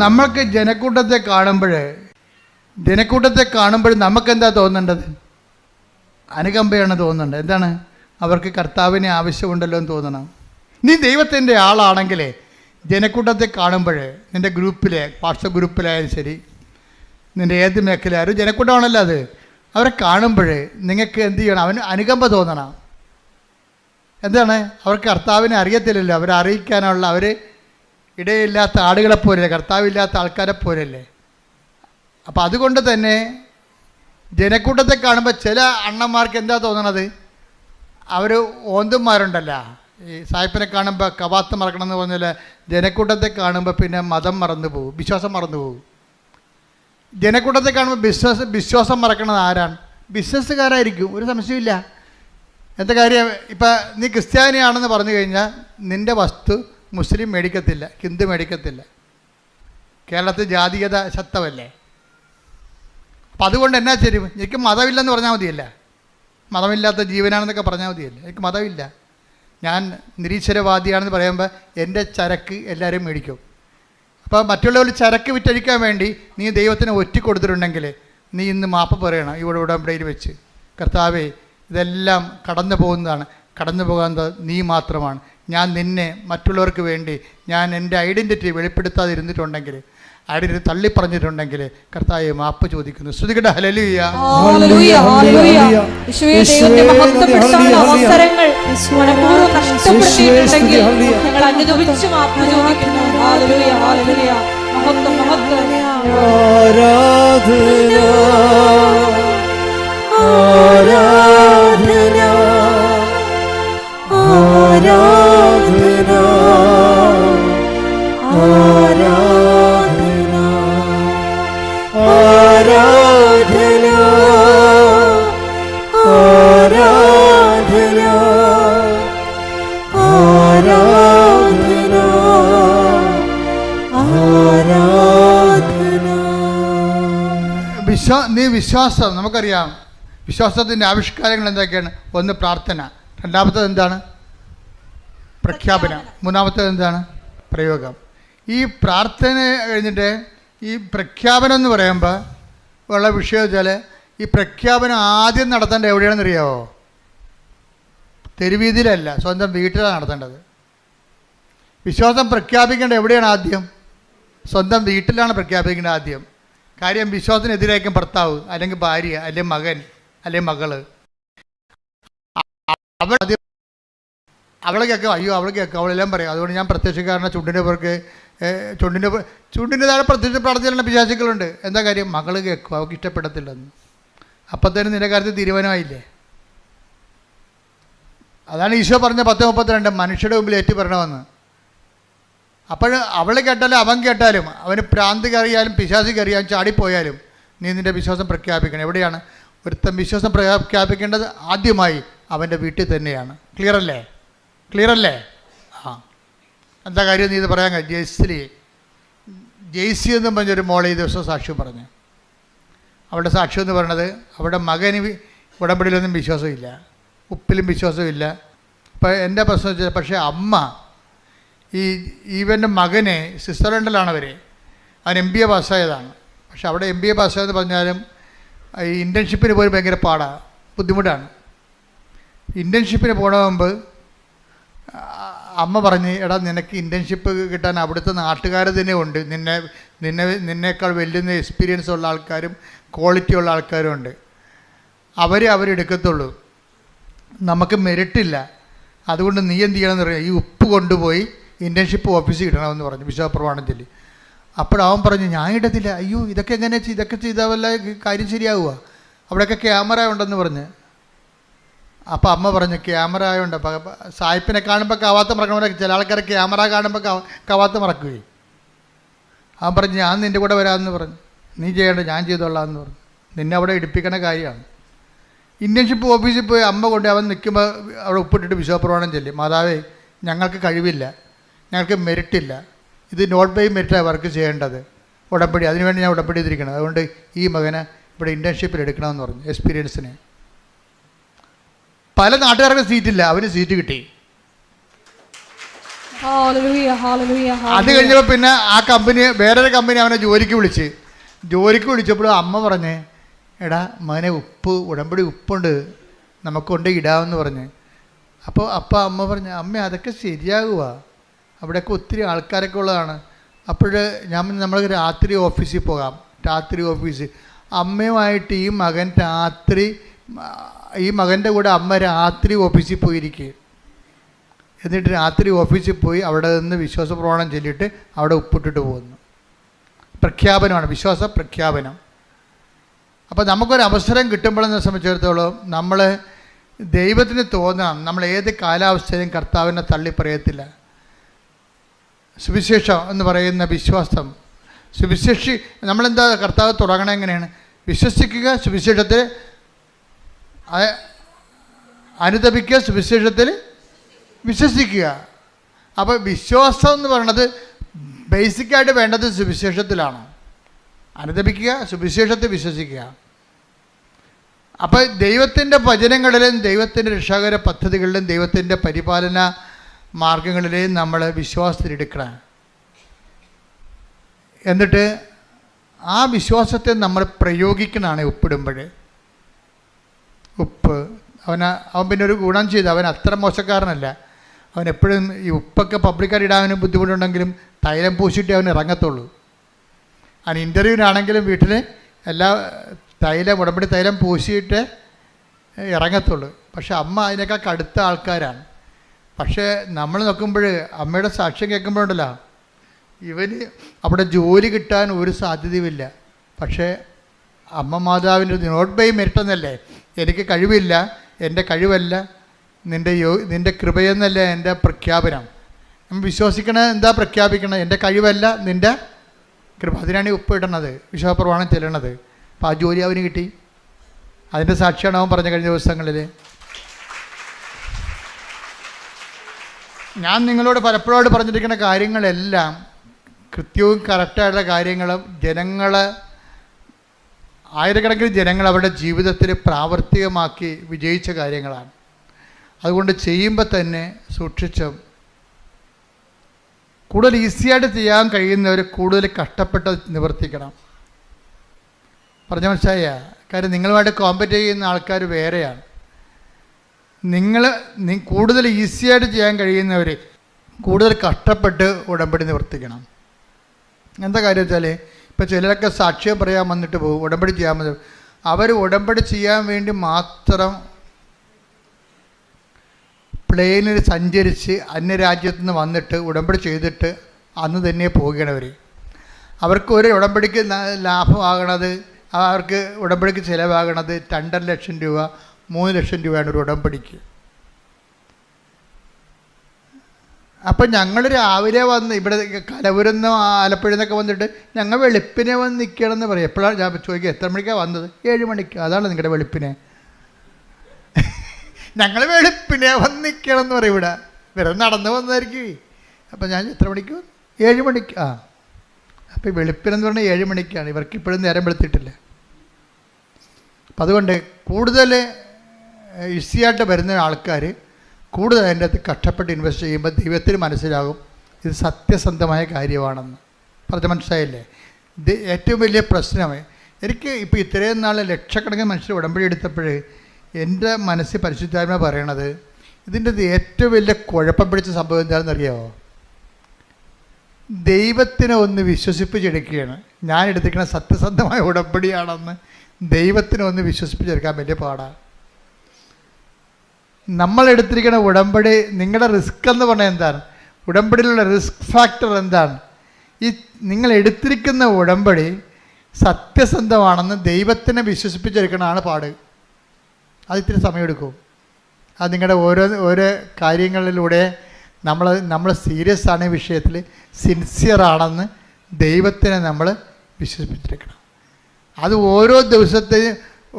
നമ്മൾക്ക് ജനക്കൂട്ടത്തെ കാണുമ്പോൾ നമുക്കെന്താ തോന്നേണ്ടത്? അനുകമ്പയാണ് തോന്നുന്നുണ്ട്. എന്താണ്? അവർക്ക് കർത്താവിനെ ആവശ്യമുണ്ടല്ലോ എന്ന് തോന്നണം. നീ ദൈവത്തിൻ്റെ ആളാണെങ്കിലേ ജനക്കൂട്ടത്തെ കാണുമ്പോൾ നിൻ്റെ ഗ്രൂപ്പിലെ വാട്സപ്പ് ഗ്രൂപ്പിലായാലും ശരി, നിൻ്റെ ഏത് മേഖലയായാലും ജനക്കൂട്ടമാണല്ലോ അത്, അവരെ കാണുമ്പോൾ നിങ്ങൾക്ക് എന്ത് ചെയ്യണം? അവന് അനുകമ്പ തോന്നണം. എന്താണ്? അവർക്ക് കർത്താവിനെ അറിയത്തില്ലല്ലോ, അവരെ അറിയിക്കാനുള്ള അവർ ഇടയില്ലാത്ത ആളുകളെപ്പോലല്ലേ, കർത്താവില്ലാത്ത ആൾക്കാരെ പോലല്ലേ. അപ്പോൾ അതുകൊണ്ട് തന്നെ ജനക്കൂട്ടത്തെ കാണുമ്പോൾ ചില അണ്ണന്മാർക്ക് എന്താ തോന്നണത്? അവർ ഓന്തുമാരുണ്ടല്ലോ, ഈ സായിപ്പിനെ കാണുമ്പോൾ കവാത്ത് മറക്കണം എന്ന് പറഞ്ഞാൽ ജനക്കൂട്ടത്തെ കാണുമ്പോൾ പിന്നെ മതം മറന്നു പോകും, വിശ്വാസം മറന്നു പോകും. ജനക്കൂട്ടത്തെ കാണുമ്പോൾ വിശ്വാസം മറക്കണത് ആരാണ്? ബിസിനസ്സുകാരായിരിക്കും, ഒരു സംശയമില്ല. എന്താ കാര്യം? ഇപ്പം നീ ക്രിസ്ത്യാനിയാണെന്ന് പറഞ്ഞു കഴിഞ്ഞാൽ നിൻ്റെ വസ്തു മുസ്ലിം മേടിക്കത്തില്ല, ഹിന്ദു മേടിക്കത്തില്ല. കേരളത്തിൽ ജാതീയത ശക്തമല്ലേ. അപ്പം അതുകൊണ്ട് എന്നാ ശരി, എനിക്ക് മതമില്ലെന്ന് പറഞ്ഞാൽ മതിയല്ല, മതമില്ലാത്ത ജീവനാണെന്നൊക്കെ പറഞ്ഞാൽ മതിയല്ല. എനിക്ക് മതമില്ല, ഞാൻ നിരീശ്വരവാദിയാണെന്ന് പറയുമ്പോൾ എൻ്റെ ചരക്ക് എല്ലാവരും മേടിക്കും. അപ്പോൾ മറ്റുള്ളവർ ചരക്ക് വിറ്റഴിക്കാൻ വേണ്ടി നീ ദൈവത്തിന് ഒറ്റിക്കൊടുത്തിട്ടുണ്ടെങ്കിൽ നീ ഇന്ന് മാപ്പ് പറയണം ഇവിടെ ഉടമ്പടിയിൽ വെച്ച്. കർത്താവേ, ഇതെല്ലാം കടന്നു പോകുന്നതാണ്, കടന്നു പോകുന്നത് നീ മാത്രമാണ്. ഞാൻ നിന്നെ മറ്റുള്ളവർക്ക് വേണ്ടി ഞാൻ എൻ്റെ ഐഡൻറ്റിറ്റി വെളിപ്പെടുത്താതിരുന്നിട്ടുണ്ടെങ്കിൽ, ഐഡൻറ്റിറ്റി തള്ളിപ്പറഞ്ഞിട്ടുണ്ടെങ്കിൽ കർത്താവേ മാപ്പ് ചോദിക്കുന്നു. ശ്രുതികട ഹല്ലേലൂയ. ഹല്ലേലൂയ, ഹല്ലേലൂയ. യേശുവേ, ദൈവത്തിന്റെ മഹത്വപ്പെട്ട അവസരങ്ങൾ മനഃപൂർവ്വം നഷ്ടപ്പെടുത്തിയിട്ടുണ്ടെങ്കിൽ ഞങ്ങൾ അനുദപിച്ച് മാപ്പ് ചോദിക്കുന്നു. ഹല്ലേലൂയ, ഹല്ലേലൂയ. മഹത്വം, മഹത്വം. ആരാധന ആരാധന ആരാധന ആരാധന ആരാധന ആരാധന ആരാധന ആരാധന. നീ വിശ്വാസം, നമുക്കറിയാം വിശ്വാസത്തിൻ്റെ ആവിഷ്കാരങ്ങൾ എന്തൊക്കെയാണ്? ഒന്ന് പ്രാർത്ഥന, രണ്ടാമത്തേത് എന്താണ്? പ്രഖ്യാപനം, മൂന്നാമത്തേത് എന്താണ്? പ്രയോഗം. ഈ പ്രാർത്ഥന കഴിഞ്ഞിട്ട് ഈ പ്രഖ്യാപനം എന്ന് പറയുമ്പോൾ ഉള്ള വിഷയം വെച്ചാൽ ഈ പ്രഖ്യാപനം ആദ്യം നടത്തേണ്ടത് എവിടെയാണെന്ന് അറിയാമോ? തെരുവീതിയിലല്ല, സ്വന്തം വീട്ടിലാണ് നടത്തേണ്ടത്. വിശ്വാസം പ്രഖ്യാപിക്കേണ്ടത് എവിടെയാണ്? ആദ്യം സ്വന്തം വീട്ടിലാണ് പ്രഖ്യാപിക്കേണ്ടത് ആദ്യം. കാര്യം വിശ്വാസത്തിനെതിരായിരിക്കും ഭർത്താവ്, അല്ലെങ്കിൽ ഭാര്യ, അല്ലെങ്കിൽ മകൻ, അല്ലെങ്കിൽ മകള്. അവളെ കേൾക്കും, അയ്യോ അവളെ കേൾക്കും, അവളെല്ലാം പറയും. അതുകൊണ്ട് ഞാൻ പ്രത്യക്ഷക്കാരനെ ചുണ്ടിൻ്റെ പേർക്ക് ചുണ്ടിൻ്റെ താഴെ പ്രത്യക്ഷ പ്രാർത്ഥന പിശാചുക്കളുണ്ട്. എന്താ കാര്യം? മകള് കേൾക്കും, അവൾക്ക് ഇഷ്ടപ്പെടത്തില്ലെന്ന്. അപ്പം തന്നെ നിന്റെ കാര്യത്തിൽ തീരുമാനമായില്ലേ? അതാണ് ഈശോ പറഞ്ഞ 10:32 മനുഷ്യരുടെ മുമ്പിൽ ഏറ്റു പറയണമെന്ന്. അപ്പോൾ അവൾ കേട്ടാലും അവൻ കേട്ടാലും, അവന് പ്രാന്ത് കയറിയാലും പിശാച് കയറിയാലും ചാടിപ്പോയാലും നീ നിൻ്റെ വിശ്വാസം പ്രഖ്യാപിക്കണം. എവിടെയാണ്? ഒരുത്തൻ വിശ്വാസം പ്രഖ്യാപിക്കേണ്ടത് ആദ്യമായി അവൻ്റെ വീട്ടിൽ തന്നെയാണ്. ക്ലിയർ അല്ലേ? ക്ലിയർ അല്ലേ? ആ, എന്താ കാര്യം നീ ഇത് പറയാൻ കഴിയും? ജെയ്സി എന്നും പറഞ്ഞൊരു മോളെ ഈ ദിവസം സാക്ഷ്യം പറഞ്ഞു. അവളുടെ സാക്ഷ്യം എന്ന് പറയുന്നത് അവളുടെ മകന് ഉടമ്പടിയിലൊന്നും വിശ്വാസമില്ല, ഉപ്പിലും വിശ്വാസമില്ല. ഇപ്പം എൻ്റെ പ്രശ്നം വെച്ചാൽ, പക്ഷേ അമ്മ ഈവൻ്റെ മകനെ സ്വിറ്റ്സർലൻഡിലാണ് അവൻ MBA പാസ്സായതാണ്. പക്ഷെ അവിടെ MBA പാസ്സായെന്ന് പറഞ്ഞാലും ഈ ഇൻറ്റേൺഷിപ്പിന് പോലും ഭയങ്കര പാടാണ്, ബുദ്ധിമുട്ടാണ്. ഇൻറ്റേൺഷിപ്പിന് പോകണ മുമ്പ് അമ്മ പറഞ്ഞ്, എടാ നിനക്ക് ഇൻറ്റേൺഷിപ്പ് കിട്ടാൻ അവിടുത്തെ നാട്ടുകാർ തന്നെ ഉണ്ട്, നിന്നേക്കാൾ വലിയ എക്സ്പീരിയൻസ് ഉള്ള ആൾക്കാരും ക്വാളിറ്റി ഉള്ള ആൾക്കാരും ഉണ്ട്, അവരെടുക്കത്തുള്ളൂ, നമുക്ക് മെറിറ്റില്ല. അതുകൊണ്ട് നീ എന്ത് ചെയ്യണമെന്ന് പറയാം, ഈ ഉപ്പ് കൊണ്ടുപോയി ഇൻറ്റേൺഷിപ്പ് ഓഫീസിൽ ഇടണമെന്ന് പറഞ്ഞു വിശ്വാസപ്രമാണം ചൊല്ലി. അപ്പോഴവൻ പറഞ്ഞു, ഞാൻ ഇടത്തില്ല. അയ്യോ ഇതൊക്കെ എങ്ങനെ, ഇതൊക്കെ ചെയ്താൽ വല്ല കാര്യം ശരിയാവുക, അവിടെയൊക്കെ ക്യാമറ ഉണ്ടെന്ന് പറഞ്ഞ്. അപ്പോൾ അമ്മ പറഞ്ഞു, ക്യാമറ ആയതുകൊണ്ട് സായിപ്പിനെ കാണുമ്പോൾ കവാത്ത് മറക്കണവരൊക്കെ ചില ആൾക്കാരെ ക്യാമറ കാണുമ്പോൾ കവാത്ത് മറക്കുകയും. അവൻ പറഞ്ഞു, ഞാൻ നിൻ്റെ കൂടെ വരാമെന്ന് പറഞ്ഞു. നീ ചെയ്യേണ്ട, ഞാൻ ചെയ്തോളാം എന്ന് പറഞ്ഞു. നിന്നെ അവിടെ ഇടിപ്പിക്കണ കാര്യമാണ്. ഇൻറ്റേൺഷിപ്പ് ഓഫീസിൽ പോയി അമ്മ കൊണ്ട് അവൻ നിൽക്കുമ്പോൾ അവിടെ ഉപ്പിട്ടിട്ട് വിശ്വാസപ്രമാണം ചൊല്ലി, മാതാവേ ഞങ്ങൾക്ക് കഴിവില്ല, ഞങ്ങൾക്ക് മെറിറ്റില്ല, ഇത് നോട്ട് ബൈ മെറിറ്റാണ് വർക്ക് ചെയ്യേണ്ടത്, ഉടമ്പടി അതിനുവേണ്ടി ഞാൻ ഉടമ്പടി ചെയ്തിരിക്കണം, അതുകൊണ്ട് ഈ മകനെ ഇവിടെ ഇൻറ്റേൺഷിപ്പിൽ എടുക്കണമെന്ന് പറഞ്ഞു, എക്സ്പീരിയൻസിന്. പല നാട്ടുകാർക്ക് സീറ്റില്ല, അവന് സീറ്റ് കിട്ടി. അത് കഴിഞ്ഞപ്പോൾ പിന്നെ ആ കമ്പനി, വേറൊരു കമ്പനി അവനെ ജോലിക്ക് വിളിച്ചപ്പോഴും അമ്മ പറഞ്ഞേ, എടാ മകനെ ഉടമ്പടി ഉപ്പുണ്ട്, നമുക്ക് കൊണ്ട് ഇടാമെന്ന് പറഞ്ഞ്. അപ്പോൾ അമ്മ പറഞ്ഞു, അമ്മ അതൊക്കെ ശരിയാകുക, അവിടെയൊക്കെ ഒത്തിരി ആൾക്കാരൊക്കെ ഉള്ളതാണ്. അപ്പോൾ നമ്മൾ രാത്രി ഓഫീസിൽ പോകാം, രാത്രി ഓഫീസ്. അമ്മയുമായിട്ട് ഈ മകൻ്റെ കൂടെ അമ്മ രാത്രി ഓഫീസിൽ പോയിരിക്കുക. എന്നിട്ട് രാത്രി ഓഫീസിൽ പോയി അവിടെ നിന്ന് വിശ്വാസ പ്രമാണം ചൊല്ലിയിട്ട് അവിടെ ഉപ്പിട്ടിട്ട് പോകുന്നു. പ്രഖ്യാപനമാണ്, വിശ്വാസ പ്രഖ്യാപനം. അപ്പോൾ നമുക്കൊരവസരം കിട്ടുമ്പോഴെന്നെ സംബന്ധിച്ചിടത്തോളം നമ്മൾ ദൈവത്തിന് തോന്നണം, നമ്മൾ ഏത് കാലാവസ്ഥയിലും കർത്താവിനെ തള്ളി പറയത്തില്ല. സുവിശേഷം എന്ന് പറയുന്ന വിശ്വാസം, നമ്മളെന്താ കർത്താവ് തുടങ്ങണത് എങ്ങനെയാണ്? വിശ്വസിക്കുക, സുവിശേഷത്തിൽ അനുദപിക്കുക, സുവിശേഷത്തിൽ വിശ്വസിക്കുക. അപ്പോൾ വിശ്വാസം എന്ന് പറയുന്നത് ബേസിക്കായിട്ട് വേണ്ടത് സുവിശേഷത്തിലാണ്. അനുദപിക്കുക, സുവിശേഷത്തിൽ വിശ്വസിക്കുക. അപ്പോൾ ദൈവത്തിൻ്റെ വചനങ്ങളിലും ദൈവത്തിൻ്റെ രക്ഷാകര പദ്ധതികളിലും ദൈവത്തിൻ്റെ പരിപാലന മാർഗങ്ങളിലെയും നമ്മൾ വിശ്വാസത്തിലെടുക്കണം. എന്നിട്ട് ആ വിശ്വാസത്തെ നമ്മൾ പ്രയോഗിക്കണമാണ് ഉപ്പിടുമ്പോൾ. ഉപ്പ് അവൻ പിന്നെ ഒരു ഗുണം ചെയ്തു, അവൻ അത്ര മോശക്കാരനല്ല. അവൻ എപ്പോഴും ഈ ഉപ്പൊക്കെ പബ്ലിക്കായിട്ട് ഇടാൻ ബുദ്ധിമുട്ടുണ്ടെങ്കിലും തൈലം പൂശിയിട്ടേ അവൻ ഇറങ്ങത്തുള്ളൂ. അവൻ ഇൻ്റർവ്യൂവിനാണെങ്കിലും വീട്ടിൽ എല്ലാ ഉടമ്പടി തൈലം പൂശിയിട്ട് ഇറങ്ങത്തുള്ളൂ. പക്ഷെ അമ്മ അതിനേക്കാൾ കടുത്ത ആൾക്കാരാണ്. പക്ഷേ നമ്മൾ നോക്കുമ്പോൾ അമ്മയുടെ സാക്ഷ്യം കേൾക്കുമ്പോഴുണ്ടല്ലോ, ഇവന് അവിടെ ജോലി കിട്ടാൻ ഒരു സാധ്യതയുമില്ല. പക്ഷേ അമ്മ മാതാവിൻ്റെ നോട്ട് ബൈ മെറിറ്റ് എന്നല്ലേ, എനിക്ക് കഴിവില്ല, എൻ്റെ കഴിവല്ല, നിൻ്റെ കൃപയെന്നല്ല എൻ്റെ പ്രഖ്യാപനം. നമ്മൾ വിശ്വസിക്കണത് എന്താ പ്രഖ്യാപിക്കണത്? എൻ്റെ കഴിവല്ല, നിൻ്റെ കൃപ. അതിനാണ് ഈ ഉപ്പ് ഇടണത്, വിശ്വാസപ്രമാണം ചെല്ലണത്. അപ്പോൾ ആ ജോലി അവന് കിട്ടി. അതിൻ്റെ സാക്ഷിയാണ് അവൻ പറഞ്ഞ കഴിഞ്ഞ ദിവസങ്ങളിൽ. ഞാൻ നിങ്ങളോട് പലപ്പോഴും പറഞ്ഞിരിക്കുന്ന കാര്യങ്ങളെല്ലാം കൃത്യവും കറക്റ്റായിട്ടുള്ള കാര്യങ്ങളും ആയിരക്കണക്കിന് ജനങ്ങൾ അവരുടെ ജീവിതത്തിൽ പ്രാവർത്തികമാക്കി വിജയിച്ച കാര്യങ്ങളാണ്. അതുകൊണ്ട് ചെയ്യുമ്പോൾ തന്നെ സൂക്ഷിച്ചും കൂടുതൽ ഈസിയായിട്ട് ചെയ്യാൻ കഴിയുന്നവർ കൂടുതൽ കഷ്ടപ്പെട്ട് നിവർത്തിക്കണം. പറഞ്ഞ മനസ്സിലായ കാര്യം, നിങ്ങളുമായിട്ട് കോമ്പറ്റ് ചെയ്യുന്ന ആൾക്കാർ വേറെയാണ്. കൂടുതൽ ഈസിയായിട്ട് ചെയ്യാൻ കഴിയുന്നവർ കൂടുതൽ കഷ്ടപ്പെട്ട് ഉടമ്പടി നിവർത്തിക്കണം. എന്താ കാര്യം വെച്ചാൽ, ഇപ്പോൾ ചിലരൊക്കെ സാക്ഷ്യം പറയാൻ വന്നിട്ട് പോകും, ഉടമ്പടി ചെയ്യാൻ വന്നു. അവർ ഉടമ്പടി ചെയ്യാൻ വേണ്ടി മാത്രം പ്ലെയിനിൽ സഞ്ചരിച്ച് അന്യരാജ്യത്തു നിന്ന് വന്നിട്ട് ഉടമ്പടി ചെയ്തിട്ട് അന്ന് തന്നെ പോകണവർ. അവർക്ക് ഒരു ഉടമ്പടിക്ക് ലാഭമാകണത്, അവർക്ക് ഉടമ്പടിക്ക് ചിലവാകണത് 2.5 ലക്ഷം രൂപ 3 ലക്ഷം രൂപയാണ് ഒരു ഉടമ്പടിക്ക്. അപ്പം ഞങ്ങൾ രാവിലെ വന്ന് ഇവിടെ കലവൂരിന്ന് ആലപ്പുഴയിൽ നിന്നൊക്കെ വന്നിട്ട് ഞങ്ങൾ വെളുപ്പിനെ വന്ന് നിൽക്കണമെന്ന് പറയും. എപ്പോഴാണ് ഞാൻ ചോദിക്കുക, എത്ര മണിക്കാണ് വന്നത്? 7 മണിക്ക്. അതാണ് നിങ്ങളുടെ വെളുപ്പിനെ. ഞങ്ങൾ വെളുപ്പിനെ വന്ന് നിൽക്കണം എന്ന് പറയും. ഇവിടെ വെറുതെ നടന്ന് വന്നതായിരിക്കും. അപ്പം ഞാൻ എത്ര മണിക്ക്? 7 മണിക്ക്. അപ്പോൾ വെളുപ്പിനെന്ന് പറഞ്ഞാൽ 7 മണിക്കാണ്. ഇവർക്ക് ഇപ്പോഴും നേരം വെളുത്തിട്ടില്ല. അപ്പം അതുകൊണ്ട് കൂടുതൽ ഈസിയായിട്ട് വരുന്ന ആൾക്കാർ കൂടുതൽ അതിൻ്റെ അകത്ത് കഷ്ടപ്പെട്ട് ഇൻവെസ്റ്റ് ചെയ്യുമ്പോൾ ദൈവത്തിന് മനസ്സിലാകും ഇത് സത്യസന്ധമായ കാര്യമാണെന്ന്. പറഞ്ഞ മനസ്സിലായില്ലേ? ഇത് ഏറ്റവും വലിയ പ്രശ്നമേ. എനിക്ക് ഇപ്പോൾ ഇത്രയും നാൾ ലക്ഷക്കണക്കിന് മനുഷ്യർ ഉടമ്പടി എടുത്തപ്പോൾ എൻ്റെ മനസ്സിൽ പരിശുദ്ധാത്മ പറയണത്, ഇതിൻ്റെ ഏറ്റവും വലിയ കുഴപ്പം പിടിച്ച സംഭവം എന്താണെന്നറിയാമോ? ദൈവത്തിനെ ഒന്ന് വിശ്വസിപ്പിച്ചെടുക്കുകയാണ്. ഞാൻ എടുത്തിരിക്കുന്ന സത്യസന്ധമായ ഉടമ്പടിയാണെന്ന് ദൈവത്തിനെ ഒന്ന് വിശ്വസിപ്പിച്ചെടുക്കാൻ വലിയ പാടാണ്. നമ്മളെടുത്തിരിക്കുന്ന ഉടമ്പടി, നിങ്ങളുടെ റിസ്ക് എന്ന് പറഞ്ഞാൽ എന്താണ്? ഉടമ്പടിയിലുള്ള റിസ്ക് ഫാക്ടർ എന്താണ്? ഈ നിങ്ങൾ എടുത്തിരിക്കുന്ന ഉടമ്പടി സത്യസന്ധമാണെന്ന് ദൈവത്തിനെ വിശ്വസിപ്പിച്ചെടുക്കണതാണ് പാട്. അത് ഇത്തിരി സമയമെടുക്കും. അത് നിങ്ങളുടെ ഓരോ കാര്യങ്ങളിലൂടെ നമ്മൾ സീരിയസ് ആണ് ഈ വിഷയത്തിൽ, സിൻസിയറാണെന്ന് ദൈവത്തിനെ നമ്മൾ വിശ്വസിപ്പിച്ചെടുക്കണം. അത് ഓരോ ദിവസത്തെയും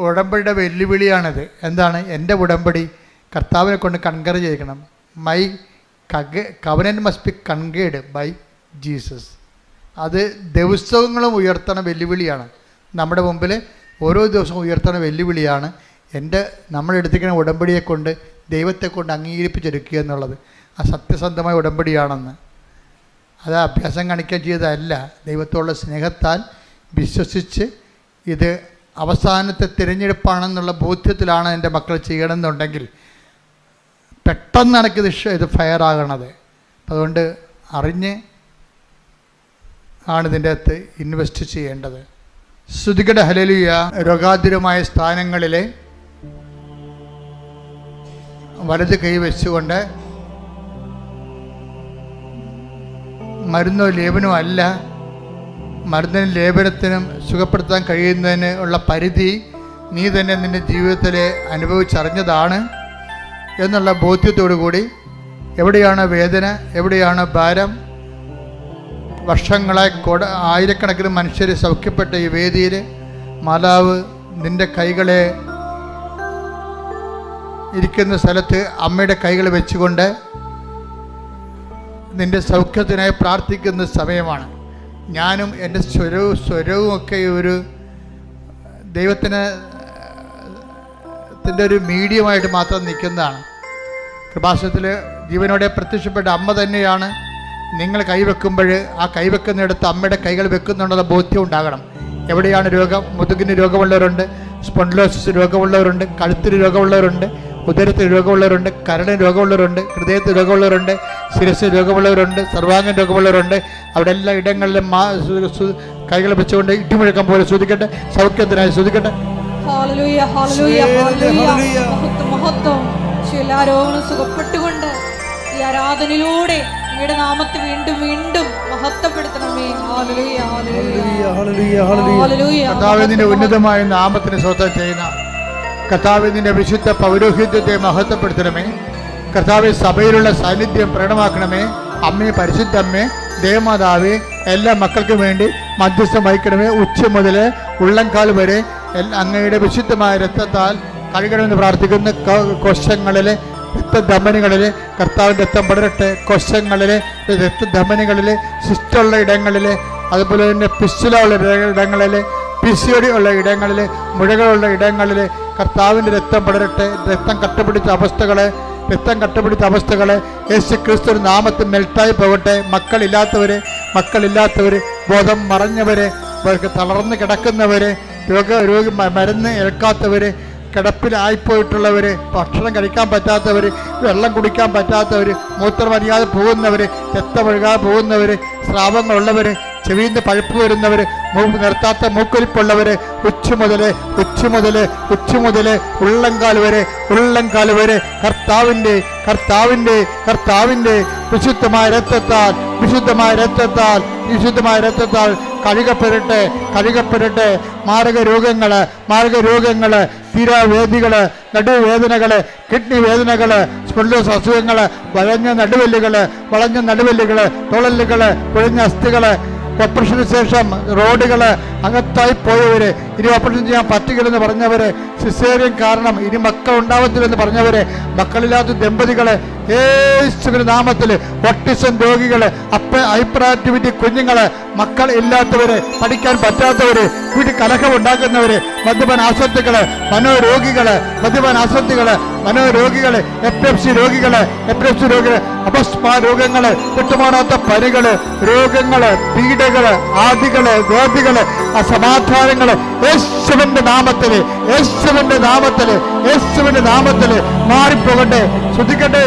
ഉടമ്പടിയുടെ വെല്ലുവിളിയാണിത്. എന്താണ്? എൻ്റെ ഉടമ്പടി കർത്താവിനെ കൊണ്ട് കൺകർ ചെയ്യിക്കണം. My covenant must be concurred by Jesus. അത് ദിവസങ്ങളും ഉയർത്തണ വെല്ലുവിളിയാണ്. നമ്മുടെ മുമ്പിൽ ഓരോ ദിവസവും ഉയർത്തണ വെല്ലുവിളിയാണ് നമ്മളെടുത്തിരിക്കുന്ന ഉടമ്പടിയെ കൊണ്ട് ദൈവത്തെ കൊണ്ട് അംഗീകരിപ്പിച്ചെടുക്കുക എന്നുള്ളത്. ആ സത്യസന്ധമായ ഉടമ്പടിയാണെന്ന്. അത് അഭ്യാസം കാണിക്കാൻ ചെയ്തതല്ല, ദൈവത്തോടുള്ള സ്നേഹത്താൽ വിശ്വസിച്ച് ഇത് അവസാനത്തെ തിരഞ്ഞെടുപ്പാണെന്നുള്ള ബോധ്യത്തിലാണ് എൻ്റെ മക്കൾ ചെയ്യണമെന്നുണ്ടെങ്കിൽ പെട്ടെന്ന് എനിക്കിത് ഇത് ഫയർ ആകണത്. അതുകൊണ്ട് അറിഞ്ഞ് ആണ് ഇതിൻ്റെ അകത്ത് ഇൻവെസ്റ്റ് ചെയ്യേണ്ടത്. ശ്രുതികട ഹല്ലേലൂയ. രോഗാതുരമായ സ്ഥാനങ്ങളിൽ വലത് കൈ വെച്ചുകൊണ്ട് മരുന്നോ ലേപനമോ അല്ല, മരുന്നിനും ലേപനത്തിനും സുഖപ്പെടുത്താൻ കഴിയുന്നതിന് ഉള്ള പരിധി നീ തന്നെ നിൻ്റെ ജീവിതത്തിൽ അനുഭവിച്ചറിഞ്ഞതാണ് എന്നുള്ള ബോധ്യത്തോടു കൂടി എവിടെയാണ് വേദന, എവിടെയാണ് ഭാരം, വർഷങ്ങളെ ആയിരക്കണക്കിന് മനുഷ്യർ സൗഖ്യപ്പെട്ട ഈ വേദിയിൽ മാതാവ് നിൻ്റെ കൈകളെ ഇരിക്കുന്ന സ്ഥലത്ത് അമ്മയുടെ കൈകൾ വെച്ചുകൊണ്ട് നിൻ്റെ സൗഖ്യത്തിനായി പ്രാർത്ഥിക്കുന്ന സമയമാണ്. ഞാനും എൻ്റെ സ്വരവുമൊക്കെ ഒരു ദൈവത്തിൻ്റെ ഒരു മീഡിയമായിട്ട് മാത്രം നിൽക്കുന്നതാണ്. കൃപാസനത്തിൽ ജീവനോടെ പ്രത്യക്ഷപ്പെട്ട അമ്മ തന്നെയാണ്. നിങ്ങൾ കൈവെക്കുമ്പോൾ ആ കൈവെക്കുന്നിടത്ത് അമ്മയുടെ കൈകൾ വെക്കുന്നുണ്ടെന്ന ബോധ്യം ഉണ്ടാകണം. എവിടെയാണ് രോഗം? മുതുകിന് രോഗമുള്ളവരുണ്ട്, സ്പോണ്ടിലോസിസ് രോഗമുള്ളവരുണ്ട്, കഴുത്തിന് രോഗമുള്ളവരുണ്ട്, ഉദരത്തിന് രോഗമുള്ളവരുണ്ട്, കരളിന് രോഗമുള്ളവരുണ്ട്, ഹൃദയത്തിന് രോഗമുള്ളവരുണ്ട്, ശിരസിന് രോഗമുള്ളവരുണ്ട്, സർവാംഗം രോഗമുള്ളവരുണ്ട്. അവിടെ എല്ലാ ഇടങ്ങളിലും കൈകൾ വെച്ചുകൊണ്ട് ഇടിമുഴക്കം പോലെ ശ്രദ്ധിക്കട്ടെ, സൗഖ്യത്തിനായി ശ്രദ്ധിക്കട്ടെ. എല്ലാ രോഗങ്ങളും സുഖപ്പെട്ടുകൊണ്ട് ഈ ആരാധനയിലൂടെ അങ്ങയുടെ നാമത്തെ വീണ്ടും വീണ്ടും മഹത്വപ്പെടുത്തണമേ. കർത്താവിന്റെ ഉന്നതമായ നാമത്തിന് സ്വന്തം ചെയ്യുന്ന കർത്താവിന്റെ വിശുദ്ധ പൗരോഹിത്യത്തെ മഹത്വപ്പെടുത്തണമേ. കർത്താവ് സഭയിലുള്ള സാന്നിധ്യം പ്രകടമാക്കണമേ. അമ്മേ, പരിശുദ്ധ അമ്മേ, ദേവമാതാവേ, എല്ലാ മക്കൾക്കും വേണ്ടി മധ്യസ്ഥം വഹിക്കണമേ. ഉച്ച മുതൽ ഉള്ളംകാൽ വരെ അങ്ങയുടെ വിശുദ്ധമായ രക്തത്താൽ കഴുകണമെന്ന് പ്രാർത്ഥിക്കുന്ന കോശങ്ങളിലെ രക്തധമനികളിൽ കർത്താവിൻ്റെ രക്തം പടരട്ടെ. കോശങ്ങളിലെ രക്തധമനികളിൽ, സിസ്റ്റുള്ള ഇടങ്ങളിൽ, അതുപോലെ തന്നെ പിസ്റ്റുലുള്ള ഇടങ്ങളിൽ, PCOD ഉള്ള ഇടങ്ങളിൽ, മുഴകളുള്ള ഇടങ്ങളിൽ കർത്താവിൻ്റെ രക്തം പടരട്ടെ. രക്തം കട്ടപിടിച്ച അവസ്ഥകളെ യേശു ക്രിസ്തു നാമത്തിൽ മെൽട്ടായി പോകട്ടെ. മക്കളില്ലാത്തവർ, ബോധം മറഞ്ഞവർ, തളർന്ന് കിടക്കുന്നവർ, രോഗി മരുന്ന് ഏൽക്കാത്തവർ, കിടപ്പിലായിപ്പോയിട്ടുള്ളവർ, ഭക്ഷണം കഴിക്കാൻ പറ്റാത്തവർ, വെള്ളം കുടിക്കാൻ പറ്റാത്തവർ, മൂത്രം അറിയാതെ പോകുന്നവർ, രക്തമൊഴുകാതെ പോകുന്നവർ, സ്രാവങ്ങളുള്ളവർ, ചെവിന്ന് പഴുപ്പ് വരുന്നവർ, നിർത്താത്ത മൂക്കൊലിപ്പുള്ളവർ, ഉച്ച മുതൽ ഉള്ളംകാൽ വരെ കർത്താവിൻ്റെ വിശുദ്ധമായ രക്തത്താൽ കഴുകപ്പെടട്ടെ. മാരകരോഗങ്ങള്, തീരാവേദികള്, നടുവേദനകള്, കിഡ്നി വേദനകള്, സ്പോണ്ടിലോസിസ് അസുഖങ്ങള്, വളഞ്ഞ നടുവല്ലുകള്, തുളലുകള്, കുഴഞ്ഞ അസ്ഥികള്, ഓപ്പറേഷന് ശേഷം റോഡുകൾ അകത്തായി പോയവര്, ഇനി ഓപ്പറേഷൻ ചെയ്യാൻ പറ്റുകയില്ലെന്ന് പറഞ്ഞവര്, സിസേറിയൻ കാരണം ഇനി മക്കൾ ഉണ്ടാവത്തില്ലെന്ന് പറഞ്ഞവര്, മക്കളില്ലാത്ത ദമ്പതികള്, യേശുവിന്റെ നാമത്തിൽ ഓട്ടിസം രോഗികള്, ഹൈപ്പർ ആക്ടിവിറ്റി കുഞ്ഞുങ്ങള്, മക്കൾ ഇല്ലാത്തവര്, പഠിക്കാൻ പറ്റാത്തവര്, വീട്ടിൽ കലഹം ഉണ്ടാക്കുന്നവര്, മദ്യപാന ആസക്തികള്, മനോരോഗികള്, എപ്പിലെപ്സി രോഗികള്, അപസ്മാ രോഗങ്ങള്, വിട്ടുമാറാത്ത പനികള്, രോഗങ്ങള്, പീഡകള്, ആദികള്, വ്യാധികള്, അസമാധാനങ്ങള് യേശുവിന്റെ നാമത്തില് മാറിപ്പോകട്ടെ. ശ്രദ്ധിക്കട്ടെ.